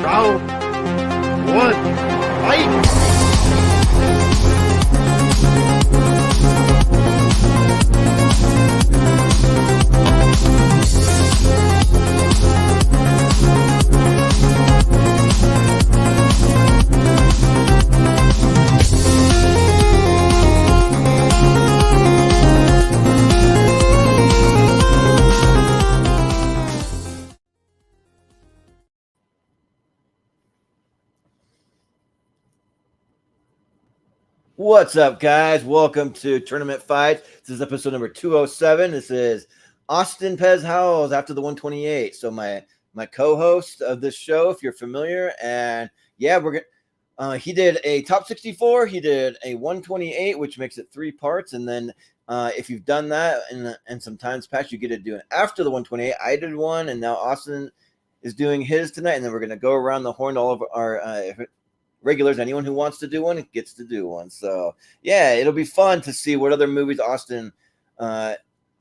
Round one, fight! What's up, guys? Welcome to Tournament Fights. This is episode number 207. This is Austin Pez Howells after the 128. So my co-host of this show, if you're familiar, and yeah, he did a top 64. He did a 128, which makes it 3 parts, and then if you've done that and some times past, you get to do it after the 128. I did one, and now Austin is doing his tonight, and then we're gonna go around the horn to all of our regulars. Anyone who wants to do one gets to do one. So yeah, it'll be fun to see what other movies Austin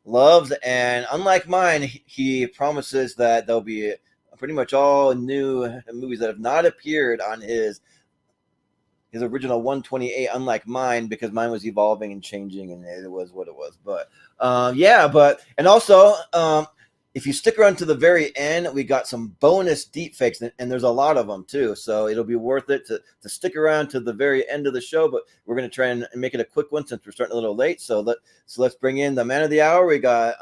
loves. And unlike mine, he promises that there'll be pretty much all new movies that have not appeared on his original 128, unlike mine, because mine was evolving and changing and it was what it was. But and also if you stick around to the very end, we got some bonus deep fakes, and there's a lot of them too. So it'll be worth it to stick around to the very end of the show. But we're going to try and make it a quick one since we're starting a little late. So let's bring in the man of the hour. We got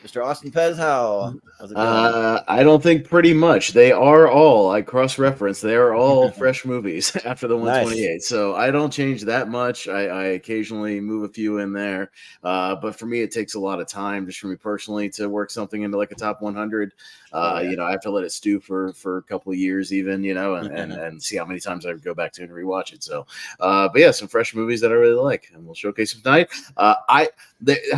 Mr. Austin Pez Howell. How's it going? I don't think pretty much. They are all, I cross-reference, they are all fresh movies after the 128. Nice. So I don't change that much. I occasionally move a few in there. But for me, it takes a lot of time, just for me personally, to work something into like a top 100. I have to let it stew for a couple of years even, and see how many times I go back to and rewatch it. So, but yeah, some fresh movies that I really like, and we'll showcase them tonight. I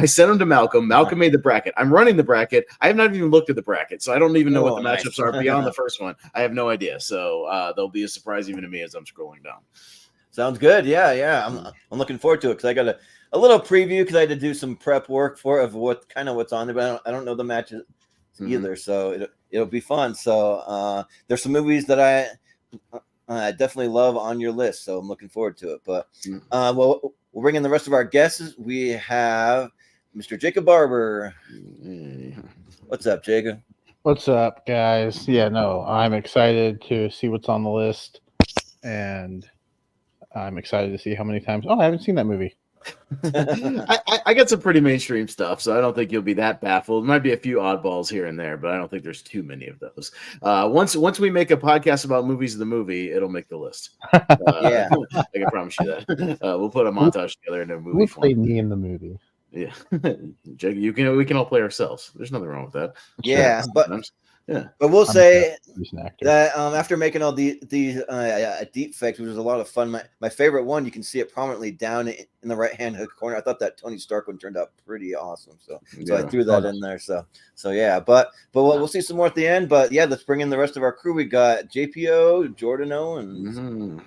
sent them to Malcolm. Malcolm made the bracket. I'm running the bracket. I have not even looked at the bracket, so I don't even know what the matchups are beyond the first one. I have no idea. So they'll be a surprise even to me as I'm scrolling down. Sounds good. Yeah. I'm looking forward to it because I got a little preview because I had to do some prep work what's on there, but I don't know the matches either. So it'll be fun. So there's some movies that I definitely love on your list. So I'm looking forward to it. But we'll bring in the rest of our guests. We have Mr. Jacob Barber. What's up, Jacob? What's up, guys? Yeah, no, I'm excited to see what's on the list, and I'm excited to see how many times. Oh, I haven't seen that movie. I got some pretty mainstream stuff, so I don't think you'll be that baffled. There might be a few oddballs here and there, but I don't think there's too many of those. Once we make a podcast about movies of the movie, it'll make the list. Yeah, I can promise you that. We'll put a montage together in a movie. Who played me in the movie? Yeah, Jake, we can all play ourselves. There's nothing wrong with that. Yeah, sure. But we'll say that after making all these deep fakes, which was a lot of fun, my favorite one, you can see it prominently down in the right-hand corner. I thought that Tony Stark one turned out pretty awesome, so I threw that in there. So yeah, but we'll see some more at the end. But yeah, let's bring in the rest of our crew. We got JPO, Jordan Owens. Mm-hmm.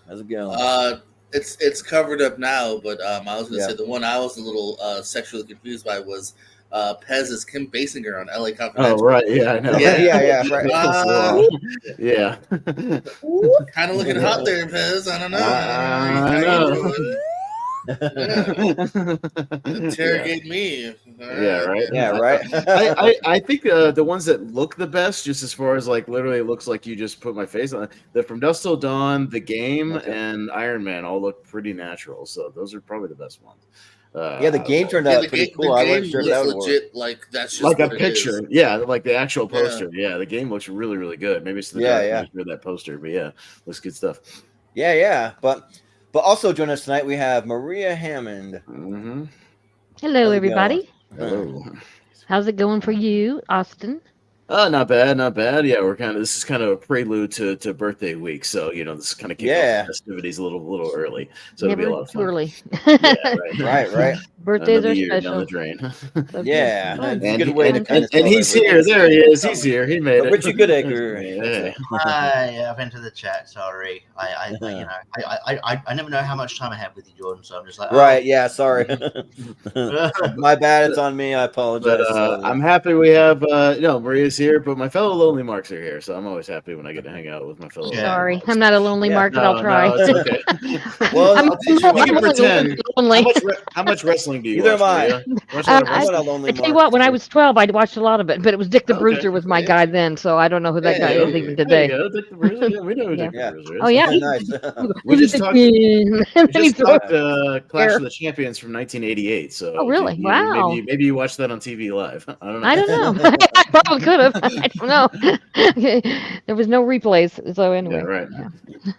How's it going? It's covered up now, but I was going to say the one I was a little sexually confused by was Pez's Kim Basinger on LA Confidential. Oh, right. Yeah, I know. Yeah, right. Yeah. Kind of looking hot there, Pez. I don't know. I know. Interrogate me. Yeah, right. Yeah, right. I think the ones that look the best, just as far as like literally it looks like you just put my face on it, the From Dusk Till Dawn, The Game, and Iron Man all look pretty natural. So those are probably the best ones. The game turned out pretty cool. I wasn't sure that would legit, work. like that's just like a what picture. Yeah, like the actual poster. Yeah, the game looks really, really good. Maybe it's the that poster, but yeah, looks good stuff. Yeah. But also joining us tonight, we have Maria Hammond. Mm-hmm. Hello, everybody. Hello. How's it going for you, Austin? Not bad. Yeah, this is kind of a prelude to birthday week. So, this is kind of kicking off festivities a little early. So it'll be a lot of fun. Early. Right. Birthdays Another are year down special. the drain. So Yeah, fun. it's a good way to kind of. And he's here. There he is. He's here. He made it. Richie Goodacre. Yeah. I've entered the chat. Sorry, I never know how much time I have with you, Jordan. So I'm just like, Right. Yeah. Sorry. My bad. It's on me. I apologize. But I'm happy we have Maria's here, but my fellow lonely marks are here, so I'm always happy when I get to hang out with my fellow. Sorry, marks. I'm not a lonely mark, but I'll try. No, it's okay. Well, I'm I'll teach you You can pretend. lonely. How much wrestling do you Either watch? am I. Maria? Watch a lot of I'm wrestling? not a lonely I tell you mark. what, when I was 12, I watched a lot of it, but it was Dick the Okay. Bruiser was my guy then, so I don't know who that guy is even There today. you go. Dick the Bruiser. Yeah, we know who Yeah. Dick the Bruiser is. Oh yeah, Nice. We just talked. And then We he just threw- talked Clash of the Champions from 1988. So Oh, really? Wow. Maybe you watched that on TV live. I don't know. I don't know. I probably could have. I don't know. There was no replays, so anyway. Yeah, right.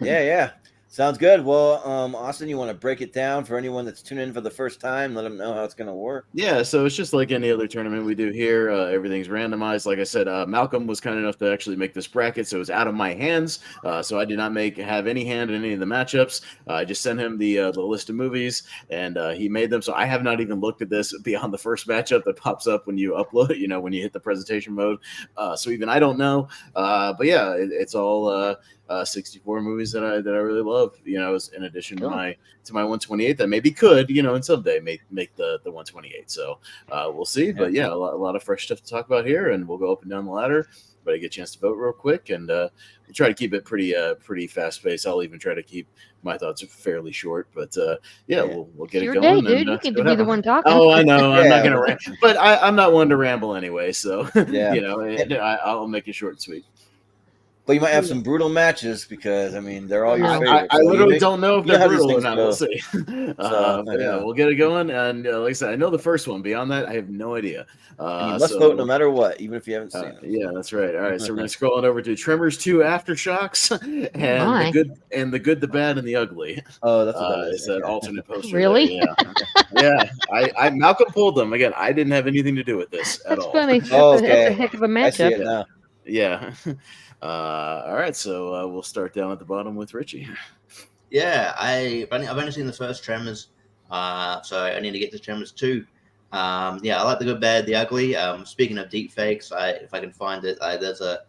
Yeah. Sounds good. Well, Austin, you want to break it down for anyone that's tuning in for the first time? Let them know how it's going to work. Yeah, so it's just like any other tournament we do here. Everything's randomized. Like I said, Malcolm was kind enough to actually make this bracket, so it was out of my hands. So I did not have any hand in any of the matchups. I just sent him the list of movies, and he made them. So I have not even looked at this beyond the first matchup that pops up when you upload. When you hit the presentation mode. So even I don't know. But yeah, it's all 64 movies that I really love. In addition to my 128 that maybe could, and someday make the 128. So we'll see. But yeah, a lot of fresh stuff to talk about here, and we'll go up and down the ladder. But I get a chance to vote real quick, and we'll try to keep it pretty fast paced. I'll even try to keep my thoughts fairly short. But we'll get Your it going. day, dude. You get to be the one talking. Oh, I know. I'm not Yeah. gonna ramble, but I'm not one to ramble anyway. So Yeah. I'll make it short and sweet. But you might have some brutal matches because, they're all your No. favorites. I So literally you don't know if you know they're how these brutal or things not. go. We'll see. But yeah, we'll get it going. And like I said, I know the first one. Beyond that, I have no idea. And you must vote no matter what, even if you haven't seen it. Yeah, that's right. All right, so we're gonna scroll on over to Tremors 2 Aftershocks and My. the good, the bad, and the ugly. Oh, that's what that It's is. that Okay. alternate poster. Really? There. Yeah. I Malcolm pulled them again. I didn't have anything to do with this at That's all. funny. Oh, That's okay. a heck of a I see matchup. it now. Yeah. All right, so we'll start down at the bottom with Richie. Yeah, I've only seen the first Tremors, so I need to get to Tremors 2. I like the good, bad, the ugly. Speaking of deep fakes, if I can find it, there was a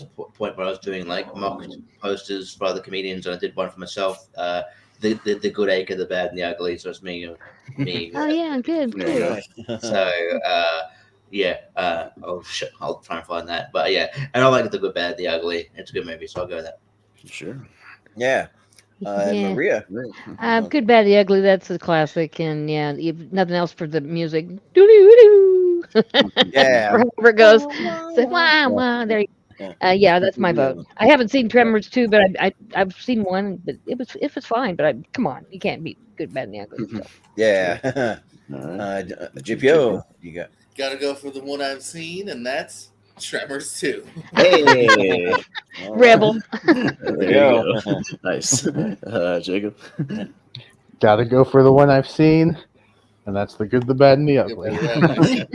point where I was doing like mock posters for other comedians, and I did one for myself. The Goodacre, the bad, and the ugly. So it's me. Oh yeah, good. Yeah. good. So I'll try and find that. But yeah, and I like the good, bad, the ugly. It's a good movie, so I'll go with that. Sure. Yeah. Yeah. Maria. Good, bad, the ugly. That's a classic, and yeah, if nothing else for the music. Doo-doo-doo. Yeah. Wherever it goes. So, wow. There. Yeah, that's my vote. I haven't seen Tremors 2, but I've seen one. But it was fine. But come on, you can't beat good, bad, and the ugly. So. Yeah. All right. GPO, you got. Gotta go for the one I've seen, and that's Tremors 2. Hey. All Rebel. There you go. Nice. Jacob. Gotta go for the one I've seen, and that's the good, the bad, and the ugly. The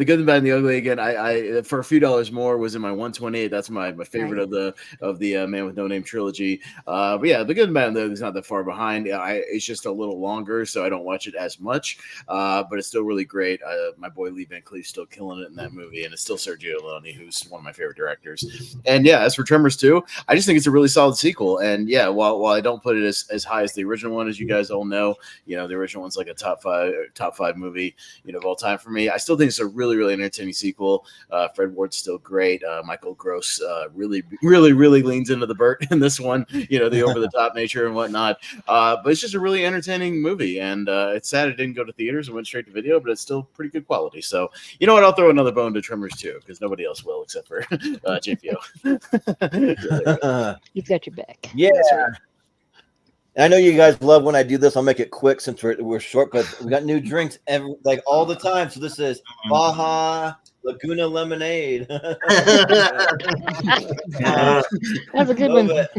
good, the bad, and the ugly. Again, I for a few dollars more was in my 128. That's my favorite of the Man with No Name trilogy. But yeah, the good, and bad, and the ugly is not that far behind. It's just a little longer, so I don't watch it as much. But it's still really great. My boy Lee Van Cleef's still killing it in that movie, and it's still Sergio Leone, who's one of my favorite directors. And yeah, as for Tremors 2, I just think it's a really solid sequel. And yeah, while I don't put it as high as the original one, as you guys all know, the original one's like a top five movie, of all time for me. I still think it's a really, really entertaining sequel. Fred Ward's still great. Michael Gross really, really, really leans into the Burt in this one, the over the top nature and whatnot. But it's just a really entertaining movie, and it's sad it didn't go to theaters and went straight to video, but it's still pretty good quality. So you know what? I'll throw another bone to Tremors 2 because nobody else will except for JPO. You've got your back. Yeah. I know you guys love when I do this. I'll make it quick since we're short, but we got new drinks all the time. So this is Baja Laguna Lemonade. That's a good Love one. it.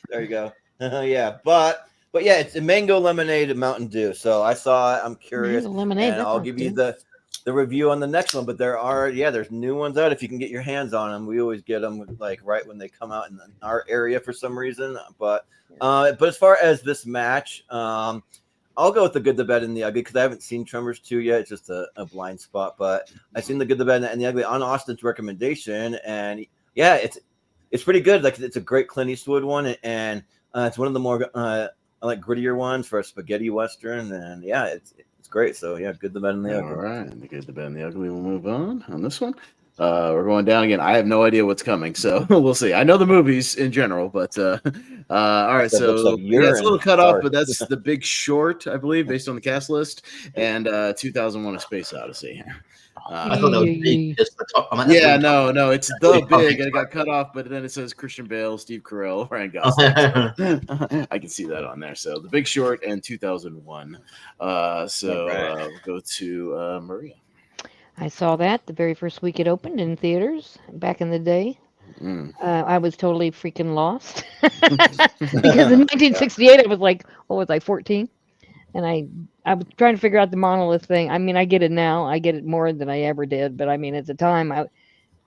There you go. Yeah, but yeah, it's a mango lemonade and Mountain Dew. So I saw it. I'm curious. Mango lemonade, and that I'll sounds give you good. the review on the next one. But there's new ones out if you can get your hands on them. We always get them like right when they come out in our area for some reason. But as far as this match, I'll go with the Good, the Bad, and the Ugly because I haven't seen Tremors 2 yet. It's just a blind spot. But I've seen the Good, the Bad, and the Ugly on Austin's recommendation, and yeah, it's pretty good. Like it's a great Clint Eastwood one, and it's one of the more like grittier ones for a spaghetti western, and yeah, it's great. So yeah, Good, the Bad, and the Ugly. All right, the Good, the Bad, and the Ugly. We'll move on this one. We're going down again. I have no idea what's coming, so we'll see. I know the movies in general, but all right. So like it's a little cut off, but that's The Big Short, I believe, based on the cast list, and 2001: A Space Odyssey. I thought that was big. Just the top. Yeah, no, it's The Big, and it got cut off, but then it says Christian Bale, Steve Carell, Ryan Gosling. So I can see that on there. So The Big Short and 2001. We'll go to Maria. I saw that the very first week it opened in theaters back in the day. I was totally freaking lost because in 1968 I was like, 14, and I was trying to figure out the monolith thing. I mean, I get it now. I get it more than I ever did, but I mean, at the time,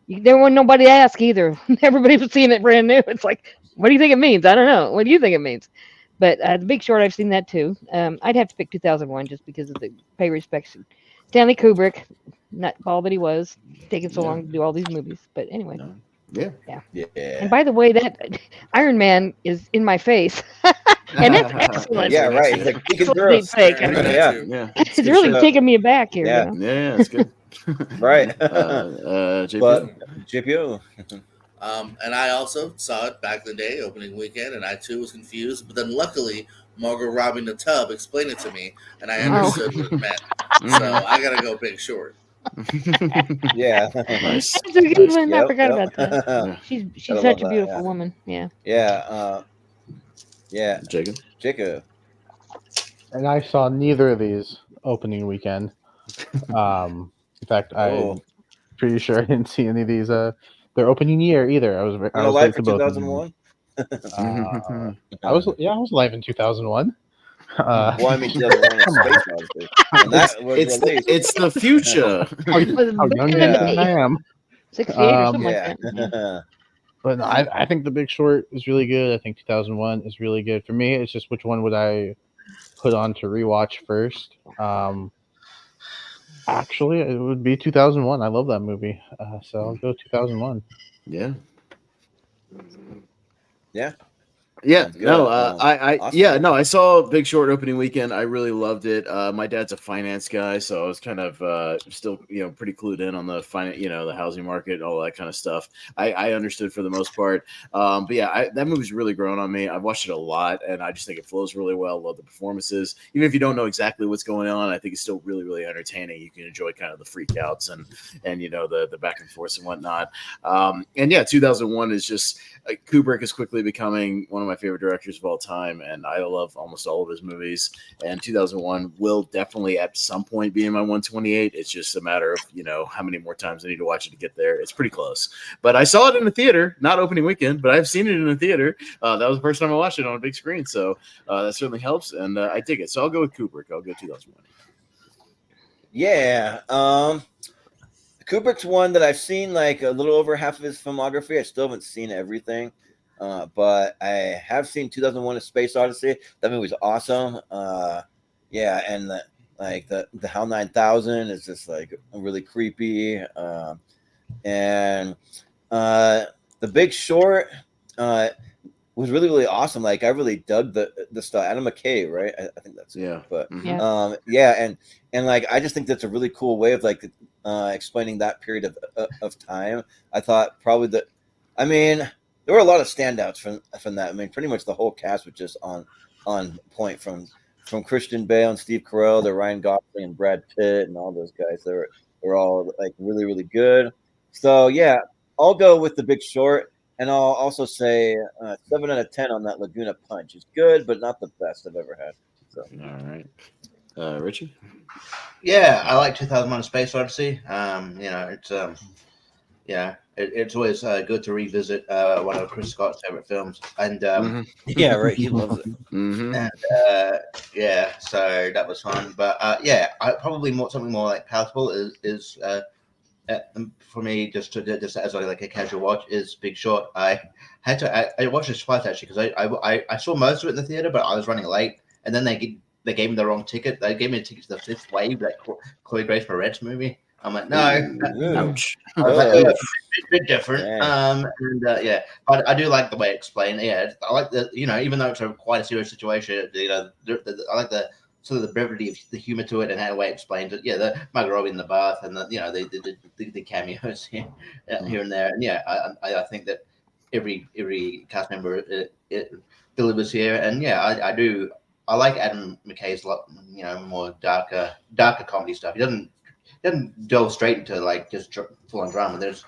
there wasn't nobody to ask either. Everybody was seeing it brand new. It's like, what do you think it means? I don't know. What do you think it means? But The Big Short, I've seen that too. I'd have to pick 2001 just because of the pay respects. Stanley Kubrick, nutball that he was, taking so long to do all these movies. But anyway. Yeah. And by the way, that Iron Man is in my face. And it's excellent. Yeah, right. It's like It's really taking me aback here. Yeah, you know? Yeah, it's good. Right. JP. And I also saw it back in the day, opening weekend, and I too was confused. But then luckily, Margot Robbie in the tub explained it to me, and I understood what it meant. So I gotta go Big Short. Yeah. Nice. That's a good one. I Yep, forgot yep. about that. She's Gotta such a love that, beautiful yeah. woman. Yeah. Yeah. Jacob. And I saw neither of these opening weekend. In fact, I'm pretty sure I didn't see any of these. Their opening year either. I was alive late for to both of them. 2001. I was alive in 2001. Well, I mean, 2001 Space Odyssey. And that was released. It's the future. How young I am. 68 or something like that. Yeah. But no, I think The Big Short is really good. I think 2001 is really good. For me, it's just which one would I put on to rewatch first? Actually, it would be 2001. I love that movie. So I'll go 2001. Yeah. Yeah. Yeah, Good. no, Awesome. I saw Big Short opening weekend. I really loved it. My dad's a finance guy, so I was kind of still, pretty clued in on the the housing market, all that kind of stuff. I understood for the most part. But yeah, that movie's really grown on me. I've watched it a lot, and I just think it flows really well. Love the performances. Even if you don't know exactly what's going on, I think it's still really, really entertaining. You can enjoy kind of the freak outs and the back and forth and whatnot. And yeah, 2001 is just Kubrick is quickly becoming one of my favorite directors of all time, and I love almost all of his movies. And 2001 will definitely at some point be in my 128. It's just a matter of how many more times I need to watch it to get there. It's pretty close, but I saw it in the theater, not opening weekend, but I've seen it in the theater. That was the first time I watched it on a big screen, so that certainly helps, and I dig it. So I'll go with Kubrick. I'll go 2001. Yeah. Kubrick's one that I've seen like a little over half of his filmography. I still haven't seen everything. But I have seen 2001: A Space Odyssey. That movie's awesome. Yeah, and the HAL 9000 is just like really creepy. And The Big Short was really, really awesome. Like I really dug the style. Adam McKay, right? I think that's yeah. But Yeah. and like I just think that's a really cool way of like explaining that period of time. I thought probably there were a lot of standouts from that. I mean, pretty much the whole cast was just on point from Christian Bale and Steve Carell to Ryan Gosling and Brad Pitt and all those guys. They were all like really, really good. So yeah, I'll go with The Big Short, and I'll also say 7 out of 10 on that Laguna Punch. It's good, but not the best I've ever had. So all right, Richie. Yeah, I like 2001: A Space Odyssey. It's it's always good to revisit one of Chris Scott's favorite films, and Yeah, right. He loves it. and so that was fun. But I probably something more like palatable is for me just as like a casual watch is Big Short. I watched this twice actually because I saw most of it in the theater, but I was running late, and then they gave me the wrong ticket. They gave me a ticket to the Fifth Wave, that Chloe Grace Moretz movie. I'm like, no. Ouch. I was like, it's a bit different. Dang. But I do like the way it explained. Yeah, I like even though it's quite a serious situation, I like the sort of the brevity of the humor to it and how the way it explains it. Yeah, the Margot Robbie in the bath and the cameos here and there. And I think that every cast member it delivers here. And I like Adam McKay's more darker comedy stuff. He doesn't delve straight into like just full on drama. There's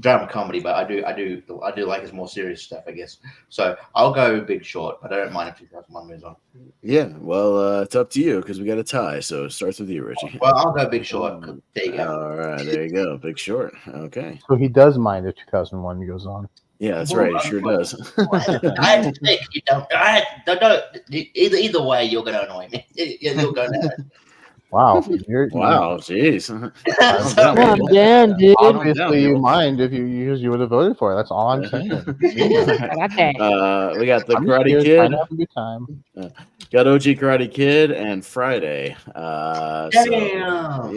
drama comedy, but I do like his more serious stuff, I guess. So I'll go Big Short, but I don't mind if 2001 moves on. Yeah, well, it's up to you because we got a tie. So it starts with you, Richie. Well, I'll go Big Short. There you go. All right, there you go, Big Short. Okay. So he does mind if 2001 goes on. Yeah, that's right. He sure does. I have to think. You don't. Either way, you're going to annoy me. You're going to. Wow. Wow, jeez. Calm down, dude. Obviously, you mind if you would have voted for it. That's all I'm saying. Okay. We got the I'm Karate just Kid. trying to have a good time. Got OG Karate Kid and Friday. Damn.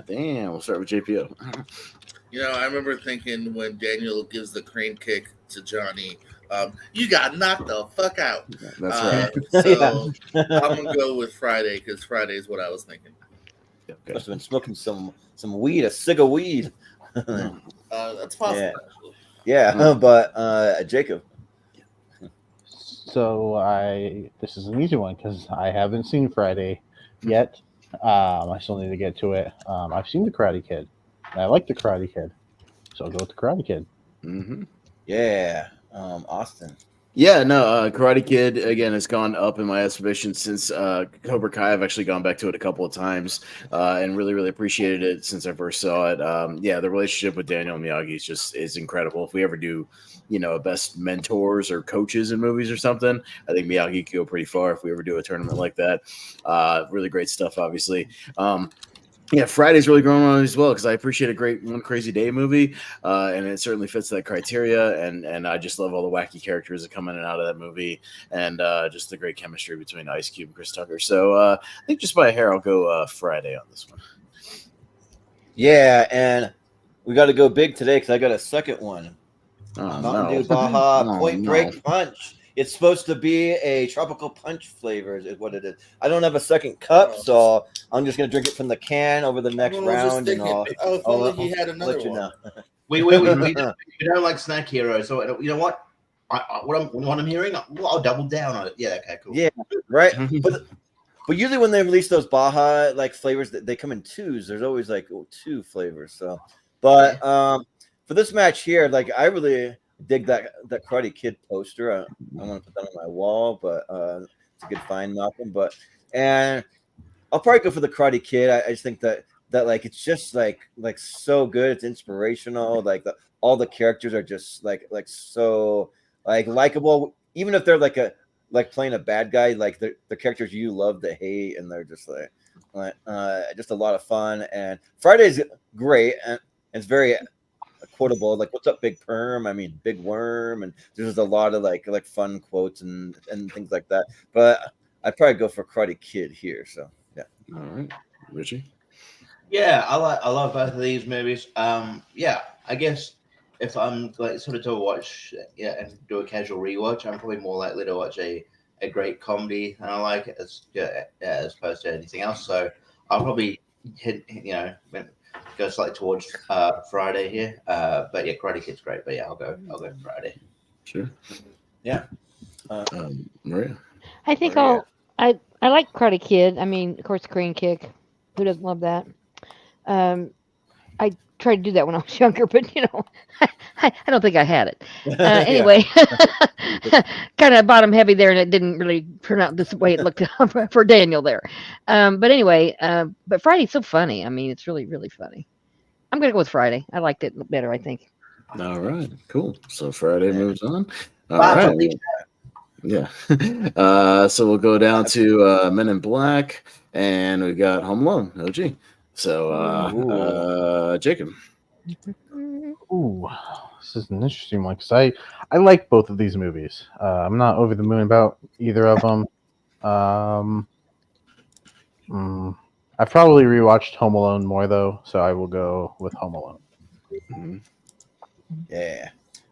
Damn. We'll start with JPO. I remember thinking when Daniel gives the crane kick to Johnny, you got knocked the fuck out. That's right. So I'm gonna go with Friday because Friday is what I was thinking. Okay. Must have been smoking some weed, a cig of weed. That's possible. Yeah, but Jacob. So this is an easy one because I haven't seen Friday yet. I still need to get to it. I've seen the Karate Kid. And I like the Karate Kid, so I'll go with the Karate Kid. Mm-hmm. Yeah, Austin. Yeah, no, Karate Kid, again, has gone up in my estimation since Cobra Kai. I've actually gone back to it a couple of times and really, really appreciated it since I first saw it. The relationship with Daniel Miyagi is incredible. If we ever do, best mentors or coaches in movies or something, I think Miyagi could go pretty far if we ever do a tournament like that. Really great stuff, obviously. Friday's really growing on as well because I appreciate a great One Crazy Day movie, and it certainly fits that criteria. And I just love all the wacky characters that come in and out of that movie, and just the great chemistry between Ice Cube and Chris Tucker. So I think just by a hair, I'll go Friday on this one. Yeah, and we got to go big today because I got a second one. Mountain Dew Baja Point Break Punch. It's supposed to be a tropical punch flavor is what it is. I don't have a second cup, so I'm just going to drink it from the can over the next round. And I'll he had another let you one. know. We don't like Snack Hero, so you know what? What I'm hearing, I'll double down on it. Yeah, okay, cool. Yeah, right. But usually when they release those Baja like flavors, they come in twos. There's always like two flavors. So, but for this match here, like I really dig that Karate Kid poster. I want to put that on my wall, but it's a good find, Malcolm. And I'll probably go for the Karate Kid. I just think that like it's just like so good. It's inspirational. Like all the characters are just like so like likable. Even if they're like playing a bad guy, like the characters you love to hate, and they're just like just a lot of fun. And Friday's great, and it's very quotable, like "What's up, Big Perm?" I mean, Big Worm, and there's a lot of like fun quotes and things like that. But I'd probably go for Karate Kid here. So yeah. All right, Richie. Yeah, I love both of these movies. I guess if I'm like sort of to watch, and do a casual rewatch, I'm probably more likely to watch a great comedy, and I like it as opposed to anything else. So I'll probably go slightly towards Friday here. But yeah, Karate Kid's great. But yeah, I'll go Friday. Sure. Yeah. Maria. I think I like Karate Kid. I mean, of course, Crane Kick. Who doesn't love that? I tried to do that when I was younger, but I don't think I had it. Anyway, kind of bottom heavy there, and it didn't really turn out this way it looked for Daniel there. But anyway, but Friday's so funny. I mean, it's really, really funny. I'm gonna go with Friday. I liked it better, I think. All right, cool. So Friday moves on. All Bye, right. Felicia. Yeah. So we'll go down to Men in Black, and we got Home Alone, OG. So, Jacob. Ooh, this is an interesting one because I like both of these movies. I'm not over the moon about either of them. I've probably rewatched Home Alone more though, so I will go with Home Alone. Mm-hmm. Yeah.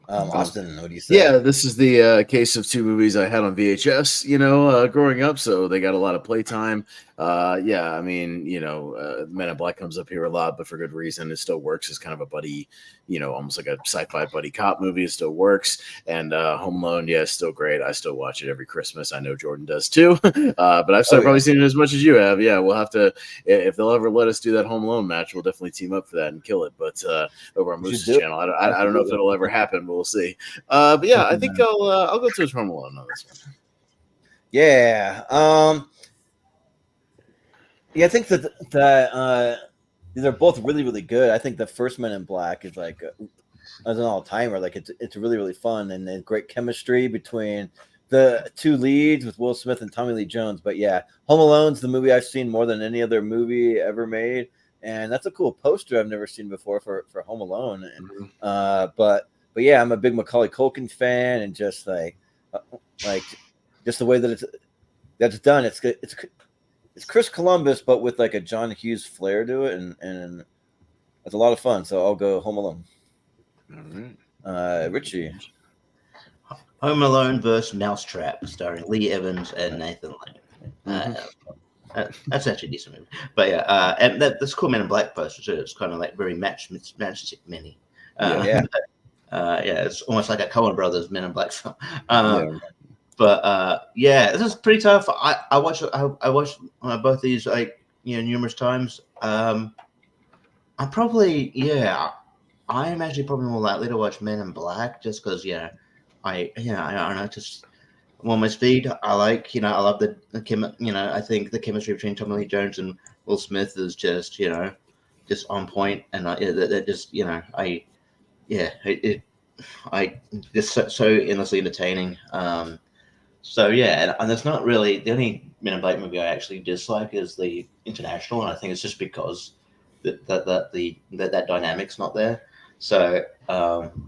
Austin, what do you say? Yeah, this is the case of two movies I had on VHS, growing up. So they got a lot of playtime. Yeah, I mean, Men in Black comes up here a lot, but for good reason. It still works as kind of a buddy, almost like a sci-fi buddy cop movie. It still works. And Home Alone, yeah, it's still great. I still watch it every Christmas. I know Jordan does too. But I've probably seen it as much as you have. Yeah, we'll have to, if they'll ever let us do that Home Alone match, we'll definitely team up for that and kill it. But over on Moose's channel, I don't know if it'll ever happen, but we'll see. But yeah, I think I'll go to Home Alone on this one. Yeah. Yeah, I think that these are both really, really good. I think the first Men in Black is like as an all-timer. Like it's really, really fun and great chemistry between the two leads with Will Smith and Tommy Lee Jones. But yeah, Home Alone's the movie I've seen more than any other movie ever made, and that's a cool poster I've never seen before for Home Alone. And but yeah, I'm a big Macaulay Culkin fan, and just like just the way that that's done. It's Chris Columbus, but with like a John Hughes flair to it, and it's a lot of fun. So I'll go Home Alone. All right. Richie. Home Alone versus Mousetrap, starring Lee Evans and Nathan Lane. That's actually a decent movie. But yeah, and that's cool Men in Black poster too. It's kind of like very matchstick mini. Yeah, it's almost like a Coen Brothers Men in Black film. But yeah, this is pretty tough. I watched both these numerous times. I'm actually probably more likely to watch Men in Black just because I don't know, just on my speed. I like I love the I think the chemistry between Tommy Lee Jones and Will Smith is just just on point, and that just I just so endlessly entertaining. So yeah, and it's not really the only Men in Black movie I actually dislike is the International, and I think it's just because that dynamic's not there. So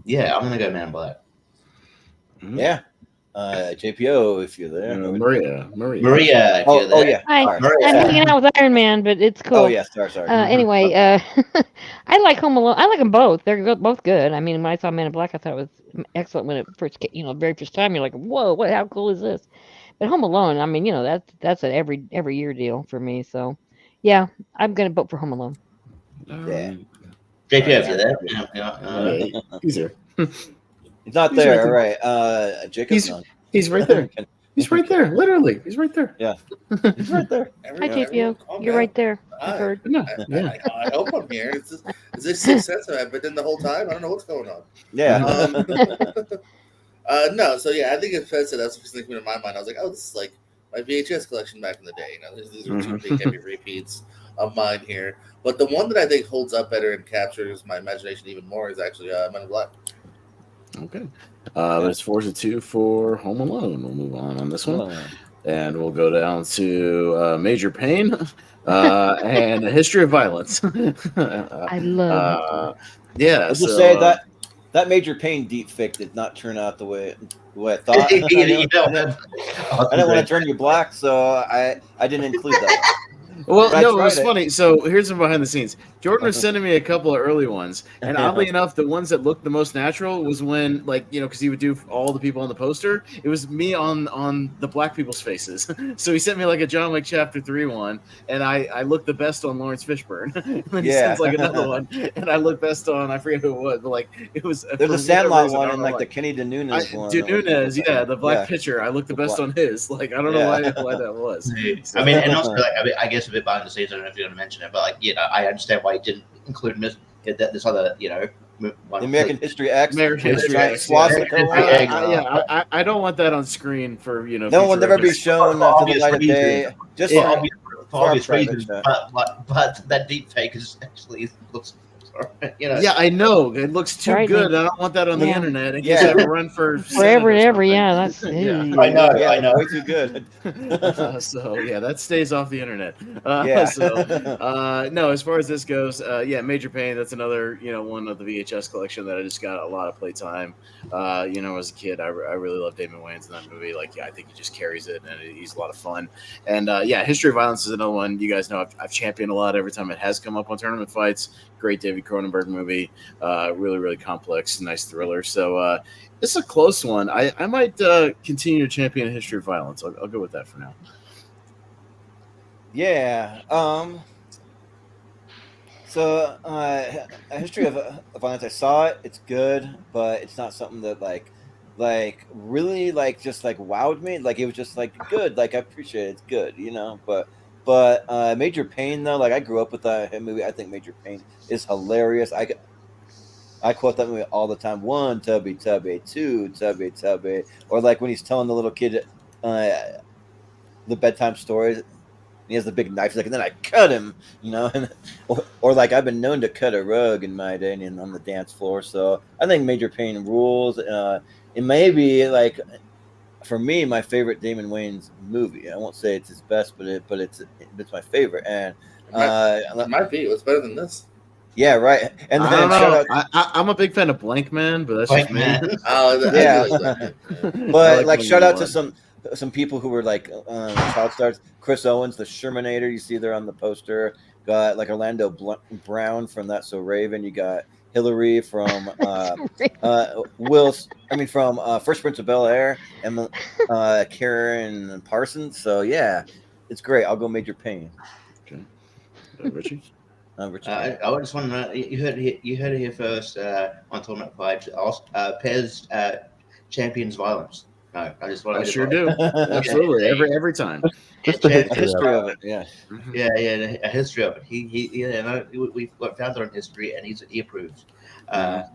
yeah, I'm gonna go Men in Black. Yeah, JPO, if you're there. Maria. If you're there. Yeah. Hi. Maria. I'm hanging out with Iron Man, but it's cool. Oh yeah, sorry. Anyway, I like Home Alone. I like them both. They're both good. I mean, when I saw Men in Black, I thought it was excellent when it first came. Very first time, you're like, whoa, how cool is this? But Home Alone, I mean, that's an every year deal for me. So, yeah, I'm gonna vote for Home Alone. Yeah. JP, if you're there. He's here. He's not there. All right. Jacob's on. He's right there. He's right there. Literally, he's right there. Yeah. He's right there. Hi, JPO. You're right there. I've heard. I hope I'm here. Is this 6 cents I've been in the whole time? I don't know what's going on. Yeah. No, so yeah, I think if Fed said that's what's thinking in my mind. I was like, oh, this is like my VHS collection back in the day. These are two big heavy repeats of mine here. But the one that I think holds up better and captures my imagination even more is actually Men in Black. Okay. It's 4-2 for Home Alone. We'll move on this one. And we'll go down to Major Pain and A History of Violence. I love yeah. I'll just say that Major Pain deep fake did not turn out the way I thought. I didn't want to turn you black, so I didn't include that. Well, no, it was funny. So here's some behind the scenes. Jordan was sending me a couple of early ones, and oddly enough, the ones that looked the most natural was when, because he would do all the people on the poster. It was me on the black people's faces. So he sent me like a John Wick Chapter 3 one, and I looked the best on Lawrence Fishburne. And then he sends like another one, and I looked best on I forget who it was, but it was. There's a Sandlot one and the Kenny DeNunez one. DeNunez, the black pitcher. I looked the best on his. I don't know why that was. So, I mean, and also I guess a bit behind the scenes. I don't know if you're going to mention it, but I understand why he didn't include this other one. American History X. American History X. I don't want that on screen for No one will never be shown to the light of day. Just for obvious reasons. But that deep fake actually looks Yeah, I know. It looks too Right, good. I don't want that on the Yeah. internet. It Yeah. gets a run for Forever and Senate or ever. something. Yeah, that's. Yeah. I know, Yeah, I know. way too good. So yeah, that stays off the internet. Yeah. No, as far as this goes, yeah, Major Payne. That's another one of the VHS collection that I just got a lot of playtime. As a kid, I really loved Damon Wayans in that movie. Like, yeah, I think he just carries it, and he's a lot of fun. And yeah, History of Violence is another one. You guys know I've championed a lot every time it has come up on Tournament Fights. Great David Cronenberg movie. Really, really complex, nice thriller. So this is a close one. I might continue to champion History of Violence. I'll go with that for now. Yeah. So, A History of Violence, I saw it. It's good, but it's not something that really just wowed me. Like, it was just good. Like, I appreciate it. It's good, But Major Payne, though, I grew up with that movie. I think Major Payne is hilarious. I quote that movie all the time. 1 Tubby Tubby, 2 Tubby Tubby, or when he's telling the little kid the bedtime stories. He has the big knife, and then I cut him, or I've been known to cut a rug in my day and on the dance floor. So I think Major Payne rules. It may be for me, my favorite Damon Wayans movie. I won't say it's his best, but it's my favorite. And It might be. It was better than this. Yeah, right. And I then don't shout know. out. I'm a big fan of Blank Man, but that's Blank just me. Man. Yeah. But like shout out to Blank some people who were child stars. Chris Owens, the Shermanator, you see there on the poster. Got Orlando Brown from That's So Raven. You got Hillary from from First Prince of Bel-Air, and Karen Parsons. So yeah, it's great. I'll go Major Payne. Okay. Richie? Richie. I just want to know. You heard it here first on Tournament Fight. Pez champions violence. No, I just want to. I sure do. Absolutely, every time. Just the History of it. Yeah. Yeah, a history of it. We found it on history, and he approves. But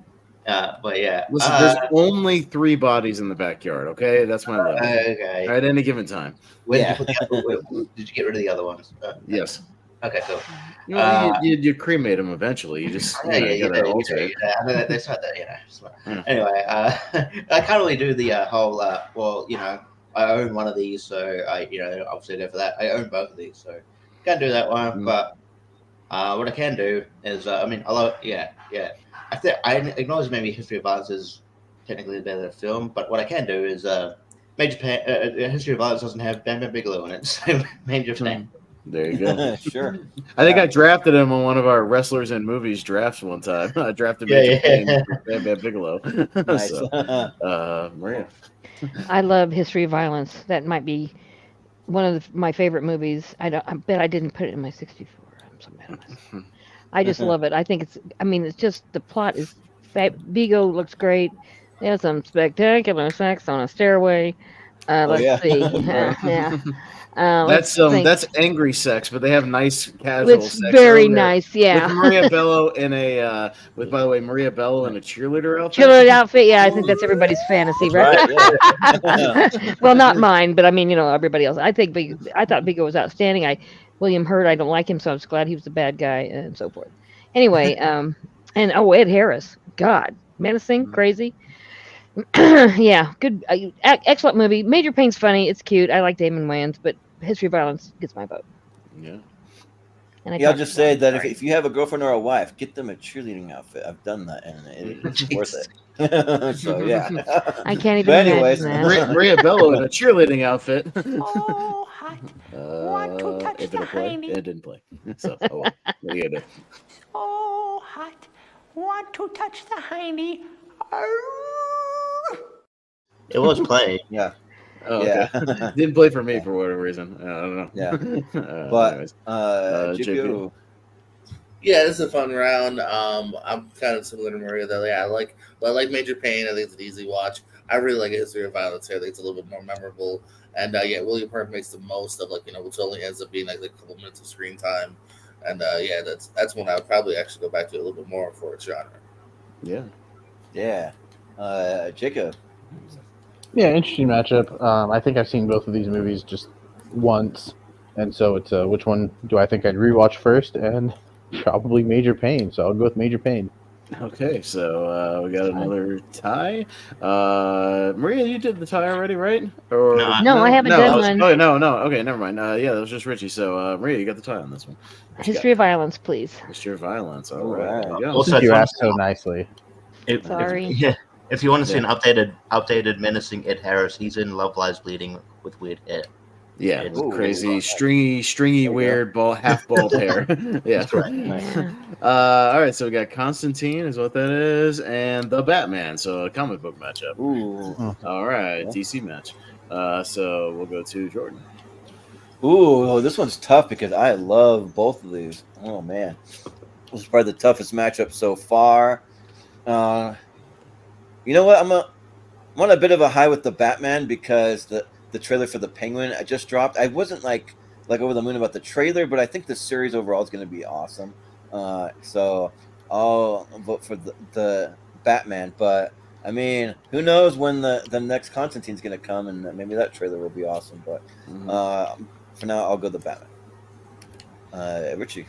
yeah, Listen, there's only 3 bodies in the backyard. Okay, that's my limit. okay. At any given time. Did you get rid of the other ones? Yes. Okay, cool. You cremate them eventually. You just gotta alter it. They said that, So, anyway, I can't really do the whole. I own one of these, so I, obviously there for that. I own both of these, so can't do that one. But what I can do is, I think I acknowledge maybe History of Violence is technically a better film, but what I can do is, History of Violence doesn't have Bam Bam Bigelow in it, so Major Payne. There you go. Sure. I think I drafted him on one of our Wrestlers and Movies drafts one time. I drafted Major Payne for Bam Bam Bigelow. Nice. Maria. I love History of Violence. That might be one of my favorite movies. I bet I didn't put it in my 64. I'm so mad at myself. I just love it. I think it's just the plot is Bigo looks great. There's some spectacular sex on a stairway. Let's see. Yeah. That's angry sex, but they have nice casual it's sex. very nice, yeah. With Maria Bello in a by the way, Maria Bello in a cheerleader outfit. Cheerleader outfit, yeah. I think that's everybody's fantasy, right? Well, not mine, but I mean, everybody else. I thought Bigo was outstanding. William Hurt, I don't like him, so I was glad he was the bad guy and so forth. Anyway, and Ed Harris, God, menacing, crazy. Yeah, good, excellent movie. Major Payne's funny. It's cute. I like Damon Wayans, but History of Violence gets my vote. Yeah. And I'll just say that if you have a girlfriend or a wife, get them a cheerleading outfit. I've done that, and it's worth it. So yeah. I can't even. But anyways, imagine that. Maria Bello in a cheerleading outfit. Oh, hot. Want to touch It the didn't play. hiney? It didn't play. So, oh well. What are you gonna do? Oh, hot. Want to touch the hiney? It was played. Yeah. Oh, Yeah. okay. Didn't play for me for whatever reason. I don't know. Yeah. But anyways. JP. Yeah, this is a fun round. I'm kind of similar to Maria though. Yeah, I like Major Payne. I think it's an easy watch. I really like A History of Violence here. I think it's a little bit more memorable. And William Hurt makes the most of which only ends up being like a couple minutes of screen time. And that's one I would probably actually go back to a little bit more for its genre. Yeah. Yeah. Jacob. Yeah, interesting matchup. I think I've seen both of these movies just once, and so it's which one do I think I'd rewatch first? And Probably Major Pain, so I'll go with Major Pain. Okay, so we got another tie. Maria, you did the tie already, right? Or No, I haven't done one. Oh, no. Okay, never mind. Yeah, that was just Richie. So Maria, you got the tie on this one. What you History of Violence, please. got? History of Violence. All All right, there right. you go. Also, Since if you you want asked so nicely. Sorry. if you want to see an updated, menacing Ed Harris, he's in Love Lies Bleeding with weird hair. Yeah, It's crazy, really stringy, you weird, half bald hair. Yeah, That's correct. Yeah. All right, so we got Constantine, is what that is, and the Batman. So a comic book matchup. Ooh. All right, Yeah. DC match. So we'll go to Jordan. Ooh, this one's tough because I love both of these. Oh man, this is probably the toughest matchup so far. You know what? I'm on a bit of a high with the Batman because the trailer for the Penguin I just dropped. I wasn't like over the moon about the trailer, but I think the series overall is going to be awesome. So I'll vote for the Batman. But I mean, who knows when the next Constantine's going to come, and maybe that trailer will be awesome. But for now, I'll go the Batman. Richie.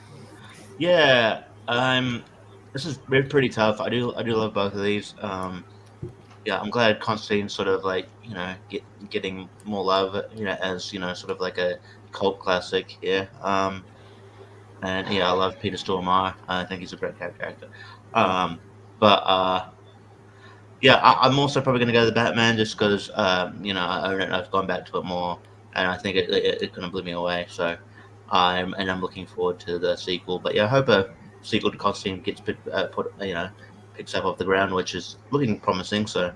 Yeah, this is pretty tough. I do love both of these. Yeah, I'm glad Constantine's sort of like getting more love, as sort of like a cult classic here. And yeah, I love Peter Stormare. I think he's a great character. But yeah, I'm also probably going to go to the Batman just because I've gone back to it more, and I think it kind of blew me away. So I'm looking forward to the sequel. But yeah, I hope a sequel to Constantine gets picks up off the ground, which is looking promising. So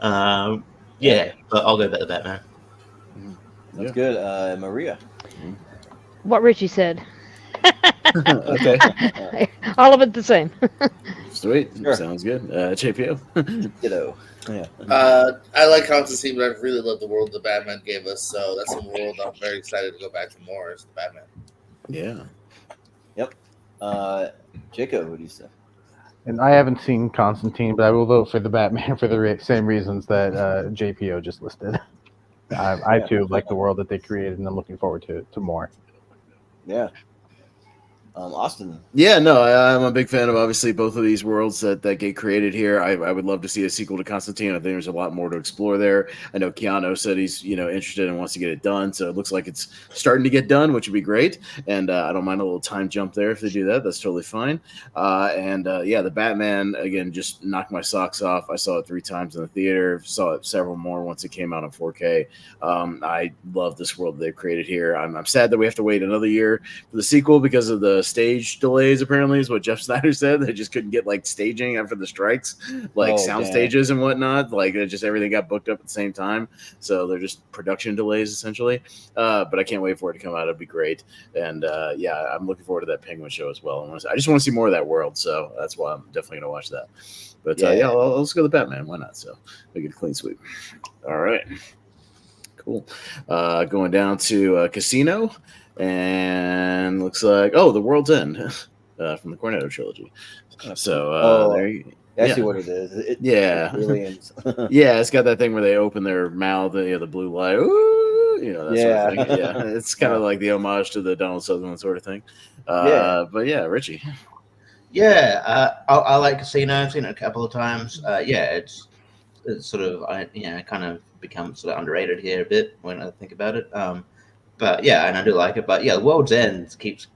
yeah, but I'll go back to Batman. That's good. Maria. What Richie said. Okay. All of it the same. Sweet. Sure. Sounds good. JPO. Ditto. Yeah. I like Constantine, but I really love the world the Batman gave us. So that's a world I'm very excited to go back to more. Is the Batman. Yeah. Yep. Jacob, what do you say? And I haven't seen Constantine, but I will vote for the Batman for the same reasons that JPO just listed. I too like the world that they created, and I'm looking forward to more. Yeah. Austin. Yeah, no, I'm a big fan of obviously both of these worlds that get created here. I would love to see a sequel to Constantine. I think there's a lot more to explore there. I know Keanu said he's interested and wants to get it done, so it looks like it's starting to get done, which would be great. And I don't mind a little time jump there if they do that. That's totally fine. Yeah, the Batman again just knocked my socks off. I saw it 3 times in the theater. Saw it several more once it came out in 4K. I love this world they've created here. I'm sad that we have to wait another year for the sequel because of the stage delays, apparently, is what Jeff Snyder said. They just couldn't get like staging after the strikes, like sound stages and whatnot. Like it just everything got booked up at the same time. So they're just production delays essentially. But I can't wait for it to come out. It'd be great. And yeah, I'm looking forward to that Penguin show as well. I just want to see more of that world. So that's why I'm definitely going to watch that. But yeah, let's go to the Batman. Why not? So we get a clean sweep. All right. Cool. Going down to Casino. And looks like The World's End from the Cornetto trilogy. So there you I see what it is. Aliens. Yeah, it's got that thing where they open their mouth, the blue light. Ooh, that sort of thing. Yeah, it's kind of like the homage to the Donald Sutherland sort of thing. But yeah, Richie. Yeah, I like Casino. I've seen it a couple of times. Yeah, it's sort of kind of become sort of underrated here a bit when I think about it. But yeah, and I do like it. But yeah, The World's End keeps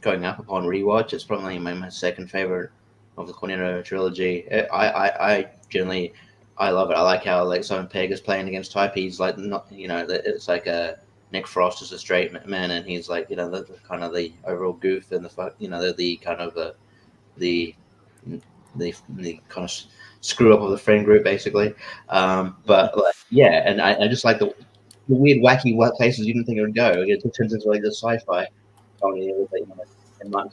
going up upon rewatch. It's probably my second favorite of the Cornetto trilogy. I generally love it. I like how like Simon Pegg is playing against type. He's like not it's like Nick Frost is a straight man, and he's like the kind of the overall goof and the kind of the kind of screw up of the friend group basically. But like yeah, and I just like the weird, wacky places you didn't think it would go. It turns into like the sci-fi. And Mark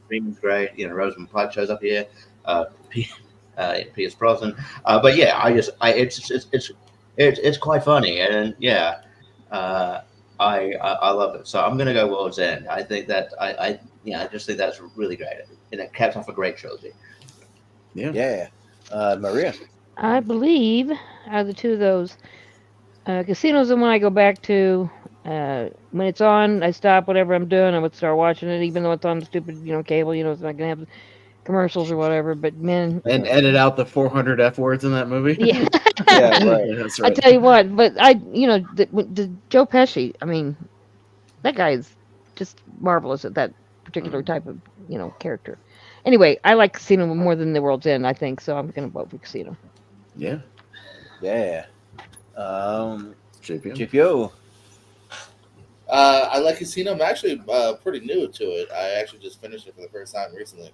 Freeman's great. Rosamund Pike shows up here. Pierce Brosnan. But yeah, it's quite funny, and yeah, I love it. So I'm gonna go World's End. I think that I just think that's really great, and it caps off a great trilogy. Yeah. Maria. I believe out of the two of those, Casino's the one I go back to When it's on, I stop whatever I'm doing. I would start watching it, even though it's on the stupid, cable. It's not gonna have commercials or whatever. But man, And edit out the 400 F words in that movie. yeah, Yeah, right. That's I right. tell you what. But the Joe Pesci. I mean, that guy is just marvelous at that particular type of character. Anyway, I like Casino more than The World's End. I think so. I'm gonna vote for Casino. Yeah. Yeah. JPO. GPO. I like Casino. I'm actually pretty new to it. I actually just finished it for the first time recently.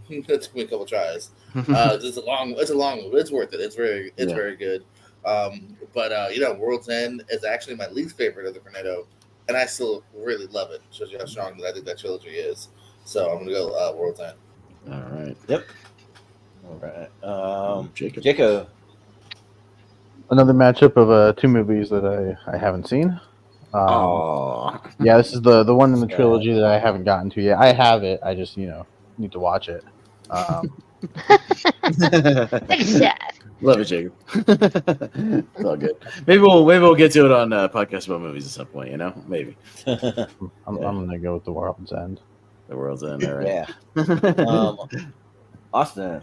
It took me a couple tries. It's a long movie. It's worth it. It's very good. But World's End is actually my least favorite of the Cornetto, and I still really love it. Shows you how strong that I think that trilogy is. So I'm gonna go World's End. All right. Yep. All right. Jacob. Another matchup of two movies that I haven't seen. Yeah, this is the one in the trilogy that I haven't gotten to yet. I have it. I just need to watch it. Love it, Jacob. It's all good. Maybe we'll get to it on podcast about movies at some point. Maybe. I'm gonna go with The World's End. The World's End. All right. Yeah. Austin.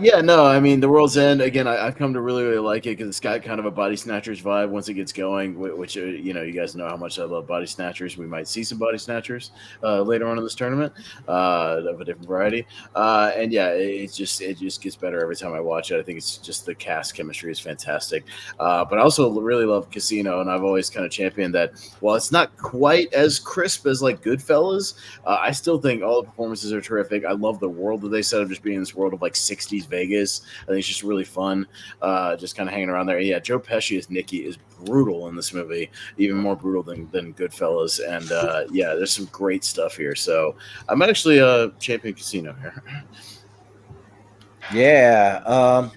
Yeah, no, I mean, The World's End, again, I've come to really, really like it because it's got kind of a Body Snatchers vibe once it gets going, which, you guys know how much I love Body Snatchers. We might see some Body Snatchers later on in this tournament of a different variety. And yeah, it just gets better every time I watch it. I think it's just the cast chemistry is fantastic. But I also really love Casino, and I've always kind of championed that while it's not quite as crisp as like Goodfellas, I still think all the performances are terrific. I love the world that they set up, just being in this world of like 60s Vegas. I think it's just really fun, just kind of hanging around there. Yeah, Joe Pesci as Nicky is brutal in this movie, even more brutal than Goodfellas. And yeah, there's some great stuff here. So I'm actually champion Casino here. Yeah.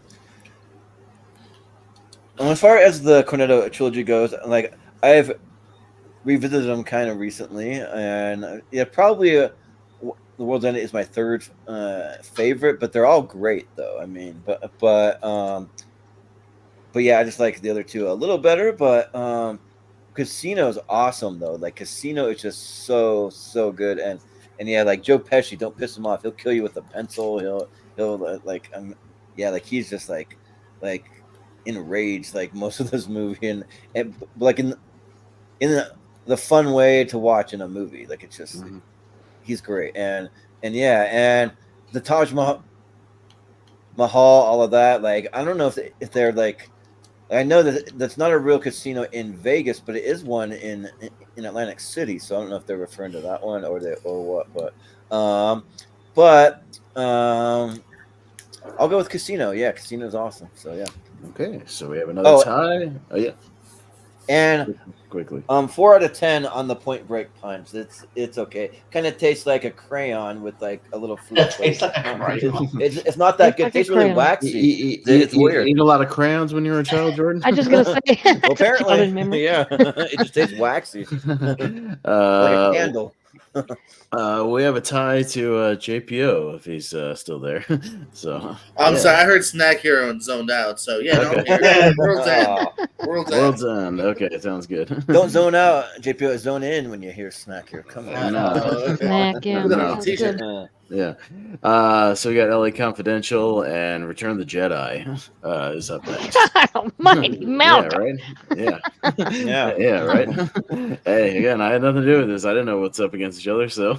As far as the Cornetto trilogy goes, like I've revisited them kind of recently, and yeah, probably The World's End is my third favorite, but they're all great though. I mean, but yeah, I just like the other two a little better. But Casino is awesome though. Like Casino is just so good, and yeah, like Joe Pesci, don't piss him off. He'll kill you with a pencil. He'll like he's just like enraged like most of this movie, and like in the fun way to watch in a movie. Like it's just. Mm-hmm. He's great, and yeah, and the Taj Mahal, all of that. Like, I don't know if they're like, I know that that's not a real casino in Vegas, but it is one in Atlantic City. So I don't know if they're referring to that one or what. But I'll go with Casino. Yeah, Casino's awesome. So yeah. Okay, so we have another tie. Oh yeah. And quickly, 4 out of 10 on the Point Break punch. It's okay. Kind of tastes like a crayon with like a little fruit. It's not that good. It tastes really waxy. It's weird. You eat a lot of crayons when you were a child, Jordan? I just gonna say. Well, apparently, yeah. It just tastes waxy, like a candle. We have a tie to JPO if he's still there. So I'm sorry, I heard Snack Hero and zoned out. So yeah, okay. World's End. Okay, sounds good. Don't zone out, JPO. Zone in when you hear Snack Hero. Come on, Snack Hero. Yeah. So we got LA Confidential and Return of the Jedi is up next. Almighty Mount. Yeah, right? Yeah. Yeah, right? Hey, again, I had nothing to do with this. I didn't know what's up against each other, so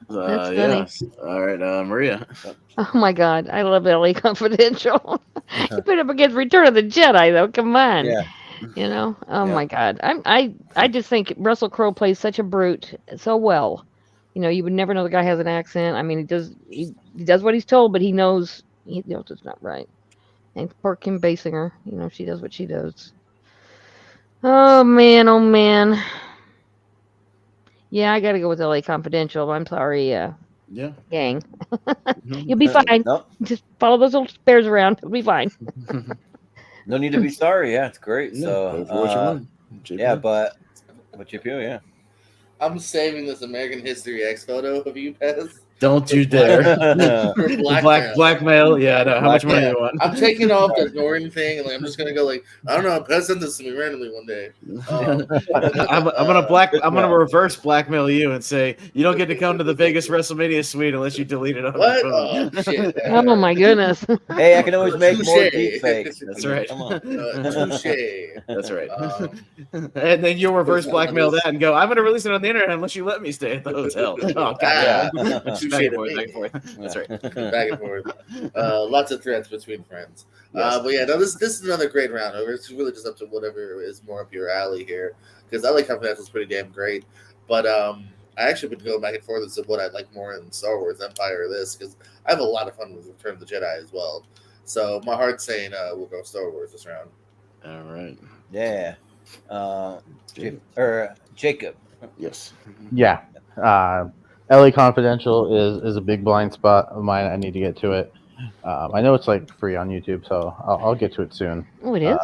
yeah. All right, Maria. Oh my God, I love LA Confidential. You put up against Return of the Jedi, though. Come on. Yeah. My God. I just think Russell Crowe plays such a brute so well. You would never know the guy has an accent. I mean, he does what he's told, but he knows it's not right. And poor Kim Basinger, she does what she does. Oh man. Yeah, I gotta go with LA Confidential. I'm sorry, gang. You'll be fine. Nope. Just follow those little bears around. It'll be fine. No need to be sorry. Yeah, it's great. Yeah, so yeah, but JPO, yeah. I'm saving this American History X photo of you, Pez. Don't you dare. Blackmail. Yeah, I know. How much money do you want? I'm taking off the ignoring thing, and I'm just gonna go like, I don't know. Pez sent this to me randomly one day. I'm gonna reverse blackmail you and say you don't get to come to the Vegas WrestleMania suite unless you delete it on your phone. Oh shit! Oh my goodness. Hey, I can always make more Touche. deep fakes. That's right. Come on. Touche. That's right. And then you'll reverse blackmail that and go, I'm gonna release it on the internet unless you let me stay at the hotel. Oh god. Yeah. Touche Back and to forth, me. back and forth. That's right. Back and forth. Lots of threats between friends. Yes. But yeah, no, this is another great round. It's really just up to whatever is more up your alley here. Because LA Confidential is pretty damn great. But I actually been going back and forth as to what I'd like more in Star Wars Empire or this, because I have a lot of fun with Return of the Jedi as well. So my heart's saying we'll go Star Wars this round. All right. Yeah. Jacob. Yes. Yeah. LA Confidential is a big blind spot of mine. I need to get to it. I know it's like free on YouTube, so I'll get to it soon. Oh, it is?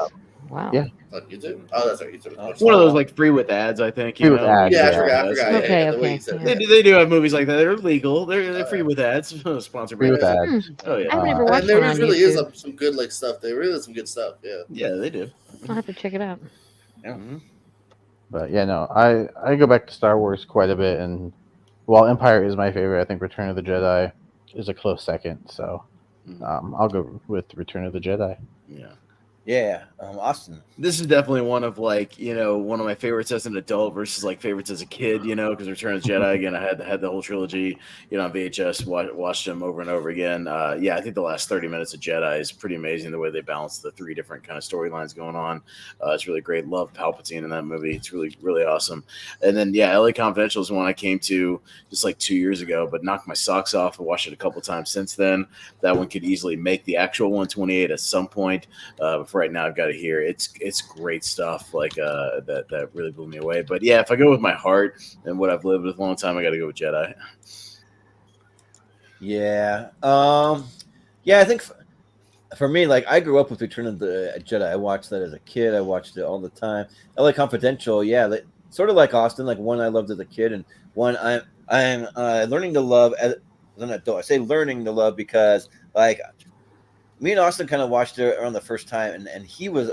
Wow. Yeah. On YouTube? Oh, that's right. YouTube. It's one of those like free with ads, I think. Free with ads. Yeah, I Yeah. forgot. Okay, Yeah, the way okay. you said Yeah. that. They do have movies like that. They're legal. They're free with ads. Sponsored by Free with ads. ads. Oh yeah. I've never watched And there one on really is YouTube. some good like stuff. There really is some good stuff. Yeah. Yeah, they do. I'll have to check it out. Mhm. But yeah, no, I go back to Star Wars quite a bit, and while Empire is my favorite, I think Return of the Jedi is a close second. So I'll go with Return of the Jedi. Yeah. Yeah. Austin. This is definitely one of like, one of my favorites as an adult versus like favorites as a kid, because Return of the Jedi, again, I had the whole trilogy, on VHS, watched them over and over again. I think the last 30 minutes of Jedi is pretty amazing, the way they balance the three different kind of storylines going on. It's really great. Love Palpatine in that movie. It's really, really awesome. And then, LA Confidential is one I came to just like 2 years ago, but knocked my socks off. I watched it a couple times since then. That one could easily make the actual 128 at some point. For right now, I've got to hear it's great stuff like that really blew me away. But yeah, if I go with my heart and what I've lived with a long time, I got to go with Jedi. Yeah. I think for me, like, I grew up with Return of the Jedi. I watched that as a kid. I watched it all the time. LA Confidential, sort of like Austin, like one I loved as a kid, and one I'm learning to love as an adult. I say learning to love because, like, me and Austin kind of watched it around the first time, and he was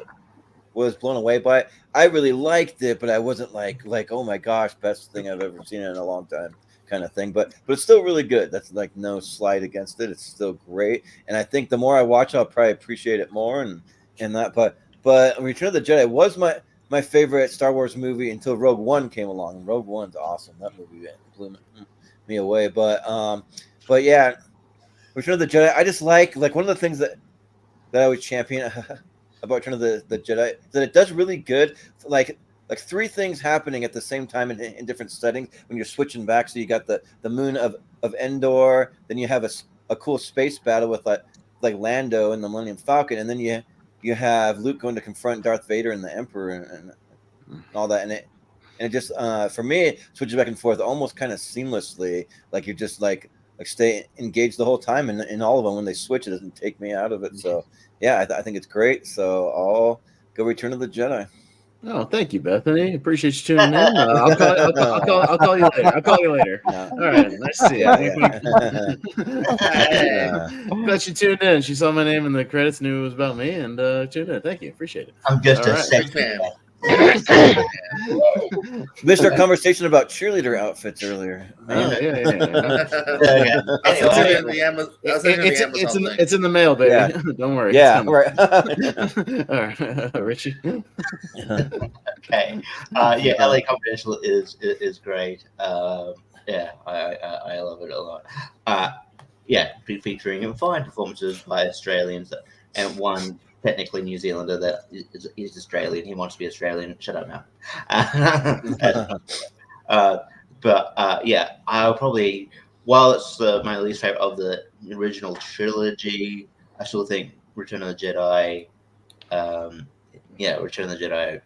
blown away by it. I really liked it, but I wasn't like oh my gosh, best thing I've ever seen in a long time kind of thing. But it's still really good. That's like no slight against it. It's still great, and I think the more I watch, I'll probably appreciate it more. And that, but Return of the Jedi was my favorite Star Wars movie until Rogue One came along. And Rogue One's awesome. That movie blew me away. But yeah. Return of the Jedi, I just like one of the things that I would champion about Return of the Jedi is that it does really good, like three things happening at the same time in different settings when you're switching back. So you got the moon of Endor, then you have a cool space battle with like Lando and the Millennium Falcon, and then you have Luke going to confront Darth Vader and the Emperor and all that, and it just for me it switches back and forth almost kind of seamlessly, like you're just like stay engaged the whole time, and in all of them when they switch, it doesn't take me out of it. So yeah, I think it's great. So I'll go Return of the Jedi. Oh, thank you, Bethany. Appreciate you tuning in. I'll call you later. I'll call you later. No. All right, nice to see you. Glad she tuned in. She saw my name in the credits, knew it was about me, and tuned in. Thank you. Appreciate it. I'm just All a right. sex Fan. Missed our conversation about cheerleader outfits earlier. Yeah. Anyway, It's in the mail, baby. Yeah. Don't worry. Yeah, It's right. all right, Richie. okay. LA Confidential is great. I love it a lot. Featuring fine performances by Australians and one technically New Zealander that is Australian. He wants to be Australian. Shut up now. I'll probably, while it's my least favorite of the original trilogy, I still think Return of the Jedi. Return of the Jedi.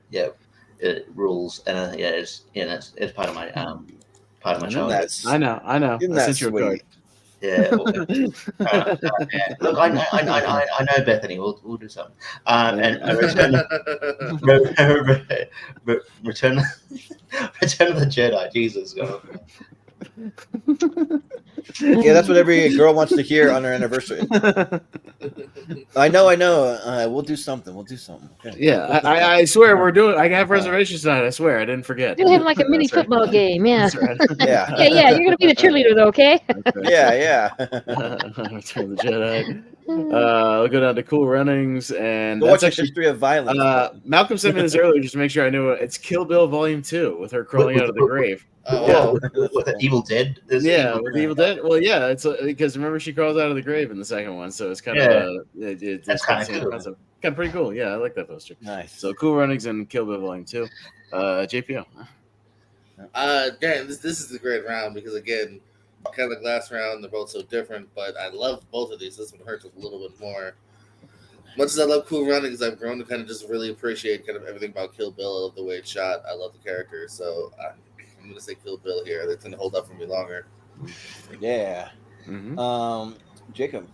It rules, and it's part of my childhood. I know. Isn't I that sent you a card. sweet? Yeah. Look, I know Bethany. We'll do something. Return of the Jedi. Jesus God. Yeah, that's what every girl wants to hear on their anniversary. I know. We'll do something. Okay. Yeah, I swear we're doing. I have reservations tonight. I swear, I didn't forget. You're gonna have like a mini That's right. football game, yeah. That's right. Yeah. Yeah, you're gonna be the cheerleader though, okay? Yeah. Return of the Jedi. I'll go down to Cool Runnings, and Go that's watch actually History of Violence. Malcolm sent me this earlier just to make sure I knew it. It's Kill Bill Volume 2 with her crawling out of the grave. Oh, With the Evil Dead. There's Yeah, with Evil Dead. Well, yeah, it's because remember she crawls out of the grave in the second one, so it's kind of That's kind of cool. Kind of pretty cool. Yeah, I like that poster. Nice. So Cool Runnings and Kill Bill Volume 2. JPO. Damn, this is the great round because again, kind of like last round, they're both so different. But I love both of these. This one hurts a little bit more. Much as I love Cool Runnings, I've grown to kind of just really appreciate kind of everything about Kill Bill. I love the way it's shot. I love the character. So I'm going to say Kill Bill here. They're going to hold up for me longer. Yeah. Jacob.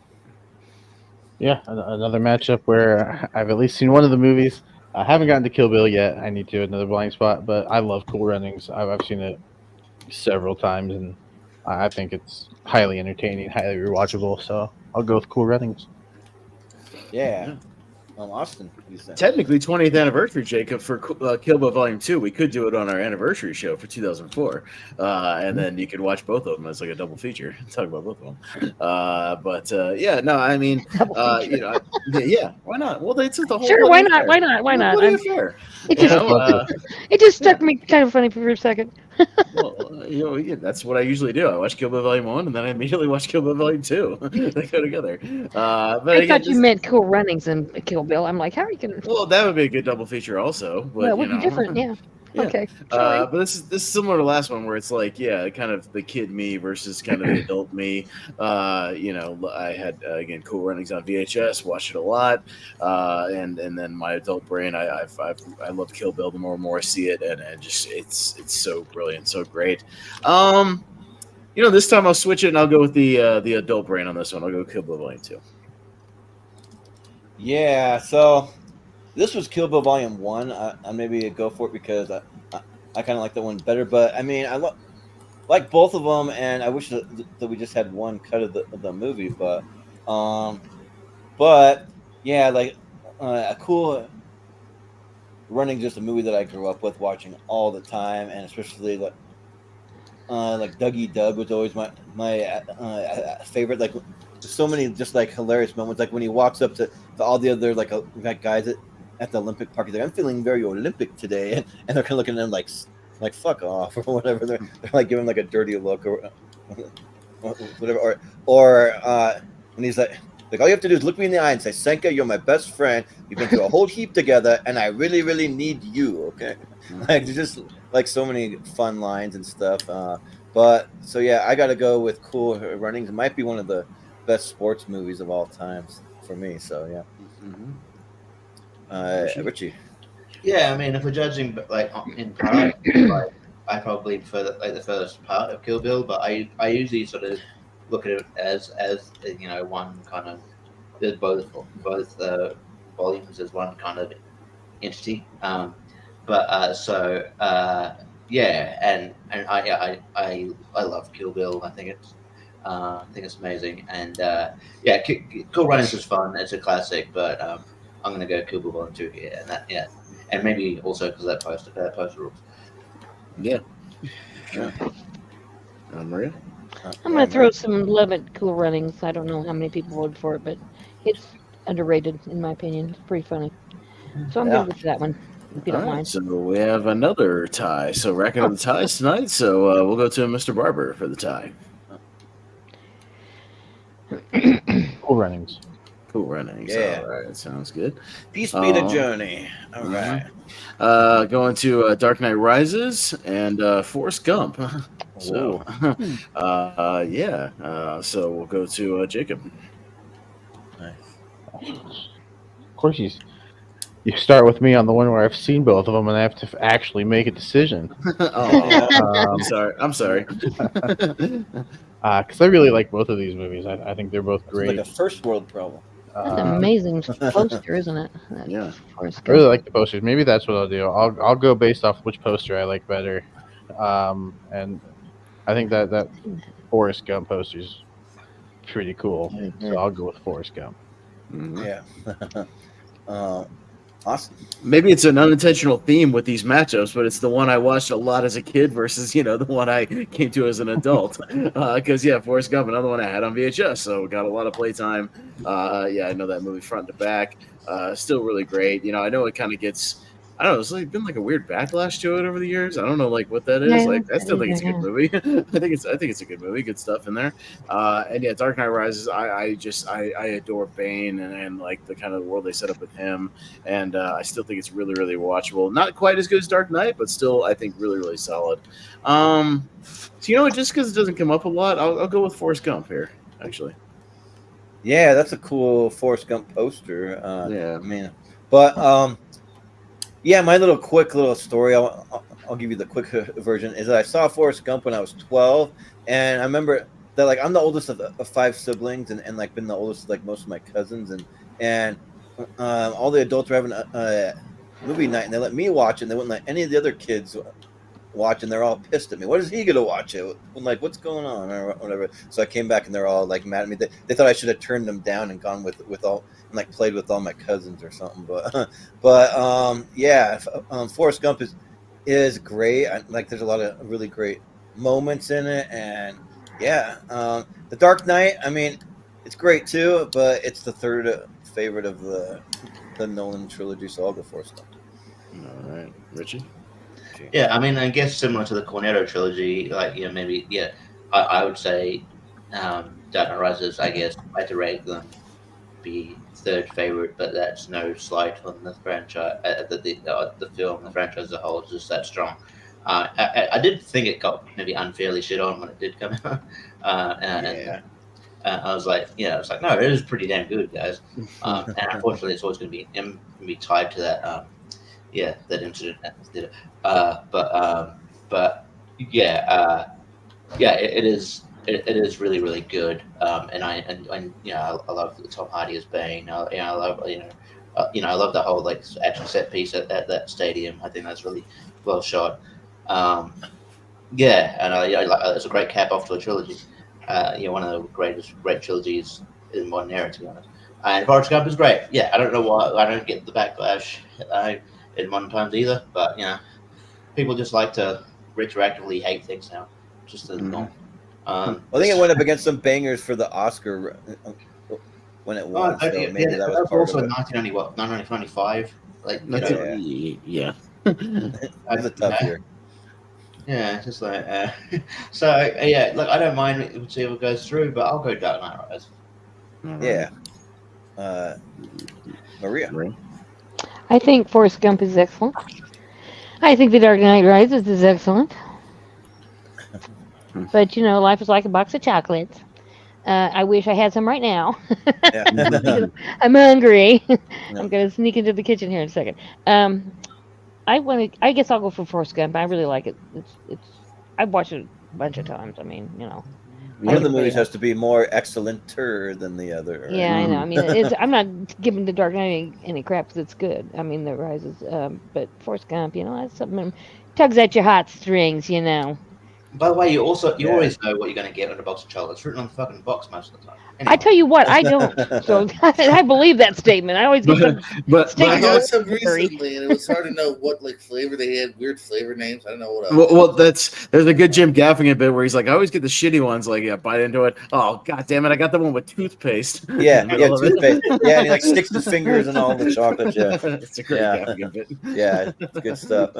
Yeah, another matchup where I've at least seen one of the movies. I haven't gotten to Kill Bill yet. I need to, another blind spot, but I love Cool Runnings. I've seen it several times, and I think it's highly entertaining, highly rewatchable. So I'll go with Cool Runnings. Yeah. Austin, you said. Technically 20th anniversary, Jacob, for Kill Bill Volume 2. We could do it on our anniversary show for 2004. And then you could watch both of them as like a double feature. Talk about both of them. Yeah, no, I mean, yeah, why not? Well, it's the whole Sure, why not? Why not? Fair. It just struck me kind of funny for a second. Well, yeah, that's what I usually do. I watch Kill Bill Volume 1, and then I immediately watch Kill Bill Volume 2. They go together. But I thought you meant Cool Runnings and Kill Bill. I'm like, how are you going to... Well, that would be a good double feature also. But, Well, it would be different, yeah. Yeah. Okay. But this is similar to last one where it's like, yeah, kind of the kid me versus kind of the adult me. I had again Cool Runnings on VHS, watched it a lot, and then my adult brain, I love Kill Bill. The more and more I see it, and just it's so brilliant, so great. This time I'll switch it and I'll go with the adult brain on this one. I'll go Kill Bill Volume 2. Yeah, so this was Kill Bill Volume 1. I maybe go for it because I kind of like that one better. But, I mean, I like both of them, and I wish that we just had one cut of the movie. But yeah, like a Cool Running, just a movie that I grew up with watching all the time, and especially like Dougie Doug was always my favorite. Like, so many just like hilarious moments, like when he walks up to all the other like guys at the Olympic Park. He's like, I'm feeling very Olympic today, and they're kind of looking at him like fuck off or whatever. They're like giving him like a dirty look or whatever. Or when he's like all you have to do is look me in the eye and say, Senka, you're my best friend. We've been through a whole heap together, and I really, really need you. Okay, like there's just like so many fun lines and stuff. But so yeah, I got to go with Cool Runnings. It might be one of the best sports movies of all times for me. So yeah. Richie. Yeah, I mean, if we're judging like in part, like, I probably prefer the first part of Kill Bill, but I usually sort of look at it as one kind of, there's both volumes as one kind of entity. Yeah, and I love Kill Bill. I think it's amazing, and yeah, Cool Runnings is fun. It's a classic, but I'm gonna go Kill Bill Volume 2 here, and maybe also because that poster rules. Yeah. Maria. I'm going to throw some love at Cool Runnings. I don't know how many people voted for it, but it's underrated in my opinion. It's pretty funny. So I'm going to go for that one, if you don't mind. So we have another tie. So racking up the ties tonight. So we'll go to Mr. Barber for the tie. Cool Runnings. Cool Runnings. Yeah. All right. Sounds good. Peace be the journey. All right. Going to Dark Knight Rises and Forrest Gump. So, yeah. So we'll go to Jacob. Nice. Of course, you start with me on the one where I've seen both of them, and I have to actually make a decision. I'm sorry. Because I really like both of these movies. I think they're both great. It's like a first world problem. That's an amazing poster, isn't it? Yeah. I really like the posters. Maybe that's what I'll do. I'll go based off which poster I like better. And I think that Forrest Gump poster's pretty cool. Mhm. So I'll go with Forrest Gump. Mhm. Yeah. Awesome. Maybe it's an unintentional theme with these matchups, but it's the one I watched a lot as a kid versus, the one I came to as an adult. Because, Forrest Gump, another one I had on VHS, so got a lot of playtime. I know that movie front to back. Still really great. I know it kind of gets, I don't know, it's been like a weird backlash to it over the years. I don't know what that is. Yeah, I still think it's a good yeah. movie. I think it's a good movie, good stuff in there. Dark Knight Rises, I adore Bane and like the kind of world they set up with him. And I still think it's really, really watchable. Not quite as good as Dark Knight, but still, I think really, really solid. So just because it doesn't come up a lot, I'll go with Forrest Gump here, actually. Yeah, that's a cool Forrest Gump poster. Yeah. I mean, but my quick little story. I'll give you the quick version. Is that I saw Forrest Gump when I was 12, and I remember that I'm the oldest of 5 siblings, and been the oldest of most of my cousins, and all the adults were having a movie night, and they let me watch it, and they wouldn't let any of the other kids watch, and they're all pissed at me. What is he gonna watch it? I'm like, what's going on, or whatever. So I came back, and they're all mad at me. They thought I should have turned them down and gone with all and played with all my cousins or something. But Forrest Gump is great. There's a lot of really great moments in it, and The Dark Knight. I mean, it's great too, but it's the third favorite of the Nolan trilogy, so I'll go Forrest Gump. All right, Richie. Yeah, I mean, I guess similar to the Cornetto trilogy, I would say Dark Knight Rises, I guess, I had to rate them be third favorite, but that's no slight on the franchise, the film, the franchise as a whole is just that strong. I did think it got maybe unfairly shit on when it did come out. And I was like, no, it is pretty damn good, guys. And unfortunately, it's always going to be tied to that. That incident at the theater. It is really, really good. And I love Tom Hardy as Bane. I love I love the whole action set piece at that stadium. I think that's really well shot. And it's a great cap off to a trilogy. One of the great trilogies in modern era, to be honest. And Forrest Gump is great. Yeah, I don't know why I don't get the backlash in modern times either, but people just like to retroactively hate things now, just as normal. I think it went up against some bangers for the Oscar when it won. So maybe that was part also of it. 1995. Yeah. It was a tough year. Yeah, it's just I don't mind whichever goes through, but I'll go Dark Knight Rises. Yeah. Maria. I think Forrest Gump is excellent. I think The Dark Knight Rises is excellent. But life is like a box of chocolates. I wish I had some right now. I'm hungry. I'm gonna sneak into the kitchen here in a second. I guess I'll go for Forrest Gump. I really like it. I've watched it a bunch of times. I mean, one of the movies has to be more excellenter than the other. Right? Yeah, I know. I mean, I'm not giving The Dark Knight any crap because it's good. I mean, The Rises, but Forrest Gump, that's something tugs at your heartstrings, By the way, you always know what you're going to get in a box of chocolates. It's written on the fucking box most of the time. Anyway. I tell you what, I don't. So I believe that statement. I always get I got some recently, and it was hard to know what flavor they had. Weird flavor names. I don't know what else. Well, there's a good Jim Gaffigan bit where he's like, I always get the shitty ones. Bite into it. Oh, god damn it! I got the one with toothpaste. Yeah, toothpaste. Yeah, and he sticks his fingers in all the chocolate. Yeah, it's a great Gaffigan bit. Yeah, it's good stuff.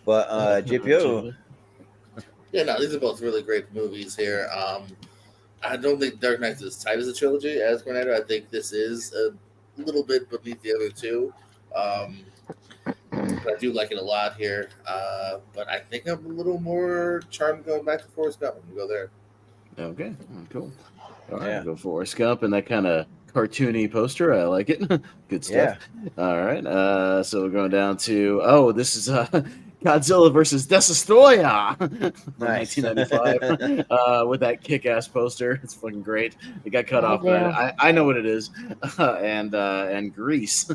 But JPO. Yeah, no, these are both really great movies here. I don't think Dark Knight is as tight as a trilogy as Cornetto. I think this is a little bit beneath the other two. But I do like it a lot here. But I think I'm a little more charmed going back to Forrest Gump. I'm going to go there. Okay, cool. All right, go Forrest Gump and that kind of cartoony poster. I like it. Good stuff. Yeah. All right. So we're going down to this is Godzilla versus Destroyer from Nice. 1995 with that kick-ass poster. It's fucking great. It got cut Oh, off, yeah. but I know what it is. And Grease.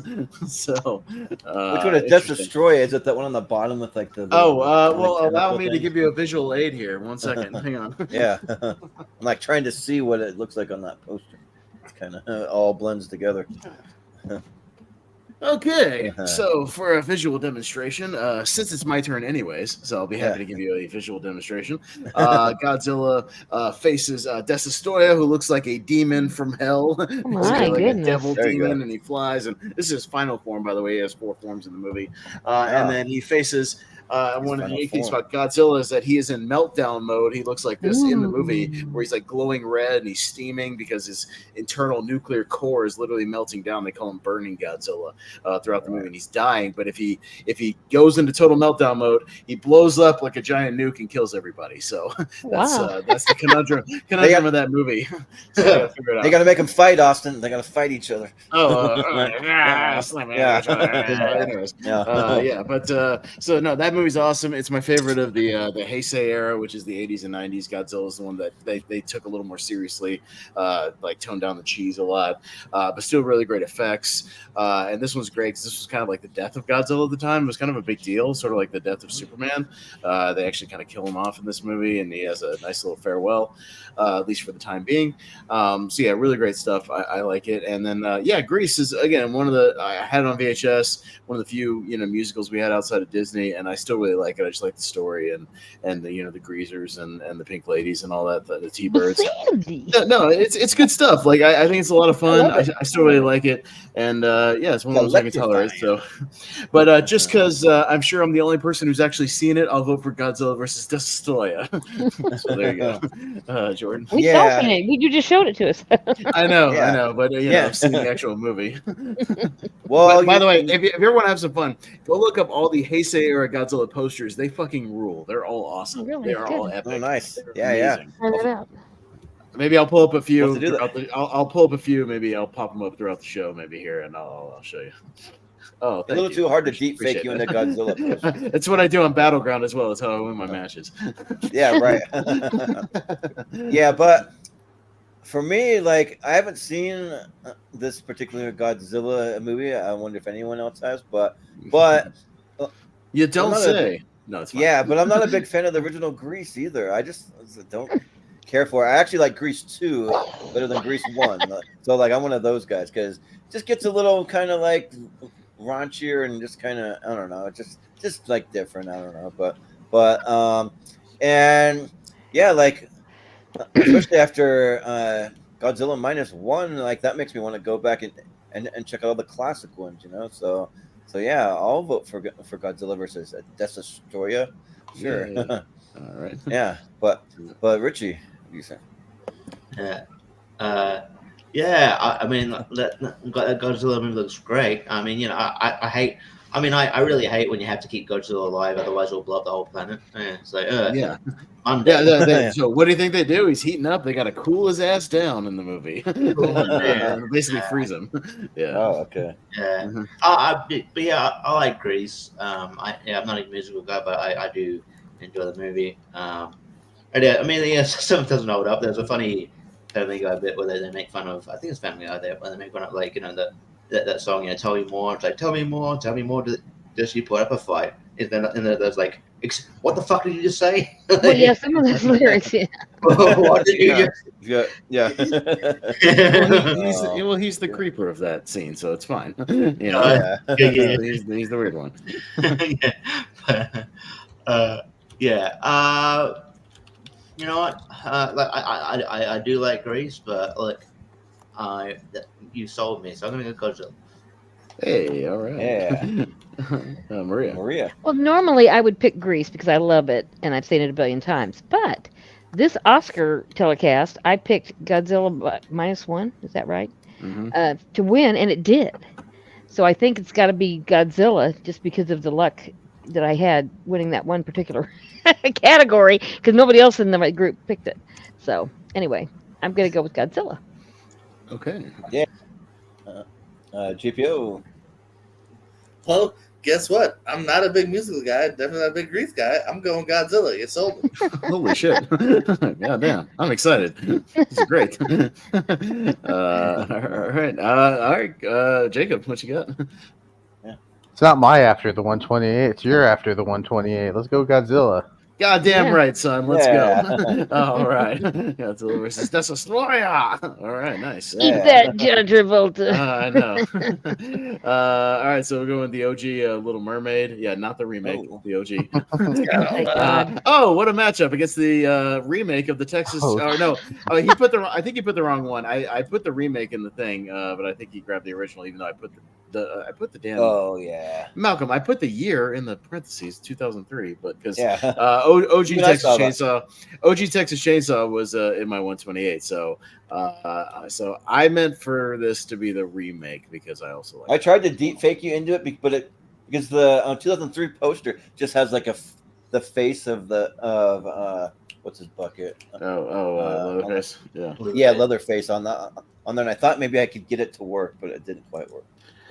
So Which one is Death interesting. Destroy? Is it that one on the bottom with like the Oh, the well, allow tentacle me to thing? give you a visual aid here. 1 second. Hang on. Yeah. I'm like trying to see what it looks like on that poster. It's kind of all blends together. Okay, so for a visual demonstration, since it's my turn anyways, so I'll be happy to Yeah. give you a visual demonstration. Godzilla faces Destroyer, who looks like a demon from hell. He's my got like a goodness. devil There you go. demon, and he flies. And this is his final form, by the way. He has 4 forms in the movie. And then he faces. One of the unique things about Godzilla is that he is in meltdown mode. He looks like this in the movie, where he's like glowing red and he's steaming because his internal nuclear core is literally melting down. They call him Burning Godzilla throughout the movie, and he's dying. But if he goes into total meltdown mode, he blows up like a giant nuke and kills everybody. So that's the conundrum of that movie. So they gotta figure it out. They got to make them fight, Austin. They got to fight each other. So no, that movie's awesome. It's my favorite of the Heisei era, which is the 80s and 90s. Godzilla is the one that they took a little more seriously, like toned down the cheese a lot, but still really great effects. And this one's great because this was kind of like the death of Godzilla at the time. It was kind of a big deal, sort of like the death of Superman. They actually kind of kill him off in this movie, and he has a nice little farewell, at least for the time being. So yeah, really great stuff. I like it. And then Grease is again one of the I had it on VHS, one of the few musicals we had outside of Disney, and I still really like it. I just like the story and the the Greasers and the Pink Ladies and all that, the T-Birds. No, it's good stuff. Like I think it's a lot of fun. I still really like it, and it's one of those I can tolerate. So, but just because I'm sure I'm the only person who's actually seen it, I'll vote for Godzilla versus Destroyer. So there you go, Jordan. We saw it. You just showed it to us. I know, but I've seen the actual movie. Well, by the way, if you ever want to have some fun, go look up all the Heisei era Godzilla posters. They fucking rule. They're all awesome. Really? They are all epic. Oh, nice. They're amazing. Try that out. Maybe I'll pull up a few. We'll have to do throughout I'll pull up a few. Maybe I'll pop them up throughout the show. Maybe here, and I'll show you. Oh, a little too hard to deep fake you into Godzilla poster. That's what I do on Battleground as well. That's how I win my matches. Yeah, right. Yeah, but for me, like I haven't seen this particular Godzilla movie. I wonder if anyone else has, but you don't say. No, it's fine. Yeah, but I'm not a big fan of the original Grease either. I just don't care for it. I actually like Grease 2 better than Grease 1. So like I'm one of those guys because it just gets a little kind of like raunchier and just kind of I don't know, just like different. I don't know, but and yeah, like especially after Godzilla -1, like that makes me want to go back and check out all the classic ones, So yeah, I'll vote for Godzilla versus Destroyer. Sure. Yeah. All right. Yeah, but Richie, what do you say? I mean, that Godzilla movie looks great. I mean, I hate. I mean, I really hate when you have to keep Godzilla alive, otherwise we'll blow up the whole planet. So what do you think they do? He's heating up. They got to cool his ass down in the movie. Basically freeze him. Yeah. Oh, okay. Yeah. I like Grease. I'm not a musical guy, but I do enjoy the movie. Some doesn't hold up. There's a funny Family Guy bit where they make fun of. I think it's Family Guy there, where they make fun of that song. Tell me more. It's like tell me more. Does she put up a fight? And then there's like, what the fuck did you just say? Well, yeah, some of those lyrics. Yeah. What did you just? Yeah. He's the creeper of that scene, so it's fine. He's the weird one. You know what? I do like Grease, but look, you sold me, so I'm gonna go Godzilla. Hey, all right. Yeah. Maria. Well, normally I would pick Grease because I love it and I've seen it a billion times. But this Oscar telecast, I picked Godzilla -1. Is that right? Mm-hmm. To win, and it did. So I think it's got to be Godzilla just because of the luck that I had winning that one particular category because nobody else in the group picked it. So anyway, I'm going to go with Godzilla. Okay. Yeah. GPO. Well, guess what? I'm not a big musical guy. Definitely not a big Grease guy. I'm going Godzilla. You sold me. Holy shit! God damn, I'm excited. This is great. All right, Jacob, what you got? It's not my after the 128. It's your after the 128. Let's go Godzilla. Goddamn Yeah. right, son. Let's Yeah. go. All right, Godzilla versus Destroyer. All right, nice. Eat that, John Travolta. I know. All right, so we're going with the OG Little Mermaid. Yeah, not the remake, Oh. the OG. Thank God. What a matchup against the remake of the Texas. Oh. Or no, I think he put the wrong one. I put the remake in the thing, but I think he grabbed the original, even though I put I put the damn. Oh yeah. Malcolm, I put the year in the parentheses, 2003, but because Yeah. OG Even I Texas saw that. Chainsaw was in my 128. So I meant for this to be the remake because I also like. I tried to deep fake you into it, because the 2003 poster just has like the face of what's his bucket? Leatherface. Yeah. Yeah, Leatherface on there, and I thought maybe I could get it to work, but it didn't quite work.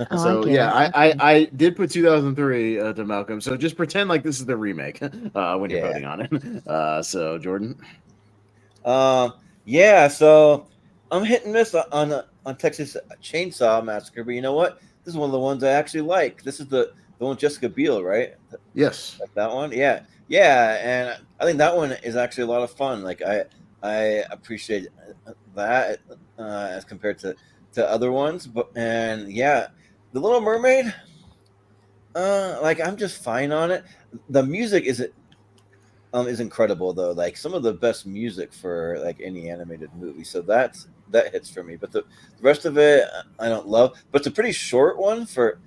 Oh, So I get yeah, it. I did put 2003 to Malcolm. So just pretend like this is the remake when you're Yeah. voting on it. So Jordan. Yeah. So I'm hit and miss on Texas Chainsaw Massacre, but you know what? This is one of the ones I actually like. This is the one with Jessica Biel, right? Yes. Like that one. Yeah. And I think that one is actually a lot of fun. Like I appreciate that as compared to other ones, and yeah, The Little Mermaid. Like I'm just fine on it. The music is incredible though. Like some of the best music for like any animated movie. So that hits for me. But the rest of it I don't love. But it's a pretty short one for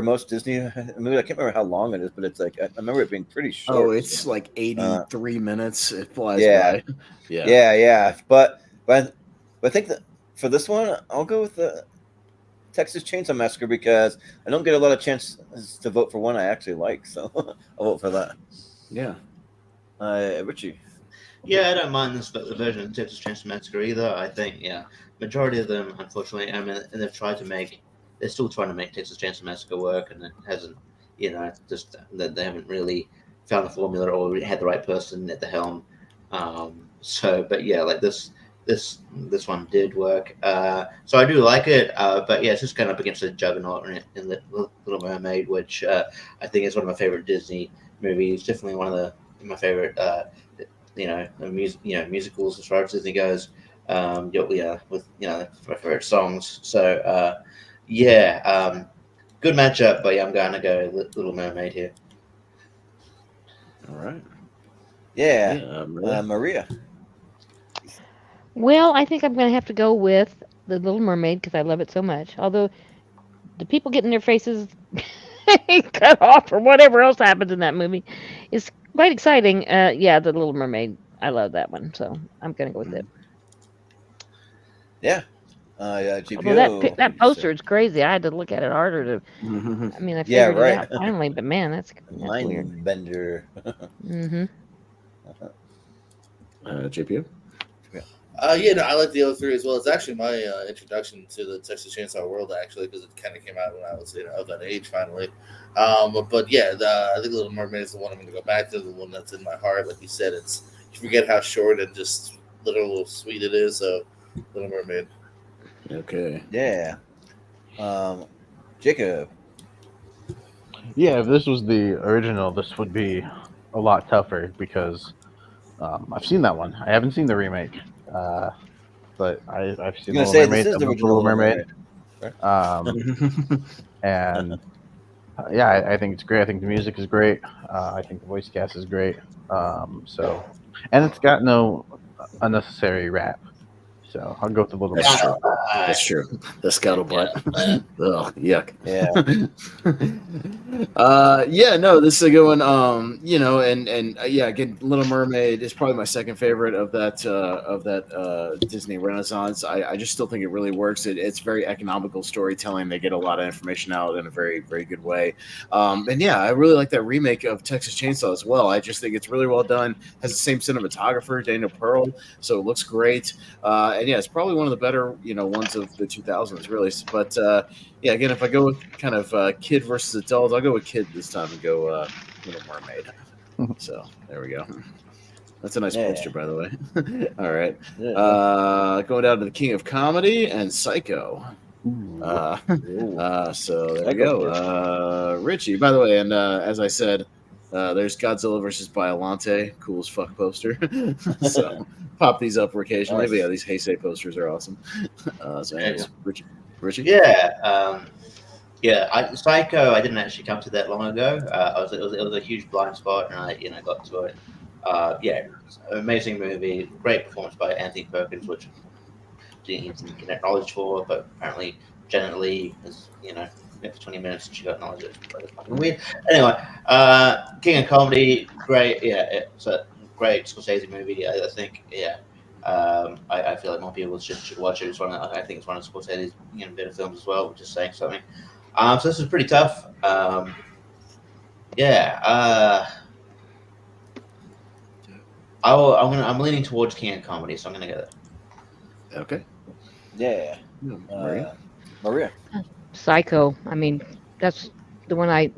most Disney movies. I can't remember how long it is, but it's like I remember it being pretty short. Oh, it's like 83 minutes. It flies yeah. by. Yeah. Yeah. But I think that for this one, I'll go with the Texas Chainsaw Massacre because I don't get a lot of chances to vote for one I actually like. So I'll vote for that. Yeah. Richie. Yeah, I don't mind the version of Texas Chainsaw Massacre either. I think, majority of them, unfortunately, I mean, and they're still trying to make Texas Chainsaw Massacre work, and it hasn't, just that they haven't really found the formula or had the right person at the helm. But yeah, like this one did work. So I do like it, but yeah, it's just kind of up against the juggernaut in the Little Mermaid, which I think is one of my favorite Disney movies. Definitely one of my favorite, musicals as far as Disney goes. With my favorite songs. So good matchup. But yeah, I'm going to go Little Mermaid here. All right. Yeah. Maria. Well, I think I'm going to have to go with The Little Mermaid because I love it so much. Although the people getting their faces cut off or whatever else happens in that movie is quite exciting. The Little Mermaid. I love that one, so I'm going to go with it. Yeah. GPO. Although that poster is crazy. I had to look at it harder to. I mean, I figured it out finally, but man, that's Mind weird. bender. JPO. I like the 03 as well. It's actually my introduction to the Texas Chainsaw world, actually, because it kind of came out when I was of that age, finally. But yeah, I think Little Mermaid is the one I'm going to go back to, the one that's in my heart. Like you said, you forget how short and just little sweet it is. So, Little Mermaid. Okay. Yeah. Jacob. Yeah, if this was the original, this would be a lot tougher because I've seen that one. I haven't seen the remake, but I've seen This is the original Little Mermaid. And I think it's great. I think the music is great. I think the voice cast is great. And it's got no unnecessary rap. So I'll go with the Little Mermaid. That's true. The scuttlebutt. Ugh, yuck. Yeah. No, this is a good one. Again, Little Mermaid is probably my second favorite of that Disney Renaissance. I just still think it really works. It's very economical storytelling. They get a lot of information out in a very, very good way. I really like that remake of Texas Chainsaw as well. I just think it's really well done. Has the same cinematographer, Daniel Pearl, so it looks great. It's probably one of the better, ones of the 2000s, really. But again, if I go with kind of kid versus adult, I'll go with kid this time and go Little Mermaid. So there we go. That's a nice poster, by the way. All right. Going down to the King of Comedy and Psycho. So there we go. Richie, by the way, and as I said, there's Godzilla versus Biollante, cool as fuck poster. So pop these up occasionally. But yeah, these Heisei posters are awesome. So anyways, Richie? Yeah. Psycho. I didn't actually come to that long ago. It was a huge blind spot, and I got to it. Amazing movie, great performance by Anthony Perkins, which didn't get acknowledged for, but apparently Janet Leigh is, for 20 minutes and she got acknowledged. It's fucking weird. Anyway, King of Comedy, great. Yeah, it's a great Scorsese movie. I think. Yeah. I feel like more people should watch it. I think it's one of Scorsese's better films as well, which is saying something. So this is pretty tough. I'm leaning towards King of Comedy, so I'm gonna get it. Okay. Yeah. Maria. Psycho. I mean, that's the one I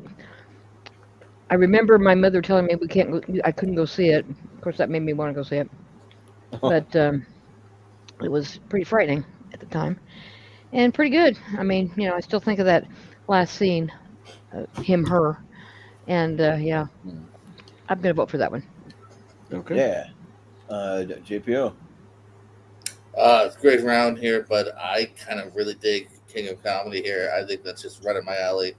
remember my mother telling me I couldn't go see it. Of course, that made me want to go see it. But it was pretty frightening at the time, and pretty good. I mean, I still think of that last scene, him, her, and I'm gonna vote for that one. Okay. Yeah. JPO. It's a great round here, but I kind of really dig King of Comedy here. I think that's just right up my alley.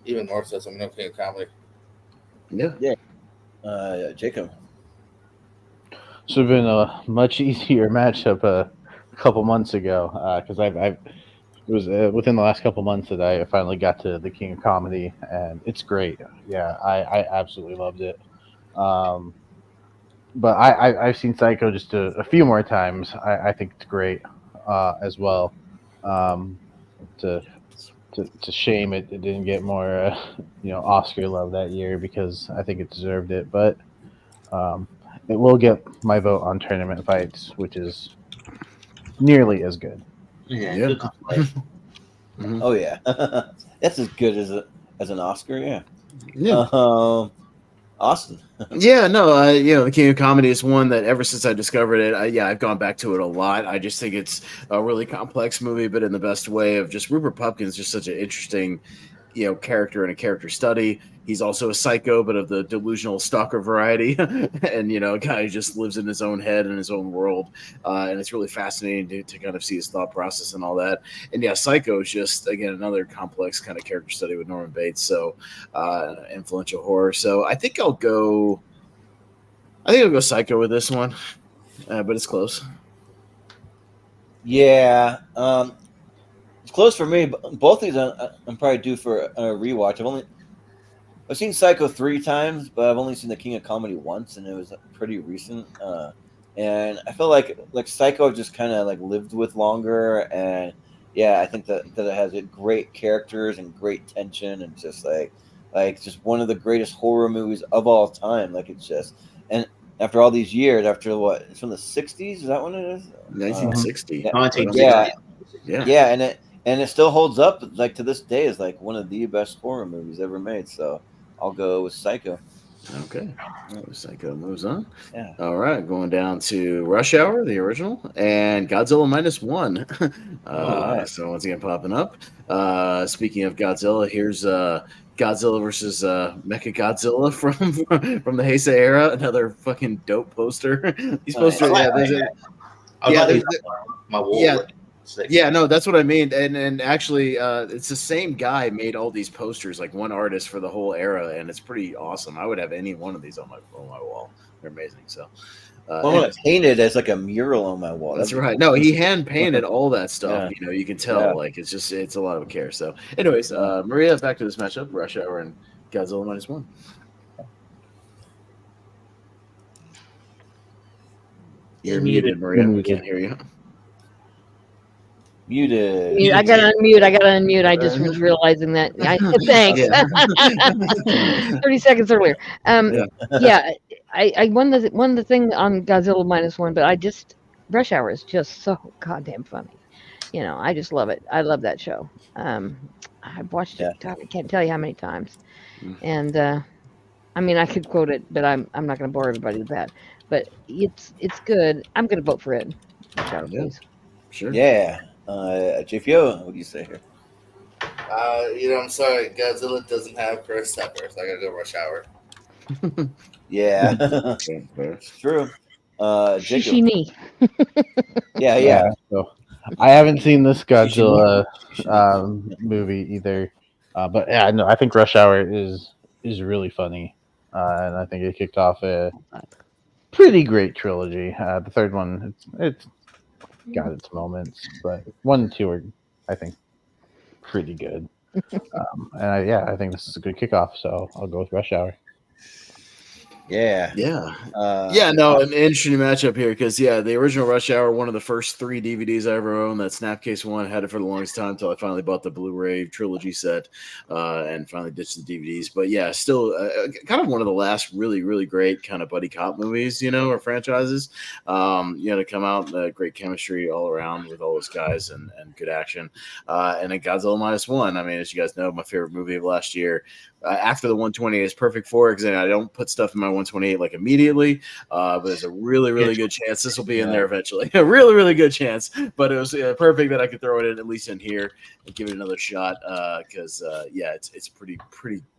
Even more so, I'm going to King of Comedy. Yeah. Jacob. Should have been a much easier matchup a couple months ago because it was within the last couple months that I finally got to the King of Comedy, and it's great. Yeah, I absolutely loved it. But I've seen Psycho just a few more times. I think it's great as well. To shame it didn't get more Oscar love that year because I think it deserved it. But it will get my vote on Tournament Fights, which is nearly as good. Yeah. Oh yeah, that's as good as an Oscar. Yeah. Austin. The King of Comedy is one that ever since I discovered it, I've gone back to it a lot. I just think it's a really complex movie, but in the best way of just Rupert Pupkin's just such an interesting, character and a character study. He's also a psycho, but of the delusional stalker variety, and a guy who just lives in his own head and his own world. And it's really fascinating to kind of see his thought process and all that. And Psycho is just again another complex kind of character study with Norman Bates. So influential horror. So I think I'll go Psycho with this one, but it's close. Yeah, it's close for me. But both these I'm probably due for a rewatch. I've seen Psycho 3 times, but I've only seen the King of Comedy once, and it was pretty recent. And I feel like Psycho just kind of lived with longer, and I think that it has great characters and great tension, and just just one of the greatest horror movies of all time. It's just, and after all these years, after what, it's from the 60s, is that when it is? 1960. 1960. Yeah, and it still holds up to this day as one of the best horror movies ever made. So I'll go with Psycho. Okay. Psycho moves on. Yeah. All right. Going down to Rush Hour, the original, and Godzilla -1. Right. So once again, popping up. Speaking of Godzilla, here's Godzilla versus Mecha Godzilla from the Heisei era. Another fucking dope poster. These posters, My wall. Yeah, no, that's what I mean. And actually, it's the same guy made all these posters, one artist for the whole era, and it's pretty awesome. I would have any one of these on my wall. They're amazing. So, painted as a mural on my wall. That's right. No, he hand painted all that stuff. Yeah. You can tell. It's a lot of care. So, anyways, Maria, back to this matchup: Rush Hour and Godzilla -1. You're muted, Maria. We can't hear you. Muted. I got to unmute. I just was realizing that. Thanks. 30 seconds earlier. I won the thing on Godzilla -1, but Rush Hour is just so goddamn funny. I just love it. I love that show. I've watched it. Yeah. I can't tell you how many times. Mm. And I mean, I could quote it, but I'm not going to bore everybody with that. But it's good. I'm going to vote for it. Rush Hour, Yeah. please. Sure. Yeah. JPO, what do you say here? I'm sorry, Godzilla doesn't have Chris Tucker, so I gotta go Rush Hour. Yeah. Okay, fair. It's true. Jacob. Shishini. Yeah. So I haven't seen this Godzilla Shishini. movie either, but yeah, no, I think Rush Hour is really funny, and I think it kicked off a pretty great trilogy. The third one, it's got its moments, but 1 and 2 are, I think, pretty good. And I think this is a good kickoff, so I'll go with Rush Hour. Yeah. Yeah. Yeah. No, an interesting matchup here because, the original Rush Hour, one of the first 3 DVDs I ever owned, that Snapcase one, had it for the longest time until I finally bought the Blu-ray trilogy set and finally ditched the DVDs. But still kind of one of the last really, really great kind of buddy cop movies, or franchises, to come out. Great chemistry all around with all those guys and good action. And then Godzilla -1. I mean, as you guys know, my favorite movie of last year. After the 128 is perfect for it because I don't put stuff in my 128 like immediately, but there's a really, really good chance this will be in there eventually. A really, really good chance, but it was perfect that I could throw it in at least in here and give it another shot because it's pretty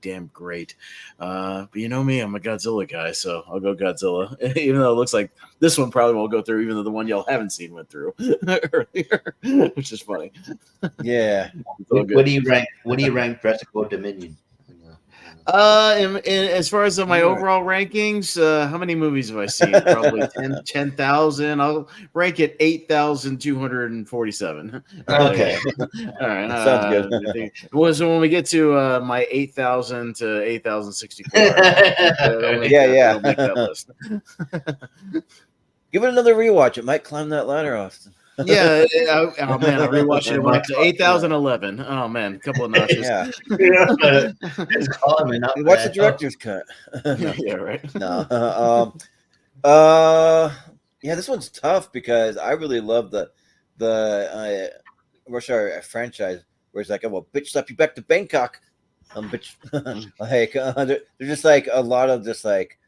damn great. But you know me, I'm a Godzilla guy, so I'll go Godzilla. Even though it looks like this one probably won't go through, even though the one y'all haven't seen went through earlier, which is funny. Yeah. What do you rank Jurassic World Dominion? As far as my overall rankings, how many movies have I seen? Probably 10,000. I'll rank it 8,247. Okay. All right. Sounds good. So when we get to my 8,000 to 8,064, Yeah. make that list. Give it another rewatch. It might climb that ladder, Austin. Oh man, I rewatched it. It went up to 8,011. Oh man, a couple of notches. Yeah. It's climbing up. Watch the director's cut. Yeah, right. No. This one's tough because I really love the Rush Hour franchise where it's like, well, bitch, slap you back to Bangkok. Bitch. Like they're just like a lot of just like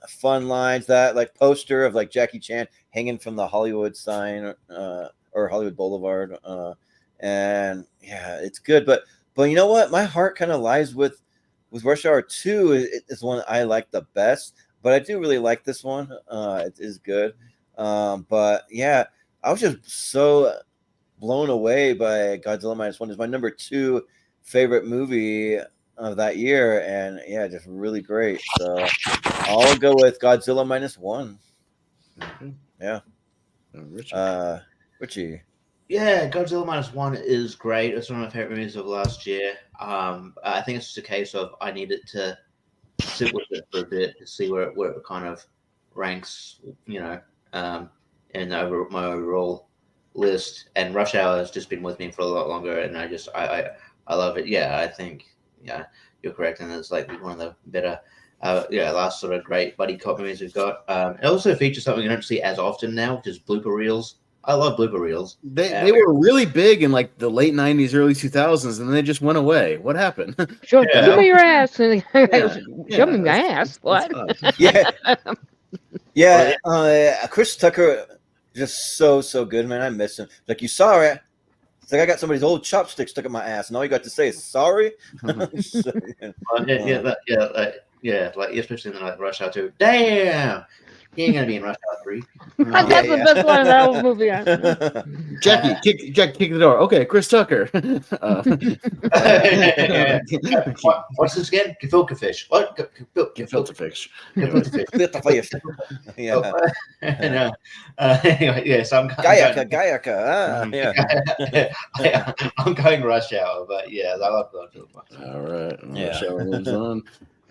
fun lines. That like poster of like Jackie Chan hanging from the Hollywood sign or Hollywood Boulevard, and it's good. But you know what? My heart kind of lies with Rush Hour 2. Is one I like the best, but I do really like this one. It is good, but I was just so blown away by Godzilla -1. Is my number 2 favorite movie of that year, and just really great. So I'll go with Godzilla -1. Yeah. Richie. Yeah, Godzilla -1 is great. It's one of my favorite movies of last year. I think it's just a case of I needed to sit with it for a bit to see where it kind of ranks, in my overall list. And Rush Hour has just been with me for a lot longer, and I love it. Yeah, I think you're correct, and it's like one of the better. Last sort of great buddy cop movies we've got. It also features something you don't see as often now, which is blooper reels. I love blooper reels. They were really big in like the late 90s, early 2000s, and then they just went away. What happened? Show me your ass. Show me my ass. What? Chris Tucker, just so good, man. I miss him. Like, you saw it. It's like I got somebody's old chopstick stuck in my ass, and all you got to say is sorry. Like especially in like Rush Hour 2. Damn, he ain't gonna be in Rush Hour 3. That's the best line in that whole movie. Jackie, kick the door. Okay, Chris Tucker. What's this again? Gefilte fish. What? Gefilte fish. Yeah. Anyway, so I'm Gayaka. I'm going Rush Hour, but I love Godzilla. All right. Yeah. Rush Hour moves on.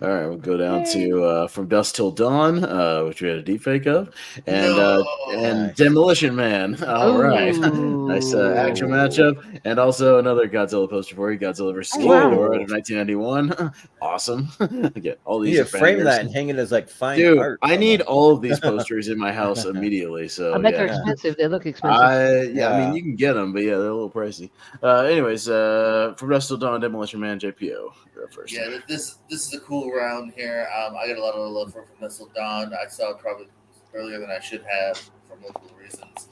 All right, we'll go down to From Dusk Till Dawn, which we had a deep fake of, and Nice. Demolition Man. All right, nice action Ooh. matchup, and also another Godzilla poster for you, Godzilla vs. Oh, King wow. Ghidorah of 1991. Awesome. Again, all You these need are to frame bangers. that and hang it as like fine Dude, art. I need almost. all of these posters in my house immediately. So I bet yeah. they're expensive. They look expensive. I Yeah. mean, you can get them, but yeah, they're a little pricey. Anyways, From Dusk Till Dawn, Demolition Man, JPO. You're up first. Yeah, this is a cool round here. I got a lot of love for Missile Dawn. I saw it probably earlier than I should have for multiple reasons.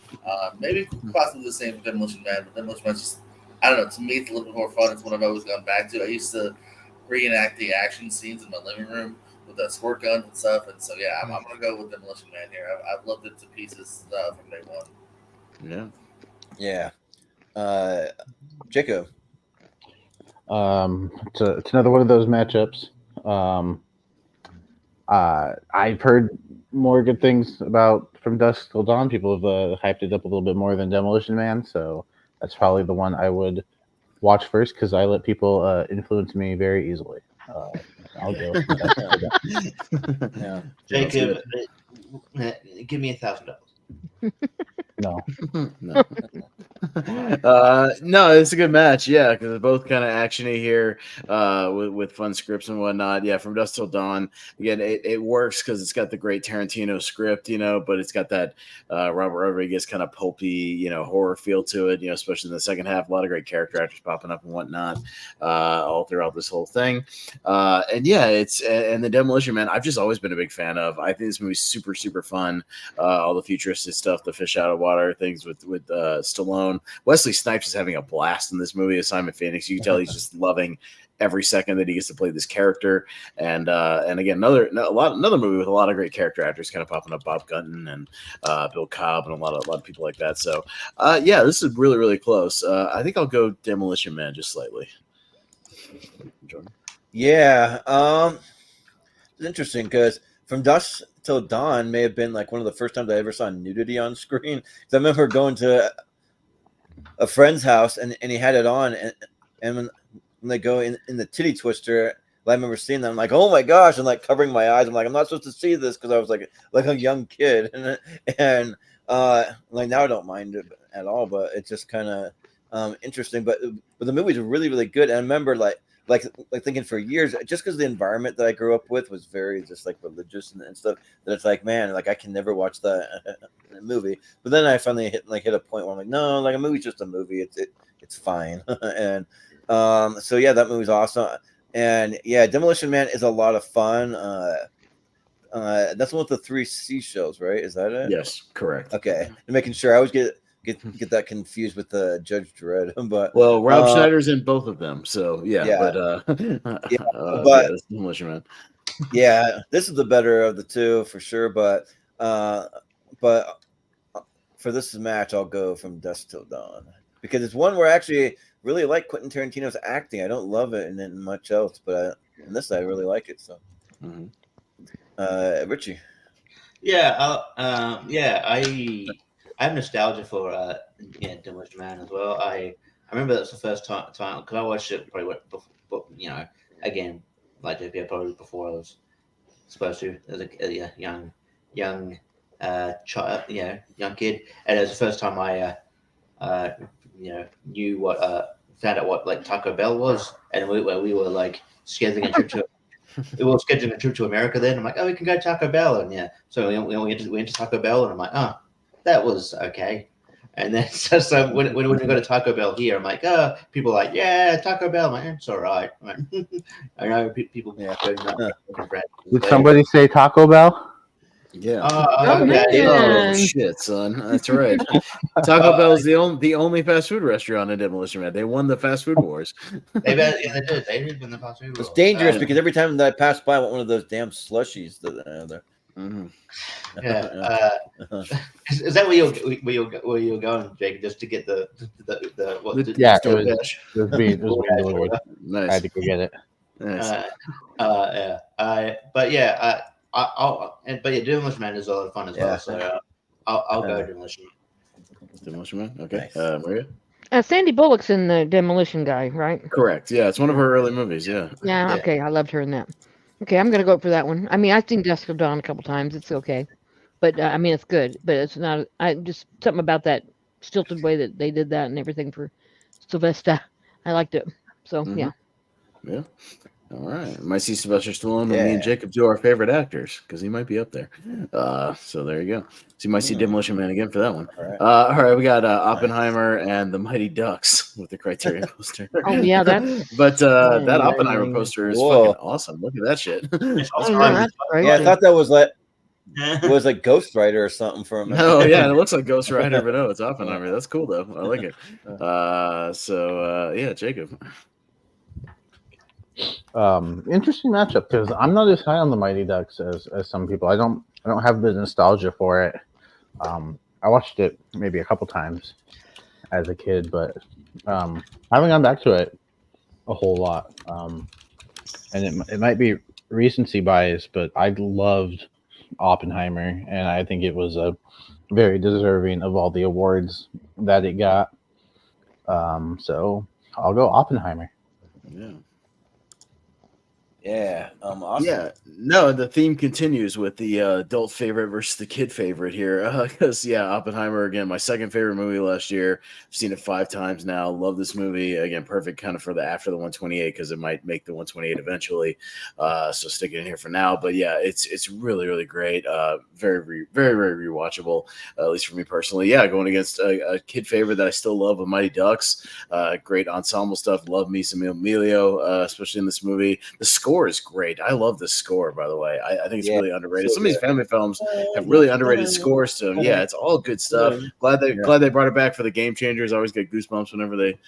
Maybe possibly the same for Demolition Man, but Demolition Man's just, I don't know, to me it's a little bit more fun. It's what I've always gone back to. I used to reenact the action scenes in my living room with the squirt guns and stuff, and so yeah, I'm gonna go with Demolition Man here. I've loved it to pieces from day one. Yeah. Jacob. It's another one of those matchups. I've heard more good things about From Dusk Till Dawn. People have hyped it up a little bit more than Demolition Man, so that's probably the one I would watch first because I let people influence me very easily. I'll go. Yeah. Jacob, give me $1,000. No. No, it's a good match, yeah, because they're both kind of actiony here, with fun scripts and whatnot. Yeah, From Dusk Till Dawn. Again, it works because it's got the great Tarantino script, but it's got that Robert Rodriguez kind of pulpy, horror feel to it. Especially in the second half, a lot of great character actors popping up and whatnot, all throughout this whole thing. And yeah, and the Demolition Man, I've just always been a big fan of. I think this movie's super, super fun. All the futuristic stuff, the fish out of water things with Stallone. Wesley Snipes is having a blast in this movie as Simon Phoenix. You can tell he's just loving every second that he gets to play this character. And again, another movie with a lot of great character actors kind of popping up. Bob Gunton and Bill Cobb and a lot of people like that. So yeah, this is really, really close. I think I'll go Demolition Man just slightly. Jordan. Yeah. It's interesting because From Dusk Till Dawn may have been like one of the first times I ever saw nudity on screen. Because I remember going to a friend's house and he had it on, and when they go in the titty twister, I remember seeing that. I'm like, oh my gosh, and like covering my eyes. I'm like, I'm not supposed to see this because I was like a young kid, and like now I don't mind it at all, but it's just kind of interesting. But the movie's really, really good. And I remember like thinking for years, just because the environment that I grew up with was very just like religious and stuff, that it's like, man, like I can never watch that movie. But then I finally hit a point where I'm like, no, like a movie's just a movie. It's fine. And so yeah, that movie's awesome. And yeah, Demolition Man is a lot of fun. That's the one with the 3 seashells, right? Is that it? Yes, correct. Okay, and making sure I always get that confused with the Judge Dredd, but well, Rob Schneider's in both of them, so yeah. But yeah, Demolition Man. Yeah, this is the better of the two for sure. But for this match, I'll go From Dusk Till Dawn because it's one where I actually really like Quentin Tarantino's acting. I don't love it in much else, but in this I really like it. So, Richie. Yeah, I have nostalgia for Demolition Man as well. I remember that's the first time because I watched it probably before, again, like JP, probably before I was supposed to as a young child, young kid, and it was the first time I knew what found out what like Taco Bell was, and we were like scheduling a trip to. We were scheduling a trip to America then. I'm like, oh, we can go to Taco Bell, and so we went to Taco Bell, and I'm like, oh, that was okay. And then so when we go to Taco Bell here, I'm like, oh, people are like, yeah, Taco Bell. I'm like, it's all right. I'm like, I know people. Did somebody say Taco Bell? Yeah. Okay. Oh shit, son. That's right. Taco Bell is the only fast food restaurant in Demolition Man. They won the fast food wars. They did. They did win the fast food wars. It's dangerous because every time that I pass by, I want one of those damn slushies that are there. Mm-hmm. Yeah. Is that where you're going, Jake? Just to get the yeah, it was being delivered. Nice. I had to go get it. Nice. But yeah, Demolition Man is a lot of fun as well. So I'll go Demolition Man. Demolition Man. Okay. Nice. Maria. Sandy Bullock's in the Demolition Guy, right? Correct. Yeah, it's one of her early movies. Yeah. Yeah. Okay, I loved her in that. Okay, I'm gonna go for that one. I mean, I've seen Dusk Till Dawn a couple times. It's okay, but I mean, it's good, but it's not. I just something about that stilted way that they did that and everything for Sylvester. I liked it. So Mm-hmm. yeah. Yeah. All right. Might see Sylvester Stallone when me and Yeah. Jacob do our favorite actors because he might be up there. So there you go. So you might see Demolition Man again for that one. All right. All right. We got Oppenheimer and the Mighty Ducks with the Criterion poster. Oh yeah, that's. But that Oppenheimer Mm, poster is whoa. fucking awesome. Look at that shit. It's Oh Oscar no, Isaac. that's crazy. Yeah, I thought that was like Ghost Rider or something for a minute. No, yeah, it looks like Ghost Rider, but no, it's Oppenheimer. That's cool though. I like it. Yeah, Jacob. Interesting matchup because I'm not as high on the Mighty Ducks as some people. I don't have the nostalgia for it. I watched it maybe a couple times as a kid, but I haven't gone back to it a whole lot. And it might be recency bias, but I loved Oppenheimer, and I think it was a very deserving of all the awards that it got. So I'll go Oppenheimer. Yeah. Yeah. Awesome. Yeah, no, the theme continues with the adult favorite versus the kid favorite here. Because, Oppenheimer, again, my second favorite movie last year. I've seen it 5 times now. Love this movie. Again, perfect kind of for the after the 128 because it might make the 128 eventually. So stick it in here for now. But yeah, it's really, really great. Very, very, very rewatchable, at least for me personally. Yeah, going against a kid favorite that I still love, a Mighty Ducks. Great ensemble stuff. Love me some Emilio, especially in this movie. The score is great. I love the score, by the way. I think it's really underrated. so Some of these good. family films have really underrated scores to them. Yeah, it's all good stuff. Glad they brought it back for the Game Changers. I always get goosebumps whenever they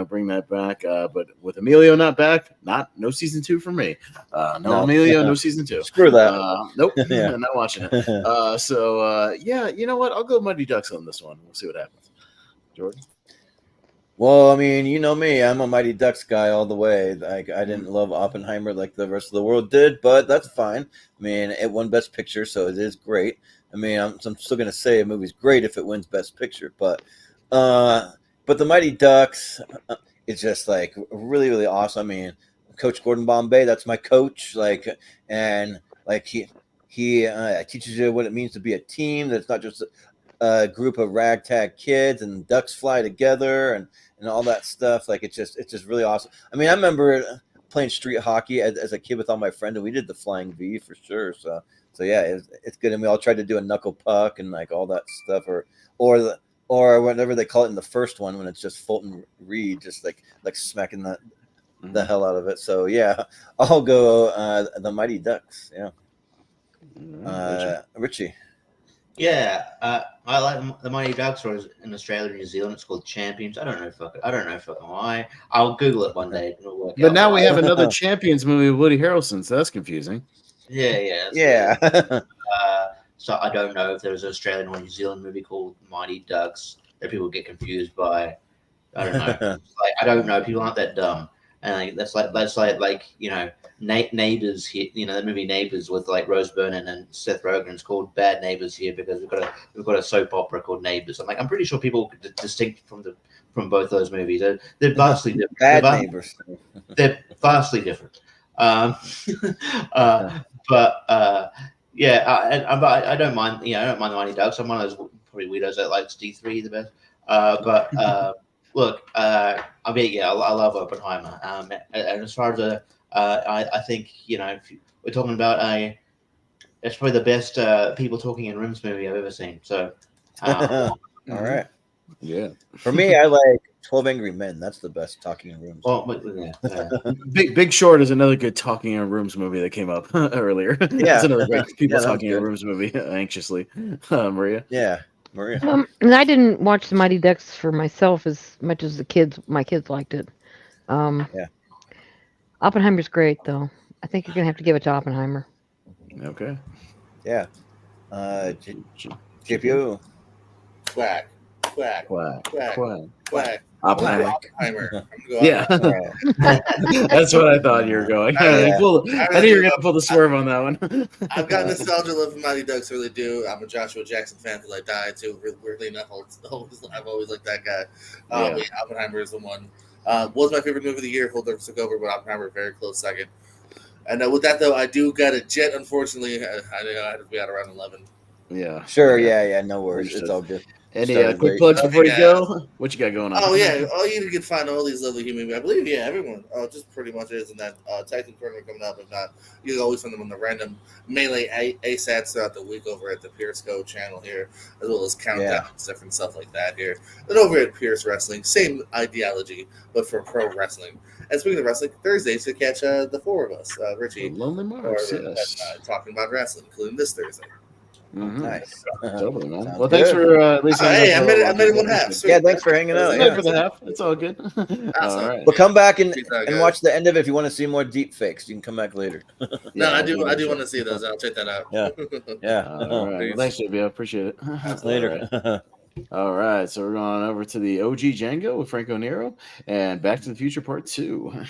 bring that back. But with Emilio not back, no season 2 for me. No Emilio, no season 2. Screw that. Nope, Yeah. I'm not watching it. You know what? I'll go Mighty Ducks on this one. We'll see what happens. Jordan? Well, I mean, you know me. I'm a Mighty Ducks guy all the way. Like, I didn't love Oppenheimer like the rest of the world did, but that's fine. I mean, it won Best Picture, so it is great. I mean, I'm still gonna say a movie's great if it wins Best Picture, but the Mighty Ducks is just like really, really awesome. I mean, Coach Gordon Bombay, that's my coach. Like, and like he teaches you what it means to be a team. That's not just a group of ragtag kids and ducks fly together and all that stuff. Like it's just really awesome. I mean, I remember playing street hockey as a kid with all my friends, and we did the flying V for sure. So yeah, it's good. And we all tried to do a knuckle puck and like all that stuff, or whatever they call it in the first one when it's just Fulton Reed just like smacking the hell out of it. So yeah, I'll go the Mighty Ducks. Yeah, Richie. Yeah, I like the Mighty Ducks, or in Australia and New Zealand, it's called Champions. I don't know fucking why. I'll Google it one day. But now we have another Champions movie with Woody Harrelson, so that's confusing. Yeah. So I don't know if there's an Australian or New Zealand movie called Mighty Ducks that people get confused by. I don't know. I don't know. People aren't that dumb. And that's like Neighbours here. The movie Neighbours with like Rose Byrne and Seth Rogen. It's called Bad Neighbours here because we've got a soap opera called Neighbours. I'm pretty sure people could distinct from both those movies. They're vastly different. Bad Neighbours. They're vastly different. But I don't mind. I don't mind the Mighty Ducks. I'm one of those probably weirdos that likes D3 the best. Look, I love Oppenheimer. And as far as I think if we're talking about it's probably the best people talking in rooms movie I've ever seen. So, all right. Yeah. For me, I like 12 Angry Men. That's the best talking in rooms. Well, Big Short is another good talking in rooms movie that came up earlier. Yeah, It's another great people talking in good. rooms movie anxiously. Maria. Yeah, Maria. And I didn't watch the Mighty Ducks for myself as much as my kids liked it. Yeah. Oppenheimer's great though. I think you're gonna have to give it to Oppenheimer. Okay. Yeah. JPO. Quack, quack, Quack. quack, Quack. quack. Oppenheimer. Oppenheimer. I'm gonna go Yeah. Oppenheimer. That's what I thought you were going. I knew you were gonna pull the swerve on that one. I've got nostalgia love for Mighty Ducks, really do. I'm a Joshua Jackson fan till I die too. Weirdly enough, I've always liked that guy. Yeah. Oppenheimer is the one. Was my favorite movie of the year. Full Dirk took over, but Oppenheimer very close second. And with that though, I do got a jet. Unfortunately, I had to be out around 11. Yeah. Sure. Okay. Yeah. No worries. Understood. It's all good. Any Started quick late. plugs before you Yeah. go? What you got going on? Oh yeah, you can find all these lovely human beings. I believe everyone. Just pretty much is in that tag team tournament coming up. If not, you can always find them on the random melee ASATs throughout the week over at the Pierce Co channel here, as well as countdowns, different stuff like that here. And over at Pierce Wrestling, same ideology, but for pro wrestling. And speaking of wrestling, Thursdays you catch the four of us, Richie, Lonely Marks, yes. talking about wrestling, including this Thursday. Mm-hmm. Nice. Totally, man. Sounds well, thanks good. for at least. Hey, I made it one half. Sweet. Yeah, thanks for hanging out. Yeah, Yeah. for the half. It's all good. All right. Well, come back and Guys. watch the end of it if you want to see more deep fakes. You can come back later. No, I do want to see those. I'll check that out. Yeah. Yeah. All right. Well, thanks, JB. I appreciate it. Later. All right. So we're going over to the OG Django with Franco Nero and Back to the Future Part 2.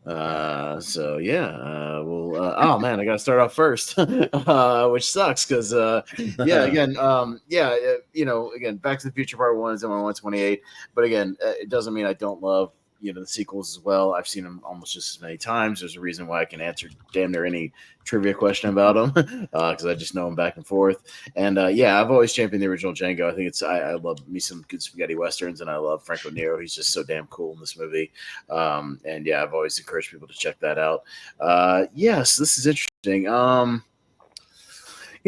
So yeah, oh man, I gotta start off first, which sucks because again, again, Back to the Future Part 1 is on 128, but again, it doesn't mean I don't love the sequels as well. I've seen them almost just as many times. There's a reason why I can answer damn near any trivia question about them because I just know them back and forth. And I've always championed the original Django. I think I love me some good spaghetti westerns, and I love Franco Nero. He's just so damn cool in this movie. I've always encouraged people to check that out. Yes, this is interesting.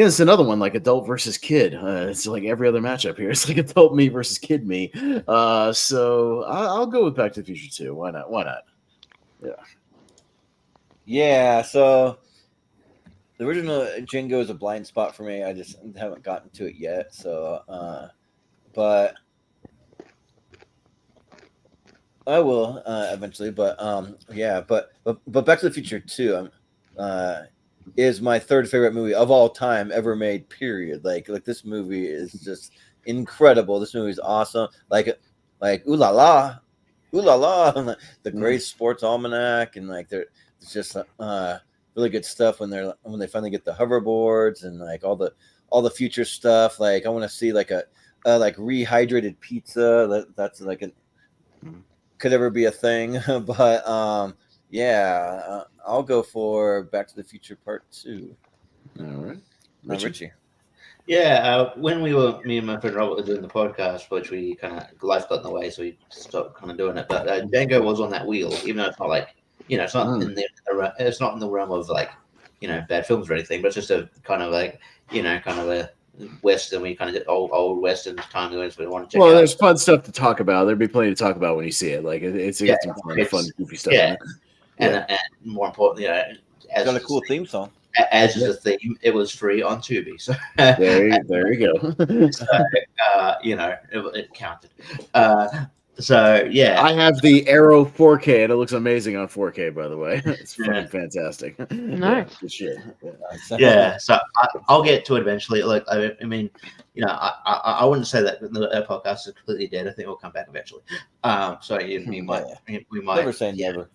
It's another one like adult versus kid. It's like every other matchup here. It's like adult me versus kid me. So I'll go with Back to the Future 2. Why not? Yeah. Yeah. So the original Django is a blind spot for me. I just haven't gotten to it yet. So, but I will eventually. But but Back to the Future 2. Is my third favorite movie of all time ever made, period. Like this movie is just incredible. This movie is awesome. Like ooh la la, the Great Sports Almanac, and it's just really good stuff when they finally get the hoverboards and like all the future stuff. Like I want to see like a rehydrated pizza that's like could ever be a thing, but I'll go for Back to the Future Part 2. All right. Richie. Yeah, when me and my friend Robert were doing the podcast, which we kind of life got in the way, so we stopped kind of doing it. But Django was on that wheel, even though it's not like it's not it's not in the realm of like bad films or anything, but it's just a kind of like kind of a Western. We kind of did old Western time we want to check out. There's fun stuff to talk about. There'd be plenty to talk about when you see it. Like it's fun, goofy stuff. Yeah. And more importantly, It's got a cool theme song. As is a theme, it was free on Tubi. So there you go. So, it counted. I have the Arrow 4K, and it looks amazing on 4K. By the way, it's fucking fantastic. Nice. Good shit. Yeah, so I'll get to it eventually. Like, I mean, I wouldn't say that the podcast is completely dead. I think we'll come back eventually. We might Never say never.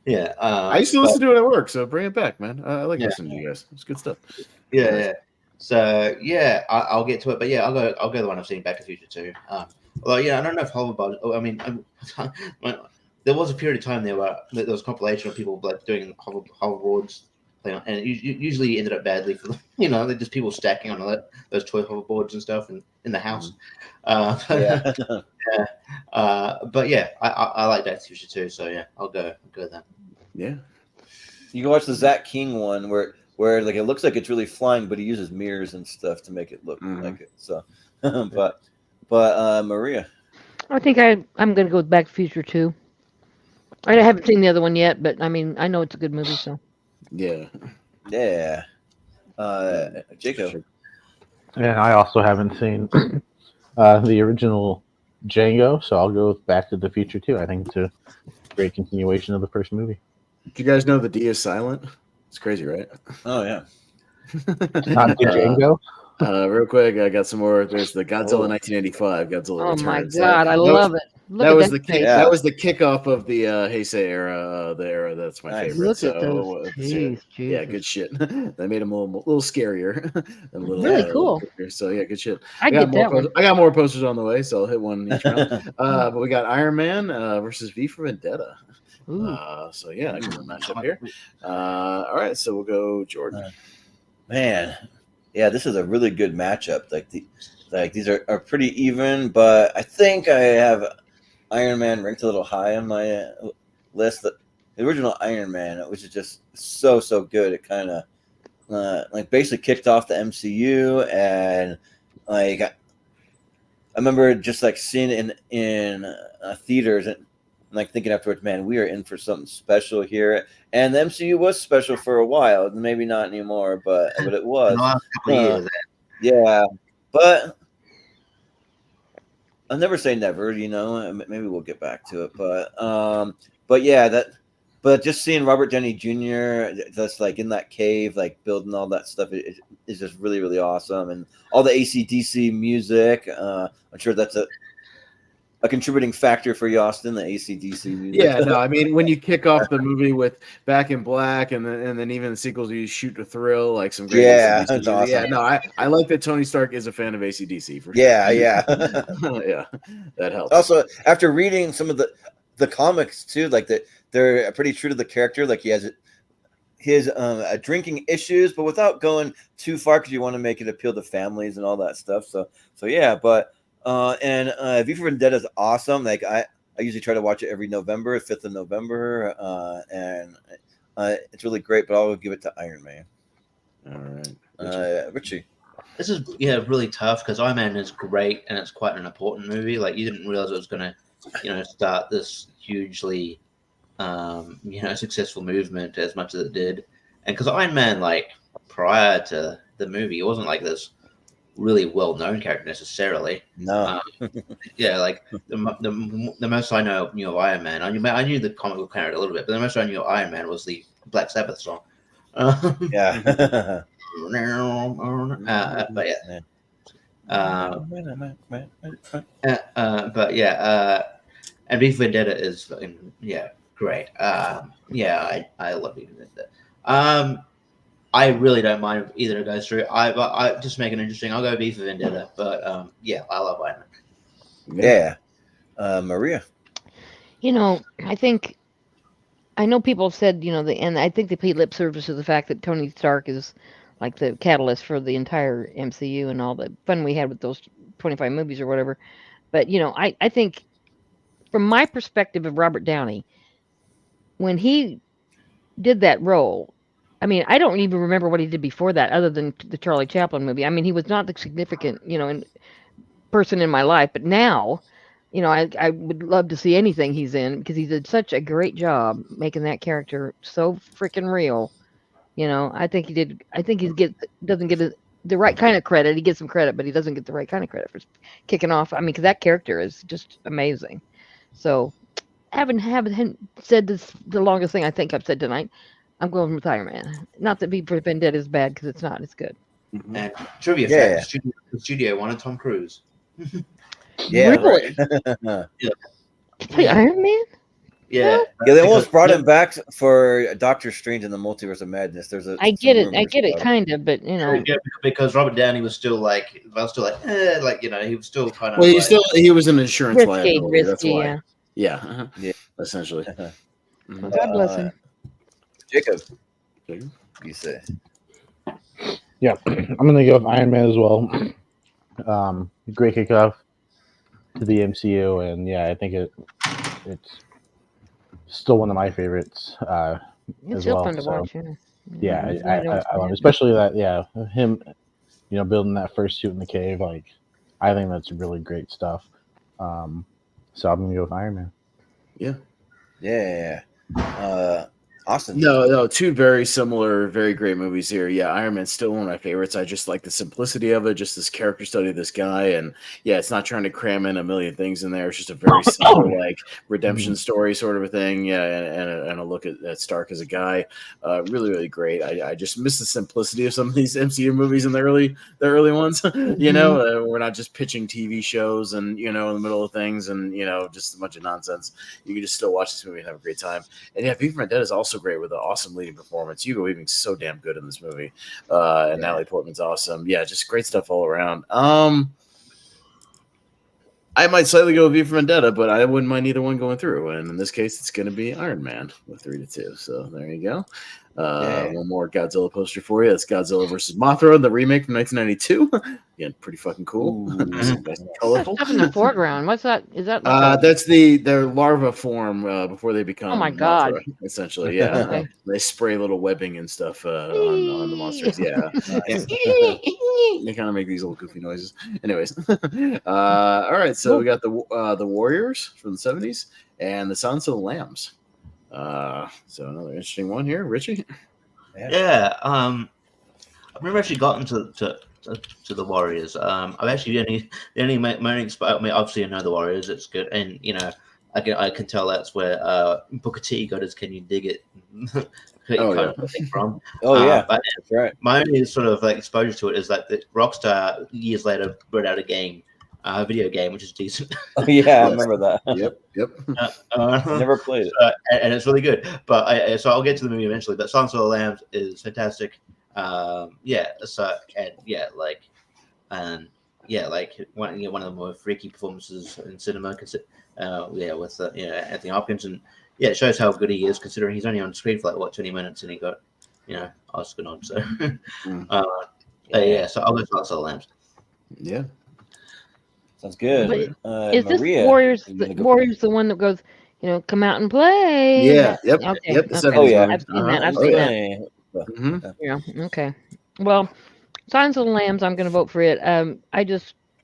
Yeah, I used to listen to it at work, so bring it back, man. I like listening to you guys. It's good stuff. Yeah. So I'll get to it, but I'll go the one I've seen, Back to the Future 2. I don't know if hoverboard. I mean, there was a period of time there where there was a compilation of people like doing hoverboards, and it usually ended up badly for them. They're just people stacking on those toy hoverboards and stuff in the house. But I like Back to the Future 2, so I'll go then. Yeah. You can watch the Zach King one where like it looks like it's really flying, but he uses mirrors and stuff to make it look like it. So, but Maria, I think I'm going to go with Back to the Future 2. I haven't seen the other one yet, but I mean, I know it's a good movie, so. Yeah. Jacob. Yeah, I also haven't seen the original Django, so I'll go with Back to the Future 2. I think it's a great continuation of the first movie. Do you guys know the D is silent? It's crazy, right? Oh yeah. Not the Django. Real quick, I got some more. There's the Godzilla 1985. Godzilla Oh my Returns. God, I love it. Look That at was that the face. Yeah. that was the kickoff of the Heisei era. The era that's my Nice. favorite. Look So at those teeth. yeah, Jesus. good shit. That made him a little scarier, and a little Really Yeah. cool. quicker. So yeah, good shit. I get that one. I got more posters on the way, so I'll hit one each round. But we got Iron Man versus V for Vendetta. Ooh. So yeah, I can match up here. All right, so we'll go Jordan. Man, yeah, this is a really good matchup. These are pretty even, but I think I have Iron Man ranked a little high on my list. The original Iron Man, which is just so good. It kind of basically kicked off the MCU, and I remember just seeing it in theaters and thinking afterwards, man, we are in for something special here. And the MCU was special for a while, maybe not anymore, but it In was. the last couple of years. Yeah, but I'll never say never. Maybe we'll get back to it, but yeah, but just seeing Robert Downey Jr. just in that cave, building all that stuff, is just really awesome, and all the AC/DC music. I'm sure that's a contributing factor for you, Austin, the AC/DC music. Yeah, no, I mean, when you kick off the movie with Back in Black, and then even the sequels, you Shoot to Thrill, some great Yeah, AC/DC that's music. awesome. Yeah, no, I like that Tony Stark is a fan of AC/DC for sure. Yeah. Yeah, that helps. Also, after reading some of the comics too, they're pretty true to the character. He has his drinking issues, but without going too far, because you want to make it appeal to families and all that stuff. So yeah, but V for Vendetta is awesome. I usually try to watch it every November, 5th of November, and it's really great. But I'll give it to Iron Man. All right, Richie. This is really tough because Iron Man is great and it's quite an important movie. You didn't realize it was going to, start this hugely, successful movement as much as it did. And because Iron Man, prior to the movie, it wasn't this really well-known character necessarily. No. The most I knew of Iron Man, I knew the comic book character a little bit, but the most I knew of Iron Man was the Black Sabbath song. Yeah. But yeah. And V for Vendetta is great. I love V for Vendetta. I really don't mind if either goes through. I just make it interesting. I'll go V for Vendetta, but I love Iron Man. Yeah. Maria. I know people have said, and I think they paid lip service to the fact that Tony Stark is the catalyst for the entire MCU and all the fun we had with those 25 movies or whatever. But, I think from my perspective of Robert Downey, when he did that role, I don't even remember what he did before that other than the Charlie Chaplin movie. He was not the significant, person in my life. But now, I would love to see anything he's in because he did such a great job making that character so freaking real. I think he did. I think doesn't get the right kind of credit. He gets some credit, but he doesn't get the right kind of credit for kicking off. Because that character is just amazing. So, haven't said this the longest thing I think I've said tonight. I'm going with Iron Man. Not that V for Vendetta is bad because it's not. It's good. And trivia fact: the studio wanted Tom Cruise. Yeah. Really? To play Iron Man? Yeah. Yeah, they almost brought him back for Doctor Strange in the Multiverse of Madness. I get it, kind of, but because Robert Downey was still he was still kind of. Well, he was an insurance liability. Risky, That's why. yeah. Yeah. Yeah. Essentially. God bless him. Jacob, you say? Yeah, I'm gonna go with Iron Man as well. Great kickoff to the MCU, and yeah, I think it's still one of my favorites. It's as still well, fun to so, watch. Yeah, I love it. Especially that. Yeah, him, building that first suit in the cave. I think that's really great stuff. So I'm gonna go with Iron Man. Yeah. Yeah. Austin. No, two very similar, very great movies here. Yeah, Iron Man's still one of my favorites. I just like the simplicity of it, just this character study of this guy, and yeah, it's not trying to cram in a million things in there. It's just a very simple, like redemption story sort of a thing. Yeah, and a look at Stark as a guy. Really, really great. I just miss the simplicity of some of these MCU movies in the early ones. We're not just pitching TV shows and in the middle of things and just a bunch of nonsense. You can just still watch this movie and have a great time. And yeah, V for Vendetta is also great with an awesome leading performance. Hugo Weaving's so damn good in this movie, and Natalie Portman's awesome. Yeah, just great stuff all around. I might slightly go with V for Vendetta, but I wouldn't mind either one going through. And in this case, it's going to be Iron Man with 3-2. So there you go. One more Godzilla poster for you. It's Godzilla versus Mothra, the remake from 1992. Again, pretty fucking cool. Nice and colorful. What's up in the foreground? What's that? Is that? That's their larva form before they become. Oh my God! Mothra, essentially, yeah. Okay. They spray little webbing and stuff on the monsters. Yeah, they kind of make these little goofy noises. Anyways, all right. So we got the Warriors from the 70s and the Silence of the Lambs. So another interesting one here, Richie. Yeah. I've never actually gotten to the Warriors. I've actually obviously I know the Warriors. It's good, and I can tell that's where Booker T got his "Can You Dig It?" Thing from. Oh yeah, but that's right. My only sort of like exposure to it is that the Rockstar years later brought out a video game, which is decent. Oh yeah, I remember that. Yep. I never played it, and it's really good. But so I'll get to the movie eventually. But Silence of the Lambs is fantastic. One of the more freaky performances in cinema. With Anthony Hopkins, and it shows how good he is considering he's only on screen for 20 minutes and he got Oscar nod. So so I'll go Silence of the Lambs. Yeah. Sounds good. Is Maria, this Warriors the one that goes, come out and play? Yeah. Yep. Okay. Yep. Okay. yeah. I've seen that. I've seen that. Yeah. Okay. Well, Silence of the Lambs. I'm going to vote for it. I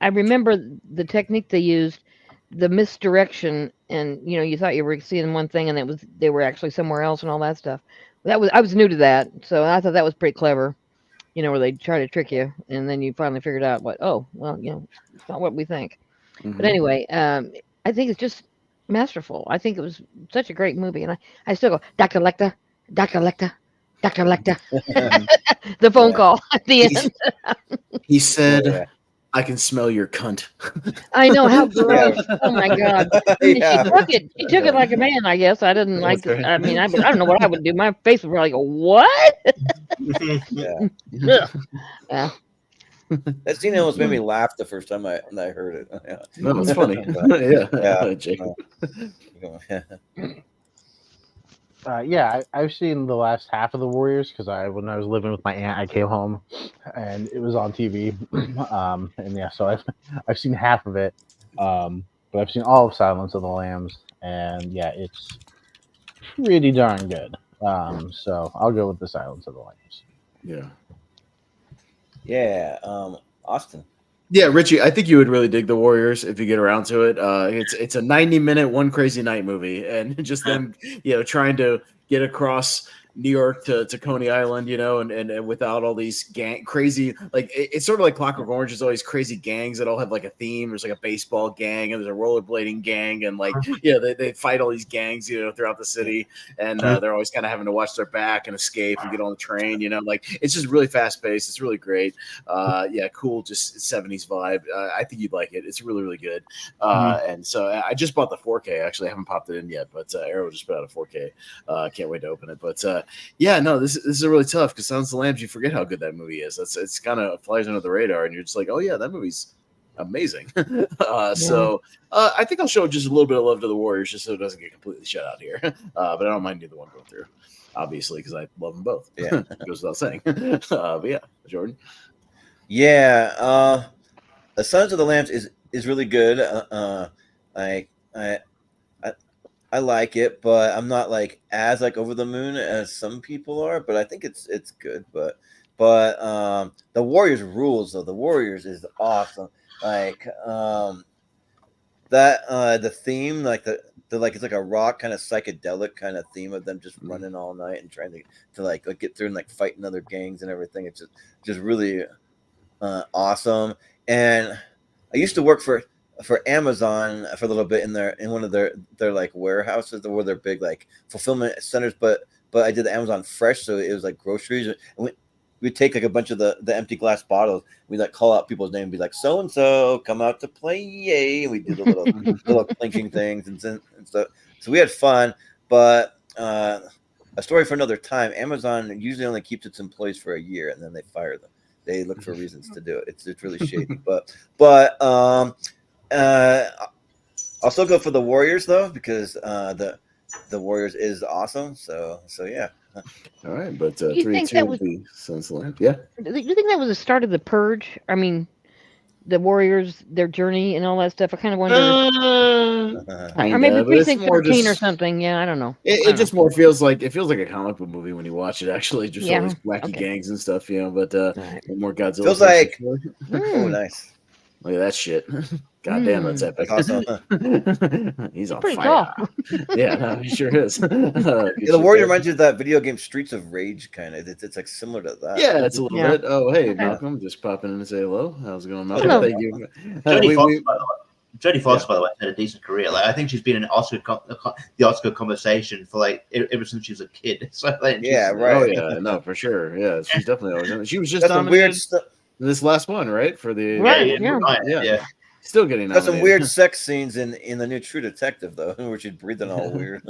remember the technique they used, the misdirection, and you thought you were seeing one thing, and they were actually somewhere else, and all that stuff. I was new to that, so I thought that was pretty clever. Where they try to trick you, and then you finally figured out it's not what we think. Mm-hmm. But anyway, I think it's just masterful. I think it was such a great movie, and I still go, Dr. Lecter, Dr. Lecter, Dr. Lecter. The phone call at the end. He said, I can smell your cunt. I know, how gross. Oh my God. He took it like a man, I guess. I didn't like it. I mean, I don't know what I would do. My face would probably go, what? Yeah. That scene almost made me laugh the first time I heard it. Yeah. No, it's funny. I've seen the last half of the Warriors because when I was living with my aunt, I came home and it was on TV. So I've seen half of it, but I've seen all of Silence of the Lambs, and it's pretty darn good. So I'll go with the Silence of the Lambs. Yeah. Austin. Yeah, Richie, I think you would really dig the Warriors if you get around to it. It's a 90-minute One Crazy Night movie, and just them, trying to get across New York to Coney Island, and without all these crazy, it's sort of like Clockwork Orange. There's all these crazy gangs that all have a theme. There's a baseball gang, and there's a rollerblading gang, and they fight all these gangs, throughout the city, and they're always kind of having to watch their back and escape and get on the train. It's just really fast paced. It's really great. Cool, just 70s vibe. I think you'd like it. It's really, really good. And so I just bought the 4K. Actually, I haven't popped it in yet, but Arrow just put out a 4K. Can't wait to open it, but. This is really tough because Silence of the Lambs, you forget how good that movie is. It's kind of flies under the radar, and you're just like, oh yeah, that movie's amazing. So I think I'll show just a little bit of love to the Warriors, just so it doesn't get completely shut out here. But I don't mind either one going through, obviously, because I love them both. Yeah, it goes without saying. But yeah, Jordan. Yeah, the Silence of the Lambs is really good. I like it, but I'm not as over the moon as some people are. But I think it's good. But the Warriors rules though. The Warriors is awesome. The theme, the it's like a rock kind of psychedelic kind of theme of them just running all night and trying to like get through and like fighting other gangs and everything. It's just really awesome. And I used to work for Amazon for a little bit in one of their like warehouses or their big like fulfillment centers, but I did the Amazon Fresh, so it was like groceries. And we'd take like a bunch of the empty glass bottles. We'd like call out people's name and be like, so and so come out to play, yay! And we do the little clinking things and stuff. So we had fun, but a story for another time. Amazon usually only keeps its employees for a year and then they fire them. They look for reasons to do it. It's really shady, but I'll still go for the Warriors though, because the Warriors is awesome. So yeah. All right, but You 3-2 think that would was- be Sunset. Yeah. Do you think that was the start of the purge? I mean, the Warriors, their journey and all that stuff. I kind of wonder, or maybe Precinct 13 or something. Yeah, I don't know. It just more feels like a comic book movie when you watch it. Actually, just all these wacky gangs and stuff, But more Godzilla. Feels like oh, nice. Look at that shit. God damn, that's epic. That's awesome. He's on pretty fire. tall. Yeah, no, he sure is. The Warrior reminds you of that video game Streets of Rage kind of. It's like similar to that. Yeah, it's a little Yeah. bit. Oh, hey, Malcolm, just popping in to say hello. How's it going, Malcolm? Hello. Thank you. Jodie Foster, by the way, had a decent career. Like I think she's been in the Oscar conversation for like ever since she was a kid. So like, Yeah, right. Oh yeah, no, for sure. Yeah, she's definitely always in it. She was just That's some nominated weird stuff. this last one, right? For the Right. yeah. Still getting Got some nominated. weird sex scenes in the new True Detective though, where she's breathing all weird.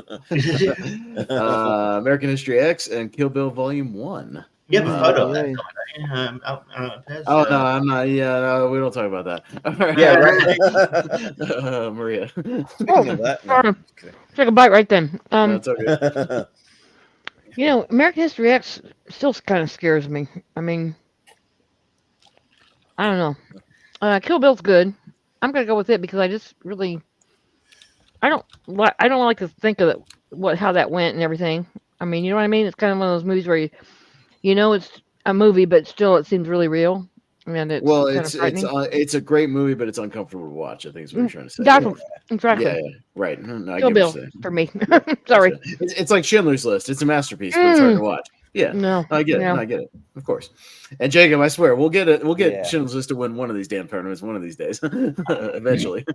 American History X and Kill Bill Volume 1. You have a photo of yeah. that. Oh no, I'm not. Yeah, no, we don't talk about that. All right. Yeah, right. Maria. Speaking of that, no, Sorry. just kidding. Take a bite right then. That's okay. You know, American History X still kind of scares me. I mean, I don't know. Kill Bill's good. I'm gonna go with it because I just really, I don't like to think of it, how that went and everything. I mean, you know what I mean? It's kind of one of those movies where you know it's a movie, but still it seems really real. And it's Well, kind of frightening. it's a great movie, but it's uncomfortable to watch. I think is what you're trying to say. Exactly. Yeah, right. No, I Kill get Bill what you're saying. for me. Sorry. It's like Schindler's List. It's a masterpiece, but it's hard to watch. Yeah, No. I get it. Yeah. I get it. Of course. And Jacob, I swear, we'll get it. We'll get Yeah. Schindler's List to win one of these damn tournaments one of these days, eventually.